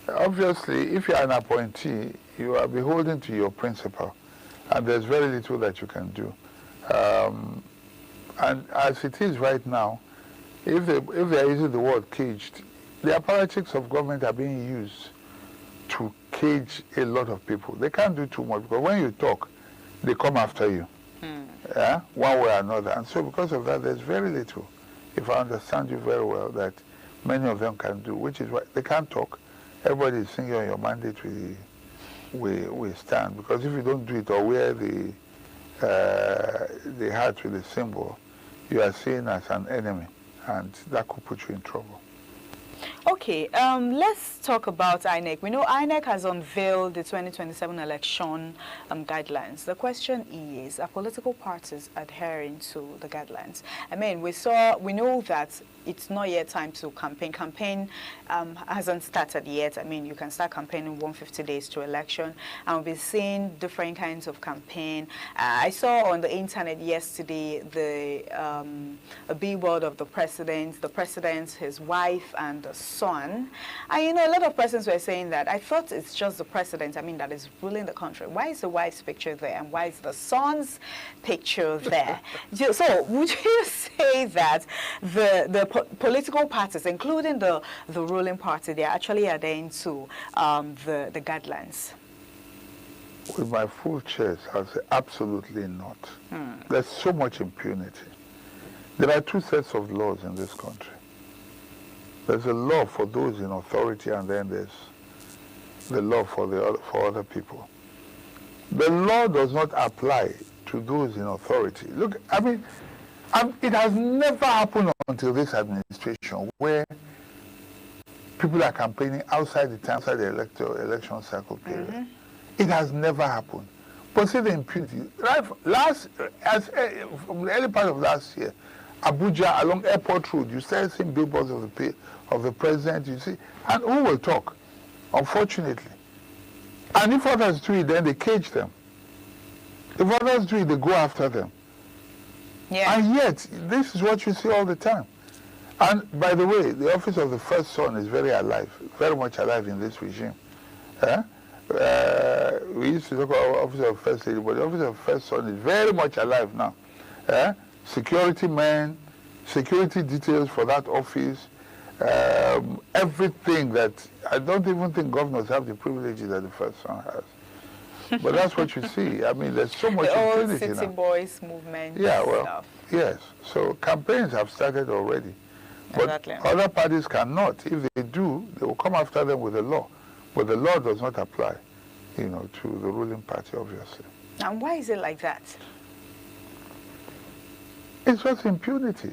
obviously, if you're an appointee, you are beholden to your principal. And there's very little that you can do. And as it is right now, if they're using the word caged, the apparatchiks of government are being used to cage a lot of people. They can't do too much because when you talk, they come after you, one way or another. And so because of that, there's very little, if I understand you very well, that many of them can do, which is why they can't talk. Everybody is singing on your mandate we stand, because if you don't do it or wear the hat with the symbol, you are seen as an enemy, and that could put you in trouble. Okay, let's talk about INEC. We know INEC has unveiled the 2027 election guidelines. The question is, are political parties adhering to the guidelines? I mean, we know that it's not yet time to campaign. Campaign hasn't started yet. I mean, you can start campaigning 150 days to election, and we'll be seeing different kinds of campaign. I saw on the internet yesterday a billboard of the president, his wife, and the son. And you know, a lot of persons were saying that I thought it's just the president, I mean, that is ruling the country. Why is the wife's picture there, and why is the son's picture there? So would you say that the political parties, including the ruling party, they are actually adhering to the guidelines? With my full chest, I'll say absolutely not. There's so much impunity. There are two sets of laws in this country. There's a law for those in authority, and then there's the law for other people. The law does not apply to those in authority. Look, I mean, it has never happened until this administration where people are campaigning outside the election cycle period. It has never happened. But see the impunity. Right, from the early part of last year, Abuja, along Airport Road, you started seeing billboards of the president, you see, and who will talk, unfortunately. And if others do it, then they cage them. If others do it, they go after them. Yeah. And yet, this is what you see all the time. And by the way, the office of the first son is very alive, very much alive in this regime. We used to talk about office of first lady, but the office of first son is very much alive now. Security men, security details for that office, everything that I don't even think governors have the privileges that the first son has. But that's what you see. I mean, there's so much impunity now. City boys movement. Yeah, well, stuff. Yes. So campaigns have started already. But exactly. Other parties cannot. If they do, they will come after them with the law. But the law does not apply, you know, to the ruling party, obviously. And why is it like that? It's just impunity.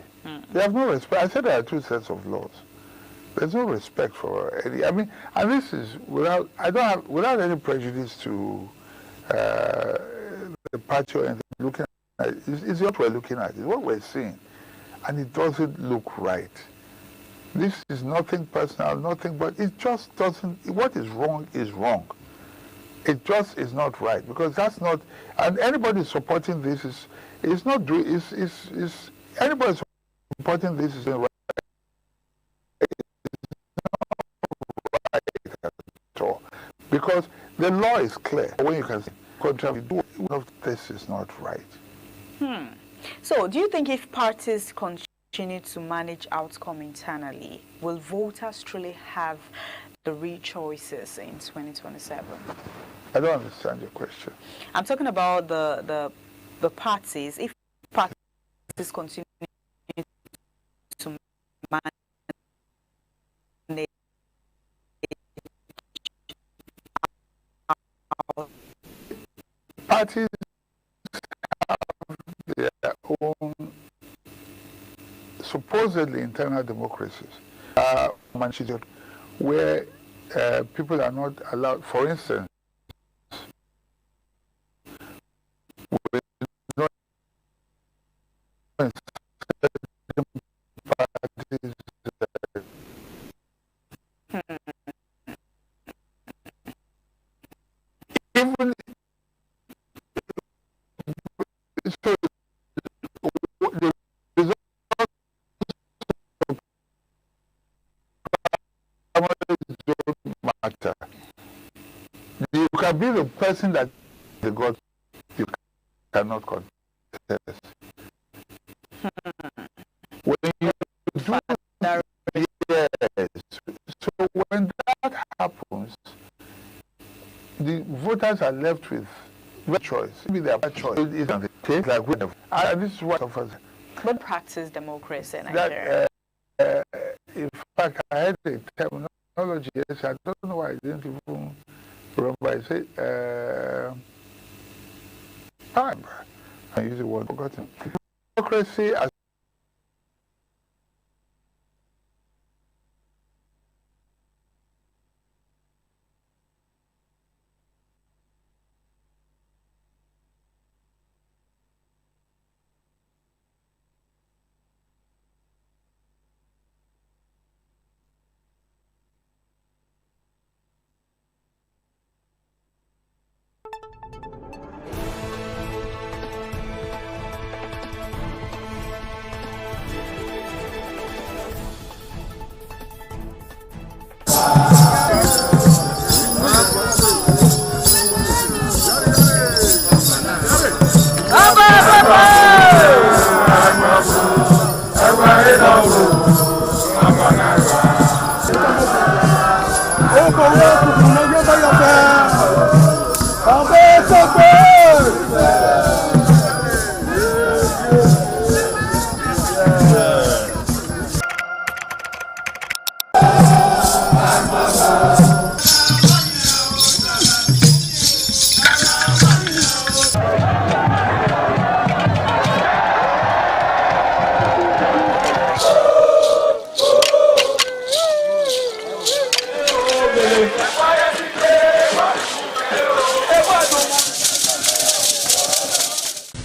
They have no respect. I said there are two sets of laws. There's no respect for any. I mean, and this is without any prejudice to the party or anything. Looking at it, it's what we're looking at. It's what we're seeing, and it doesn't look right. This is nothing personal, nothing, but it just doesn't. What is wrong is wrong. It just is not right, because that's not. And anybody supporting this is not doing. Is anybody supporting this is right. because the law is clear. When you can say, contrary, this is not right. So, do you think if parties continue to manage outcome internally, will voters truly have the real choices in 2027? I don't understand your question. I'm talking about the parties. If parties continue to manage parties have their own supposedly internal democracies, where people are not allowed, for instance, even so, the results don't matter. You can be the person that the God you cannot contest. When you do yes, so when that happens, the voters are left with no choice. Maybe their choice is take like we have. And this is what offers. But practice democracy in Nigeria. In fact, I had a terminology. Yes, I don't know why I didn't even remember. I said, I use the word forgotten. Democracy as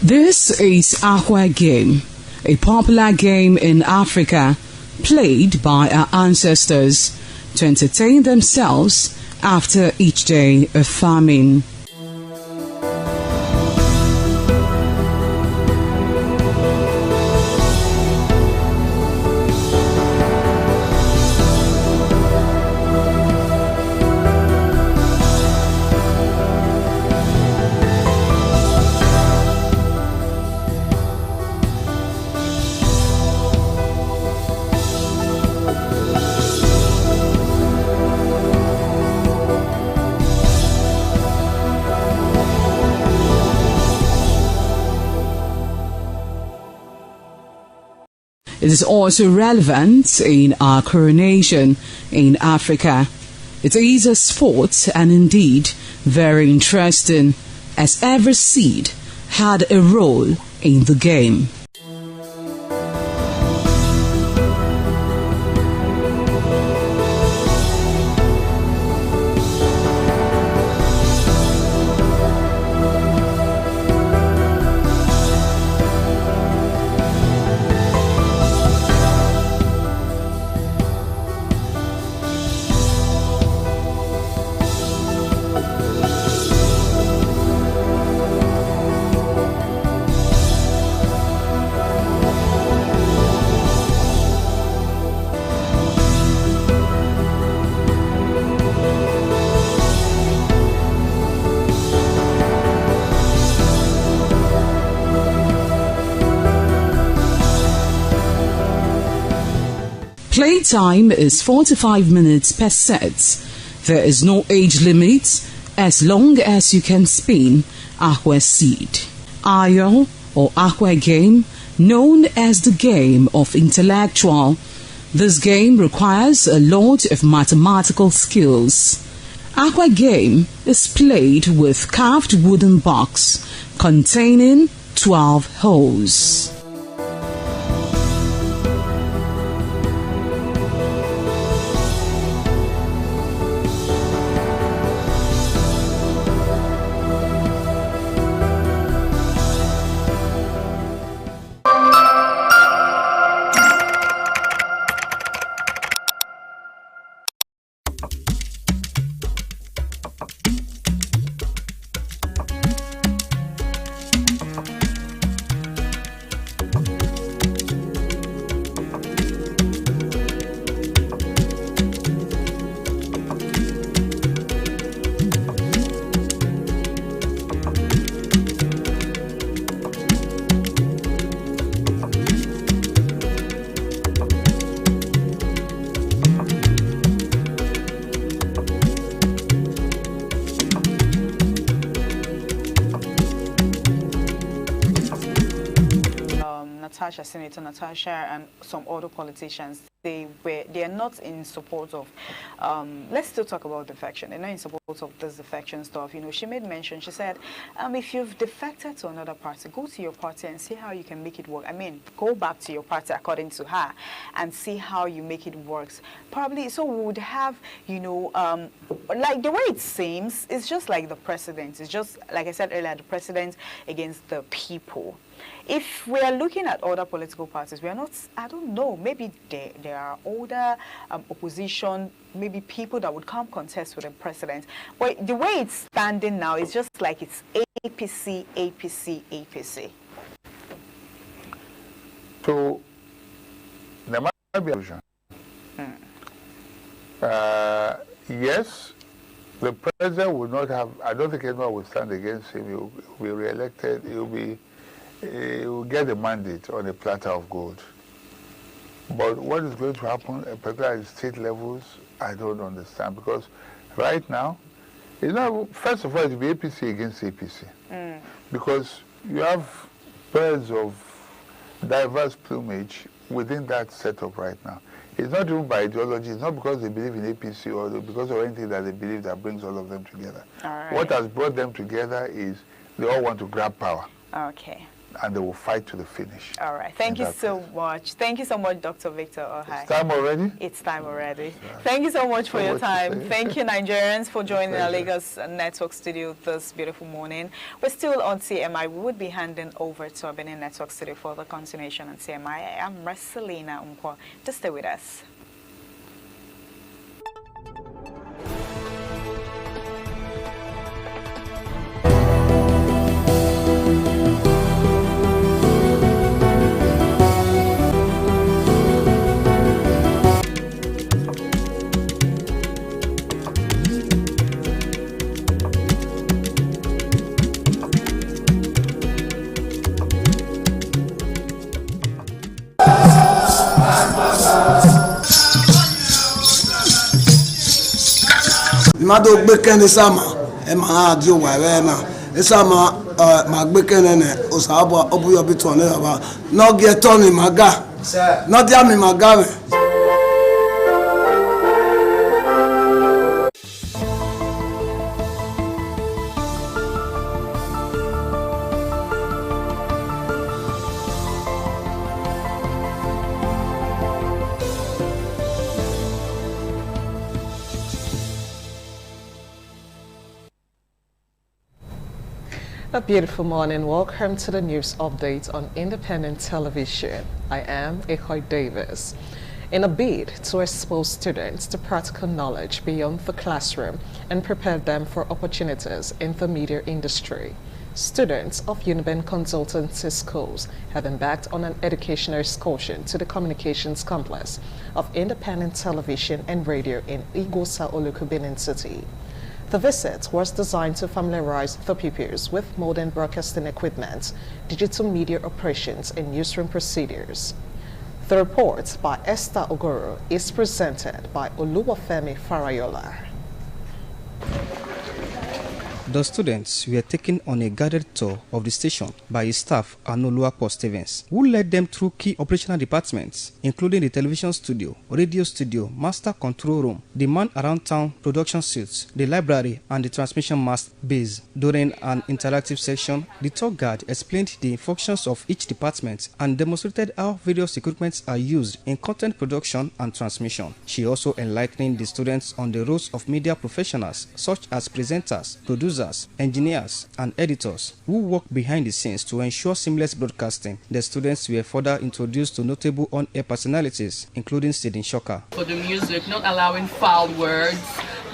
This is Aqua Game, a popular game in Africa played by our ancestors to entertain themselves after each day of farming. It is also relevant in our coronation in Africa. It is a sport and indeed very interesting, as every seed had a role in the game. playtime is 45 minutes per set. There is no age limit as long as you can spin aqua seed. Ayo or aqua game, known as the game of intellectual. This game requires a lot of mathematical skills. Aqua game is played with carved wooden box containing 12 holes. Senator Natasha and some other politicians, they are not in support of, let's still talk about defection. They're not in support of this defection stuff. You know, she made mention, she said, if you've defected to another party, go to your party and see how you can make it work. I mean, go back to your party according to her and see how you make it work. Probably, so we would have, you know, like the way it seems, it's just like the president. It's just, like I said earlier, the president against the people. If we are looking at other political parties, we are not, I don't know, maybe there are older opposition, maybe people that would come contest with the president. But the way it's standing now is just like it's APC, APC, APC. So, there might be a solution. Yes, the president would not have, I don't think anyone will stand against him. He will be re-elected. He will get a mandate on a platter of gold. But what is going to happen, particularly at state levels, I don't understand. Because right now, you know, first of all, it will be APC against APC. Because you have birds of diverse plumage within that setup right now. It's not even by ideology. It's not because they believe in APC or because of anything that they believe that brings all of them together. What has brought them together is they all want to grab power. Okay. And they will fight to the finish. All right. Thank you so much. Thank you so much, Dr. Victor Ohai. It's time already? It's time already. Thank you so much for your time. Thank you, Nigerians, for joining our Lagos Network studio this beautiful morning. We're still on CMI. We would be handing over to our Benin Network studio for the continuation on CMI. I'm Marcelina Umkwa. Just stay with us. Mado gbekene sama e ma adio wa na e sama ma gbekene ne o sa abo obuyo bi to ne ba no get on maga no dia mi maga me. A beautiful morning. Welcome to the news update on Independent Television. I am Ehoy Davis. In a bid to expose students to practical knowledge beyond the classroom and prepare them for opportunities in the media industry, students of Uniben Consultancy Schools have embarked on an educational excursion to the communications complex of Independent Television and Radio in Igosa Oluku, Benin City. The visit was designed to familiarize the pupils with modern broadcasting equipment, digital media operations, and newsroom procedures. The report by Esther Ogoro is presented by Oluwafemi Farayola. The students were taken on a guided tour of the station by his staff Anoluapo Stevens, who led them through key operational departments, including the television studio, radio studio, master control room, the man-around-town production suites, the library, and the transmission mast base. During an interactive section, the tour guide explained the functions of each department and demonstrated how various equipments are used in content production and transmission. She also enlightened the students on the roles of media professionals, such as presenters, producers, engineers, and editors who work behind the scenes to ensure seamless broadcasting. The students were further introduced to notable on-air personalities, including Sidin Shoka. For the music, not allowing foul words,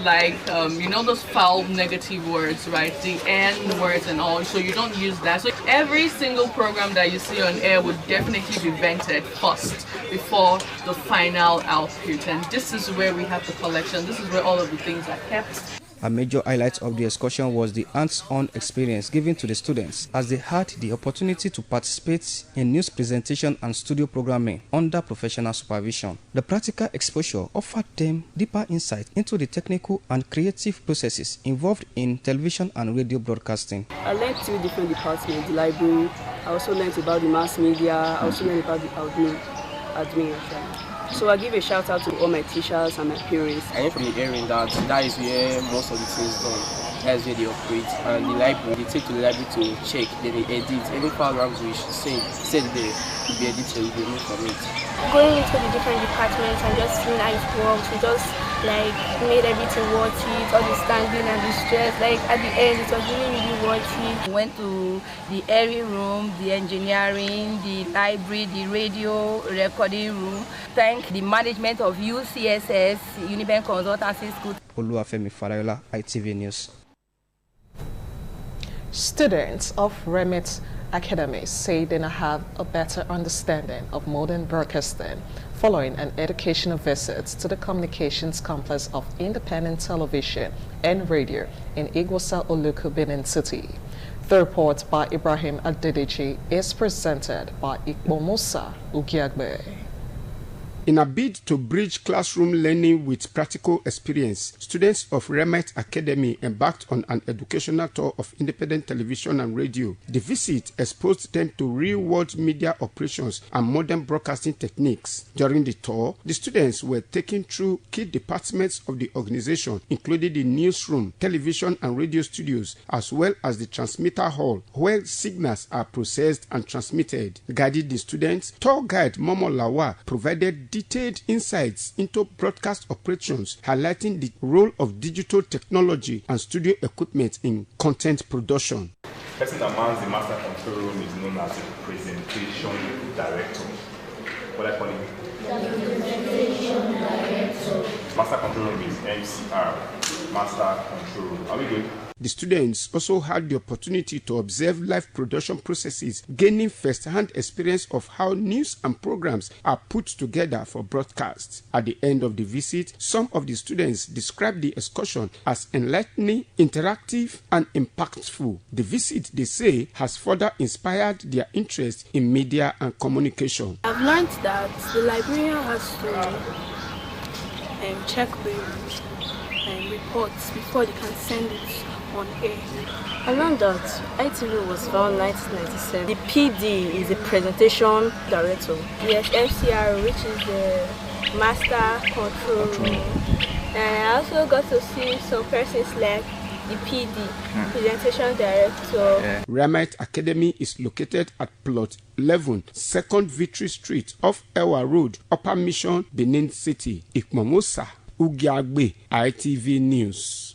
like, you know those foul negative words, right? The N words and all, so you don't use that. So every single program that you see on air would definitely be vented first before the final output. And this is where we have the collection. This is where all of the things are kept. A major highlight of the excursion was the hands-on experience given to the students as they had the opportunity to participate in news presentation and studio programming under professional supervision. The practical exposure offered them deeper insight into the technical and creative processes involved in television and radio broadcasting. I learned two different departments, the library. I also learned about the mass media. I also learned about the admin. So I give a shout out to all my teachers and my parents. I am from the area that is where most of the things done. That's where they operate. And the library, they take to the library to check, then they edit. Any foul language said there will be edited, will be removed from it. Going into the different departments and just seeing how it works, we just like made everything worth it, all the standing and the stress. Like at the end, it was really worth it. We went to the area room, the engineering, the library, the radio recording room. Thank the management of UCSS, Unibank Consultancy School. Oluwafemi Farayola, ITV News. Students of Remit Academy say they now have a better understanding of modern broadcasting following an educational visit to the communications complex of independent television and radio in Igwasa Oluku, Benin City. The report by Ibrahim Adedeji is presented by Ikbomusa Ugiagbe. In a bid to bridge classroom learning with practical experience, students of Remit Academy embarked on an educational tour of independent television and radio. The visit exposed them to real-world media operations and modern broadcasting techniques. During the tour, the students were taken through key departments of the organization, including the newsroom, television and radio studios, as well as the transmitter hall, where signals are processed and transmitted. Guiding the students, tour guide Momo Lawa provided detailed insights into broadcast operations, highlighting the role of digital technology and studio equipment in content production. The person that mans the master control room is known as a presentation director. What I call it? Presentation director. Master control room is MCR, master control room. Are we good? The students also had the opportunity to observe live production processes, gaining first-hand experience of how news and programs are put together for broadcasts. At the end of the visit, some of the students described the excursion as enlightening, interactive, and impactful. The visit, they say, has further inspired their interest in media and communication. I've learned that the librarian has to check the reports before they can send it on air. I learned that ITV was found 1997. The PD is the presentation director. Yes, MCR, which is the master control room. And I also got to see some persons like the PD, presentation director. Remit Academy is located at plot 11, 2nd Victory Street off Ewa Road, Upper Mission, Benin City. Ikmomosa Ugiagbe, ITV News.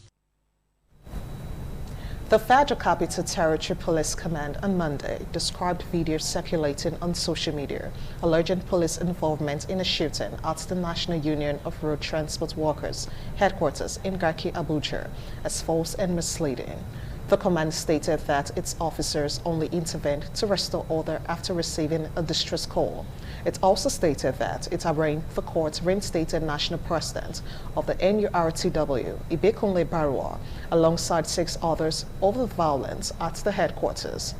The Federal Capital Territory Police Command on Monday described videos circulating on social media alleging police involvement in a shooting at the National Union of Road Transport Workers headquarters in Garki, Abuja as false and misleading. The command stated that its officers only intervened to restore order after receiving a distress call. It also stated that it arraigned the court reinstated national president of the NURTW, Ibekunle Barua, alongside 6 others over the violence at the headquarters.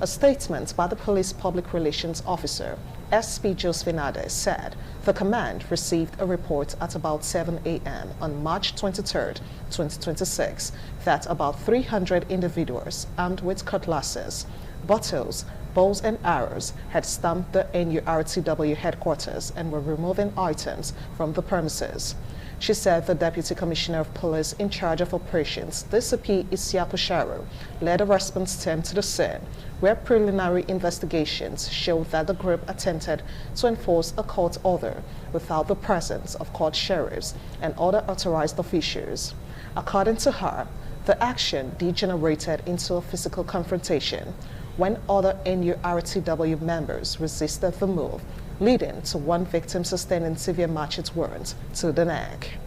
A statement by the police public relations officer, SP Josephine Ade said the command received a report at about 7 a.m. on March 23, 2026, that about 300 individuals armed with cutlasses, bottles, bows and arrows had stormed the NURTW headquarters and were removing items from the premises. She said the Deputy Commissioner of Police in charge of operations, DCP Isiaku Sharu, led a response team to the scene, where preliminary investigations showed that the group attempted to enforce a court order without the presence of court sheriffs and other authorized officials. According to her, the action degenerated into a physical confrontation when other NURTW members resisted the move, leading to one victim sustaining severe machete wounds to the neck.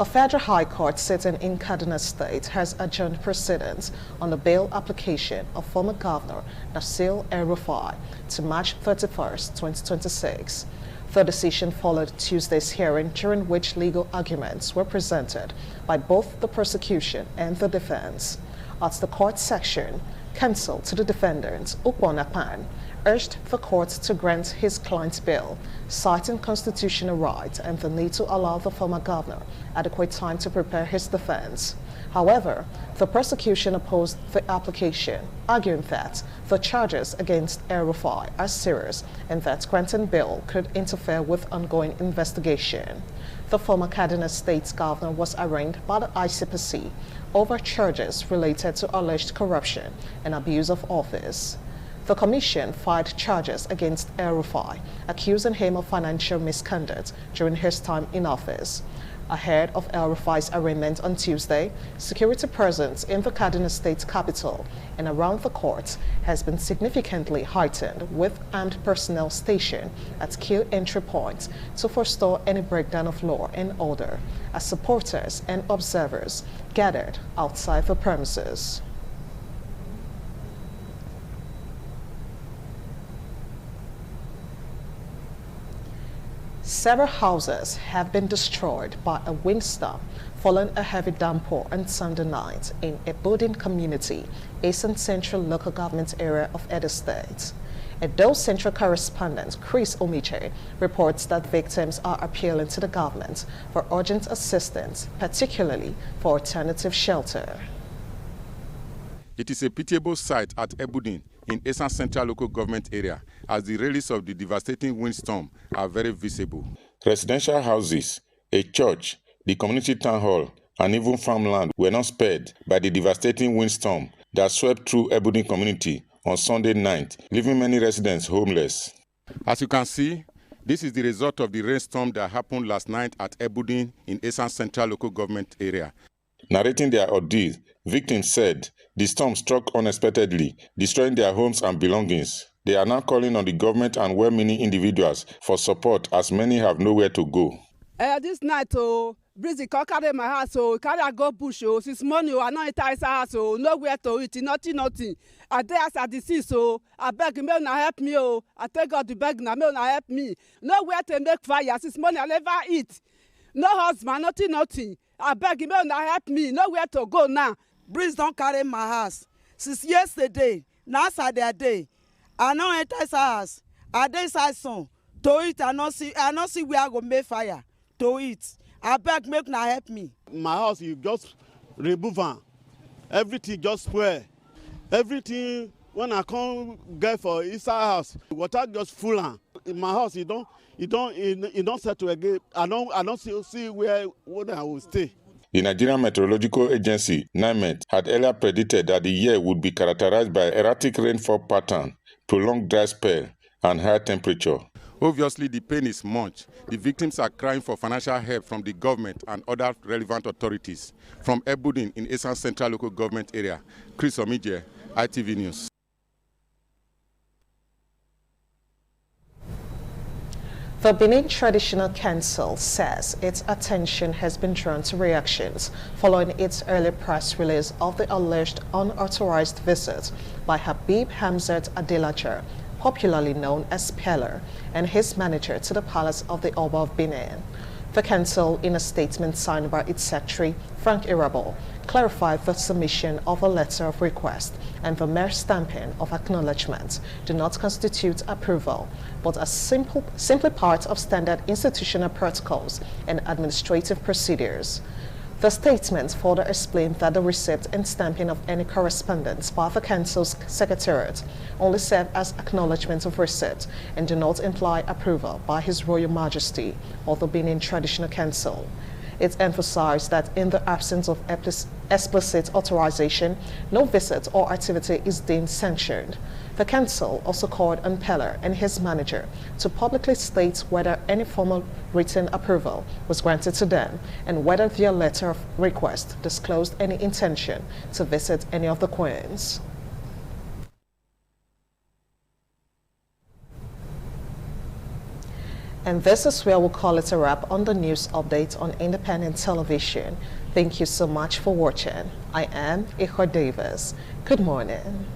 A federal high court sitting in Kaduna State has adjourned proceedings on the bail application of former Governor Nasir El-Rufai to March 31, 2026. The decision followed Tuesday's hearing, during which legal arguments were presented by both the prosecution and the defense. At the court section, counsel to the defendant, Ukwonapan, urged the court to grant his client's bail, citing constitutional rights and the need to allow the former governor adequate time to prepare his defense. However, the prosecution opposed the application, arguing that the charges against El-Rufai are serious and that granting bail could interfere with ongoing investigation. The former Kaduna State governor was arraigned by the ICPC over charges related to alleged corruption and abuse of office. The commission filed charges against El-Rufai, accusing him of financial misconduct during his time in office. Ahead of El-Rufai's arraignment on Tuesday, security presence in the Kaduna State capital and around the court has been significantly heightened, with armed personnel stationed at key entry points to forestall any breakdown of law and order, as supporters and observers gathered outside the premises. Several houses have been destroyed by a windstorm following a heavy downpour on Sunday night in a Budin community, Eastern Central Local Government area of Edo State. Edo Central correspondent Chris Omiche reports that victims are appealing to the government for urgent assistance, particularly for alternative shelter. It is a pitiable sight at Ebudin in Eastern Central Local Government area, as the relics of the devastating windstorm are very visible. Residential houses, a church, the community town hall, and even farmland were not spared by the devastating windstorm that swept through Ebudin community on Sunday night, leaving many residents homeless. As you can see, this is the result of the rainstorm that happened last night at Ebudin in Eastern Central Local Government area. Narrating their ordeal, victims said the storm struck unexpectedly, destroying their homes and belongings. They are now calling on the government and well-meaning individuals for support, as many have nowhere to go. This night, breezy carry my house, carry I go bush, since morning I not enter house, nowhere to eat, nothing. I dey at the sea, so I beg me na help me, I take God to beg na me na help me. Nowhere to make fire, since morning I never eat. No husband, nothing. I beg him na help me, nowhere to go now. Breeze don't carry my house. Since yesterday, now Saturday, I no enter house. I dey inside son to eat. I not see where I go make fire to eat. I beg make na help me. My house, you just remove am. Everything just spoil. Everything when I come get for inside house, water just full am. In my house, you don't settle again. I don't see where I will stay. The Nigerian Meteorological Agency, NIMET, had earlier predicted that the year would be characterized by erratic rainfall pattern, prolonged dry spell, and high temperature. Obviously, the pain is much. The victims are crying for financial help from the government and other relevant authorities. From Ebudin in Eastern Central Local Government area, Chris Omije, ITV News. The Benin Traditional Council says its attention has been drawn to reactions following its early press release of the alleged unauthorized visit by Habib Hamzat Adelaja, popularly known as Peller, and his manager to the palace of the Oba of Benin. The council, in a statement signed by its secretary, Frank Irabor, clarified the submission of a letter of request and the mere stamping of acknowledgement do not constitute approval, but are simply part of standard institutional protocols and administrative procedures. The statement further explained that the receipt and stamping of any correspondence by the Council's Secretariat only serve as acknowledgement of receipt and do not imply approval by His Royal Majesty or the Benin Traditional Council. It emphasized that in the absence of explicit authorization, no visit or activity is deemed sanctioned. The Council also called on Peller and his manager to publicly state whether any formal written approval was granted to them and whether their letter of request disclosed any intention to visit any of the queens. And this is where we'll call it a wrap on the news update on Independent Television. Thank you so much for watching. I am Iho Davis. Good morning.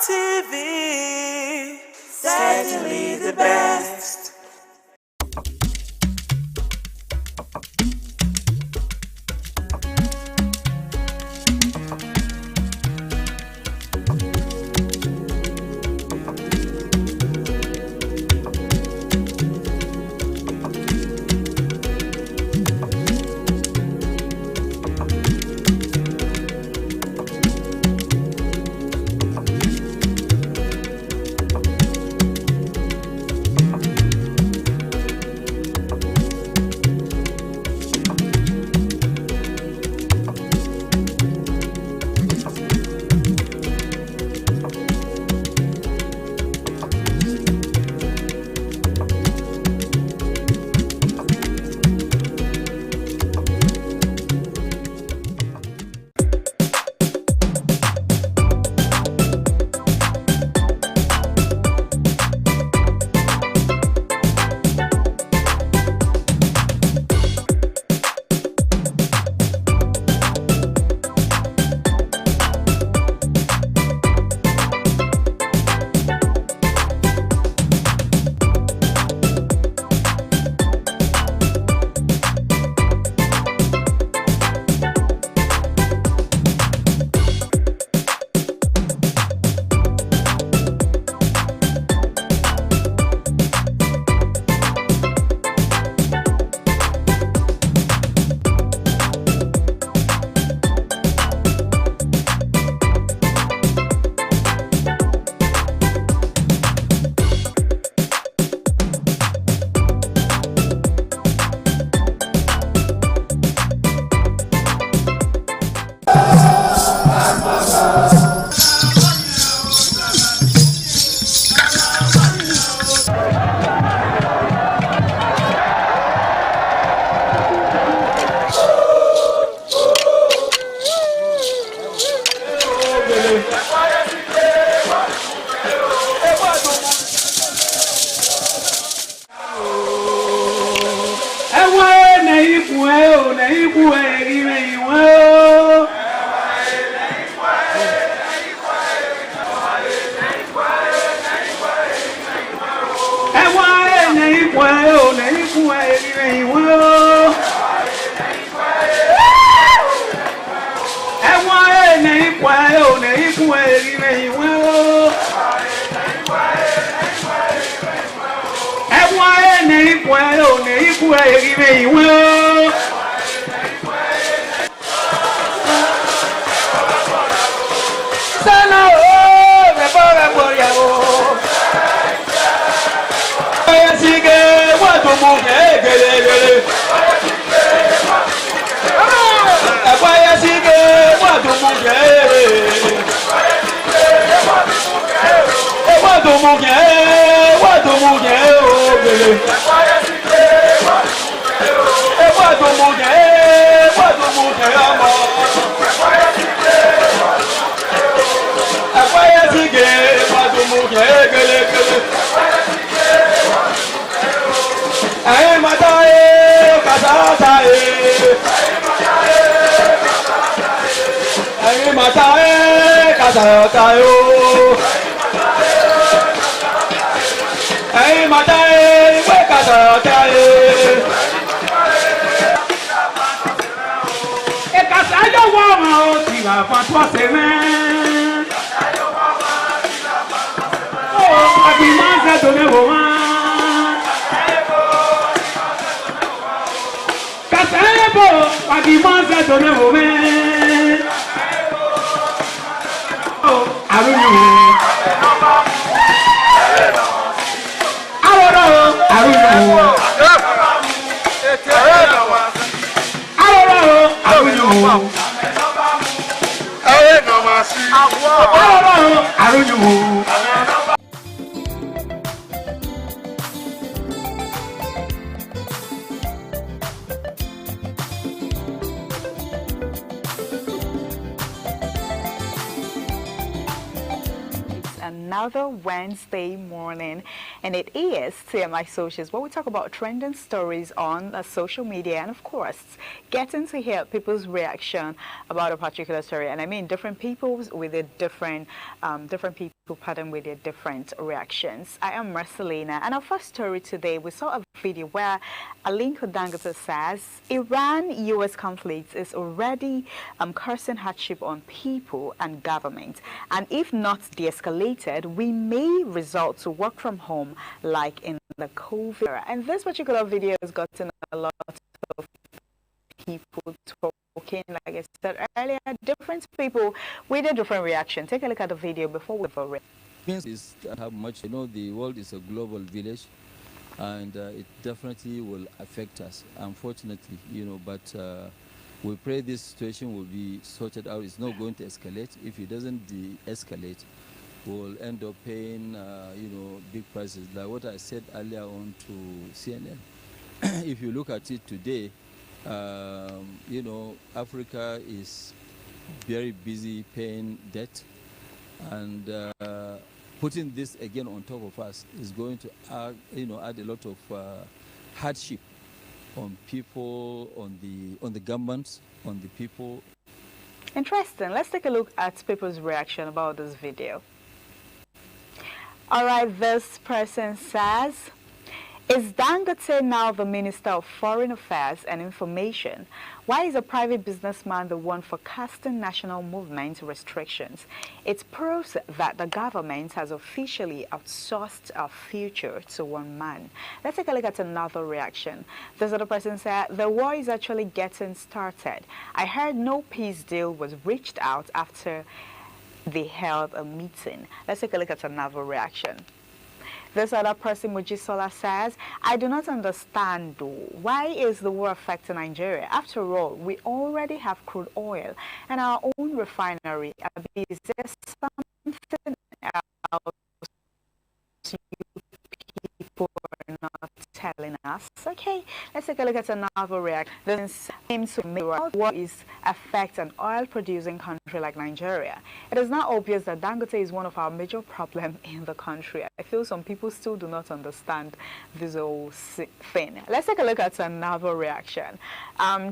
ITV, certainly the best. Another Wednesday morning, and it is TMI Socials, where we talk about trending stories on social media, and of course getting to hear people's reaction about a particular story. And I mean different people with a different with their different reactions. I am Marcelina, and our first story today, we saw a video where Aliko Dangote says Iran-US conflict is already causing hardship on people and government, and if not de-escalated, we may resort to work from home like in the COVID era. And this particular video has gotten a lot of people talking, like I said earlier, different people with a different reaction. Take a look at the video before we vote. Is how much, you know, the world is a global village, and it definitely will affect us, unfortunately, you know, but we pray this situation will be sorted out. It's not going to escalate. If it doesn't de-escalate, we'll end up paying, you know, big prices. Like what I said earlier on to CNN. If you look at it today, you know, Africa is very busy paying debt, and putting this again on top of us is going to add, you know, add a lot of hardship on people, on the governments, on the people. Interesting. Let's take a look at people's reaction about this video. All right, this person says, is Dangote now the Minister of Foreign Affairs and Information? Why is a private businessman the one forecasting national movement restrictions? It proves that the government has officially outsourced our future to one man. Let's take a look at another reaction. This other person said, the war is actually getting started. I heard no peace deal was reached out after they held a meeting. Let's take a look at another reaction. This other person, Mujisola, says, I do not understand though. Why is the war affecting Nigeria? After all, we already have crude oil and our own refinery. Is there something else people are not telling us? Okay, let's take a look at another reaction. This seems to me what is affect an oil-producing country like Nigeria. It is now obvious that Dangote is one of our major problems in the country. I feel some people still do not understand this whole thing. Let's take a look at another reaction.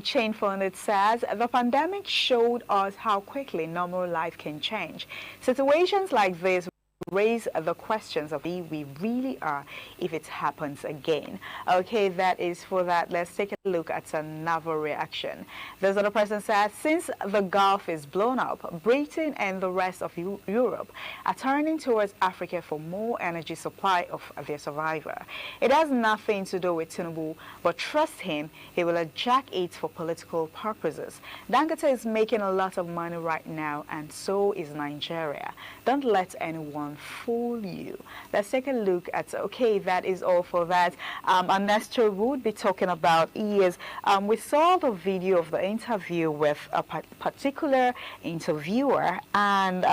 Chain Funded says, the pandemic showed us how quickly normal life can change. Situations like this raise the questions of who we really are if it happens again. Okay, that is for that. Let's take a look at another reaction. This other person says, since the Gulf is blown up, Britain and the rest of Europe are turning towards Africa for more energy supply of their survivor. It has nothing to do with Tinubu, but trust him, he will hijack it for political purposes. Dangote is making a lot of money right now, and so is Nigeria. Don't let anyone fool you. Let's take a look at, okay, that is all for that. Our next story would be talking about is, we saw the video of the interview with a particular interviewer and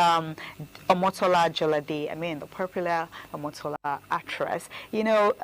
Omotola Jolade, the popular Omotola actress. You know,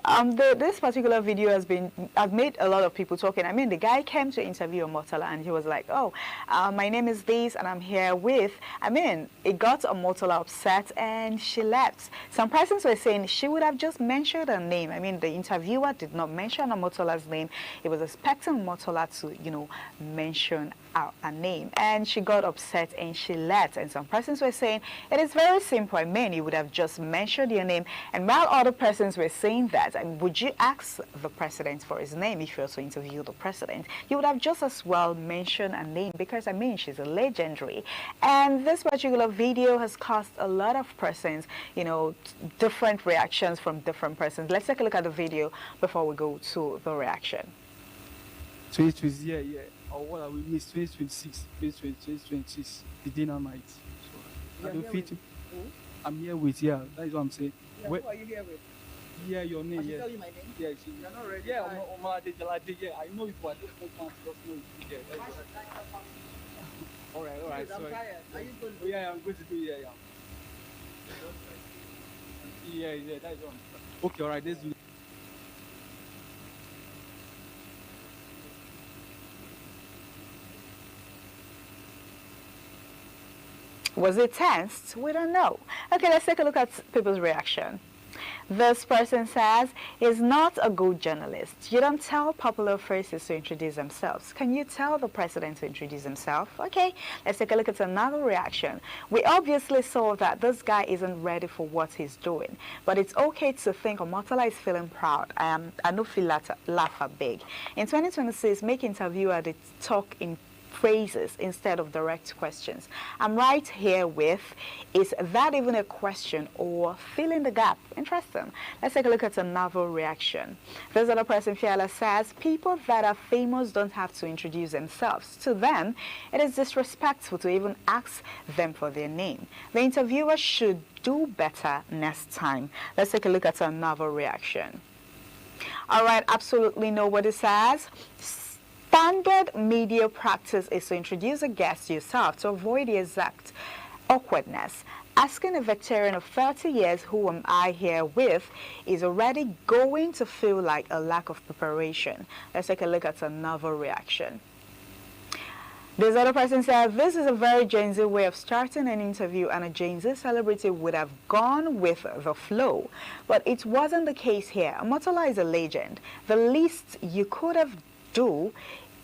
this particular video has made a lot of people talking. The guy came to interview Omotola and he was like, oh, my name is this and I'm here with, it got Omotola upset and she left. Some persons were saying she would have just mentioned her name. The interviewer did not mention Omotola's name. He was expecting Omotola to, mention her name, and she got upset and she left. And some persons were saying it is very simple. You would have just mentioned your name. And while other persons were saying that, would you ask the president for his name if you also interview the president? You would have just as well mentioned a name because she's a legendary. And this particular video has caused a lot of persons, different reactions from different persons. Let's take a look at the video before we go to the reaction. 2020, or what are we miss 2026, 2026, the dinner night. So I don't fit. I'm here with that is what I'm saying. Who are you here with? Yeah, your name. Tell you my name? Yeah, You're not ready. Yeah, yeah, I know you, but I just don't know you. All right. I'm Sorry. tired. Are you going to Yeah, I'm going to do yeah. Yeah, that is one. Okay, all right, let's do it. Was it tensed? We don't know. Okay, let's take a look at people's reaction. This person says, is not a good journalist. You don't tell popular faces to introduce themselves. Can you tell the president to introduce himself? Okay, let's take a look at another reaction. We obviously saw that this guy isn't ready for what he's doing. But it's okay to think Omotola is feeling proud. I don't feel laugh big. In 2026, make interviewer the talk in phrases instead of direct questions. I'm right here with, is that even a question or fill in the gap? Interesting. Let's take a look at another reaction. This other person, Fiala, says, people that are famous don't have to introduce themselves. To them, it is disrespectful to even ask them for their name. The interviewer should do better next time. Let's take a look at another reaction. All right, absolutely nobody says, standard media practice is to introduce a guest yourself to avoid the exact awkwardness. Asking a veteran of 30 years, who am I here with, is already going to feel like a lack of preparation. Let's take a look at another reaction. This other person said, this is a very Gen Z way of starting an interview, and a Gen Z celebrity would have gone with the flow. But it wasn't the case here. Omotola is a legend. The least you could have do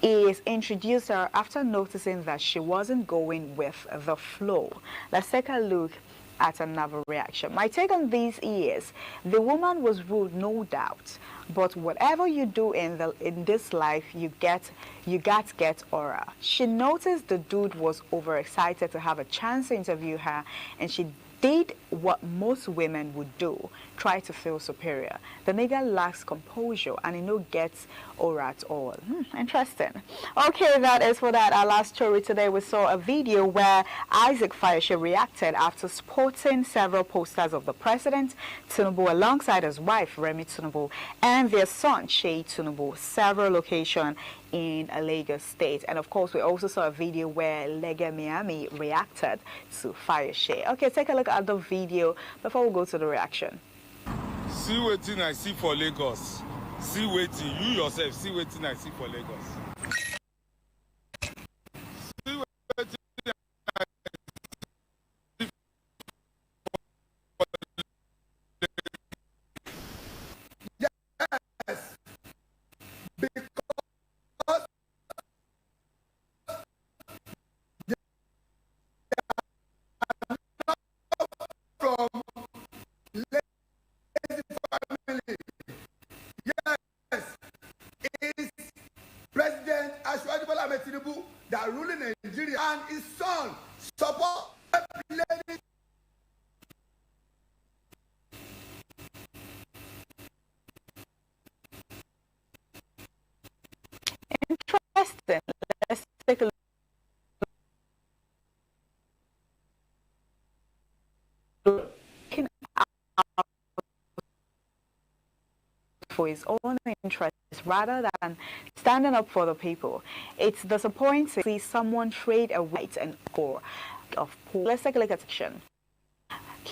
is introduce her after noticing that she wasn't going with the flow. Let's take a look at another reaction. My take on this is, the woman was rude, no doubt, but whatever you do in this life, you got to get aura. She noticed the dude was overexcited to have a chance to interview her, and she did what most women would do, try to feel superior. The nigga lacks composure and he no gets aura at all. Interesting. Okay, that is for that. Our last story today, we saw a video where Isaac Fayoshe reacted after sporting several posters of the president, Tinubu, alongside his wife, Remi Tinubu, and their son, Shey Tinubu, several locations in Lagos State. And of course, we also saw a video where Lega Miami reacted to Fayoshe. Okay, take a look at the video before we go to the reaction. See waiting I see for Lagos. See waiting, you yourself, see waiting I see for Lagos. See waiting I see for Yes, because from lazy family. Yes, it's President Ashwani Bola Ahmed Tinubu that ruling Nigeria, and his son support lady. Interesting. Let's take a look. Looking for his own interests rather than standing up for the people. It's disappointing to see someone trade a right and core of poor. Let's take a look at action.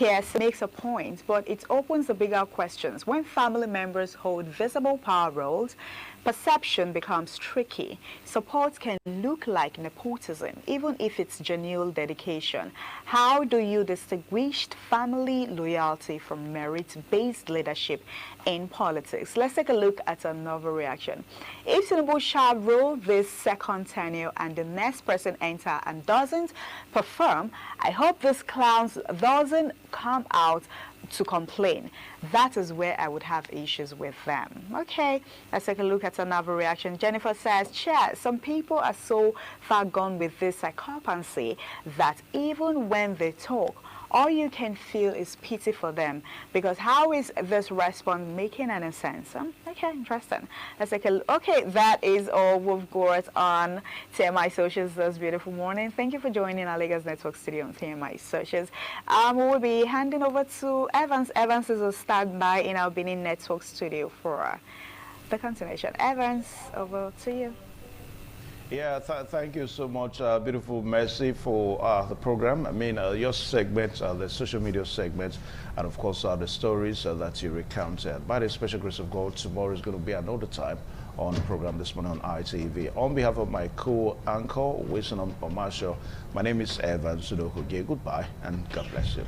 Yes, makes a point, but it opens the bigger questions. When family members hold visible power roles, perception becomes tricky. Support can look like nepotism, even if it's genuine dedication. How do you distinguish family loyalty from merit-based leadership in politics? Let's take a look at another reaction. If Tinubu shall rule this second tenure and the next person enter and doesn't perform, I hope this clowns doesn't come out to complain. That is where I would have issues with them. Okay, let's take a look at another reaction. Jennifer says, Chair, some people are so far gone with this psychopathy that even when they talk, all you can feel is pity for them, because how is this response making any sense? Okay, interesting. Let's take a look. Okay, that is all we've got on TMI Socials this beautiful morning. Thank you for joining our Lagos Network studio on TMI Socials. We will be handing over to Evans. Evans is a standby in our Benin Network studio for the continuation. Evans, over to you. Yeah, thank you so much, beautiful Mercy, for the program. I mean, your segments, the social media segments, and of course the stories that you recounted. By the special grace of God, tomorrow is going to be another time on the program this morning on ITV. On behalf of my co-anchor, Wilson Omasho, my name is Evan Sudokuge. Goodbye and God bless you.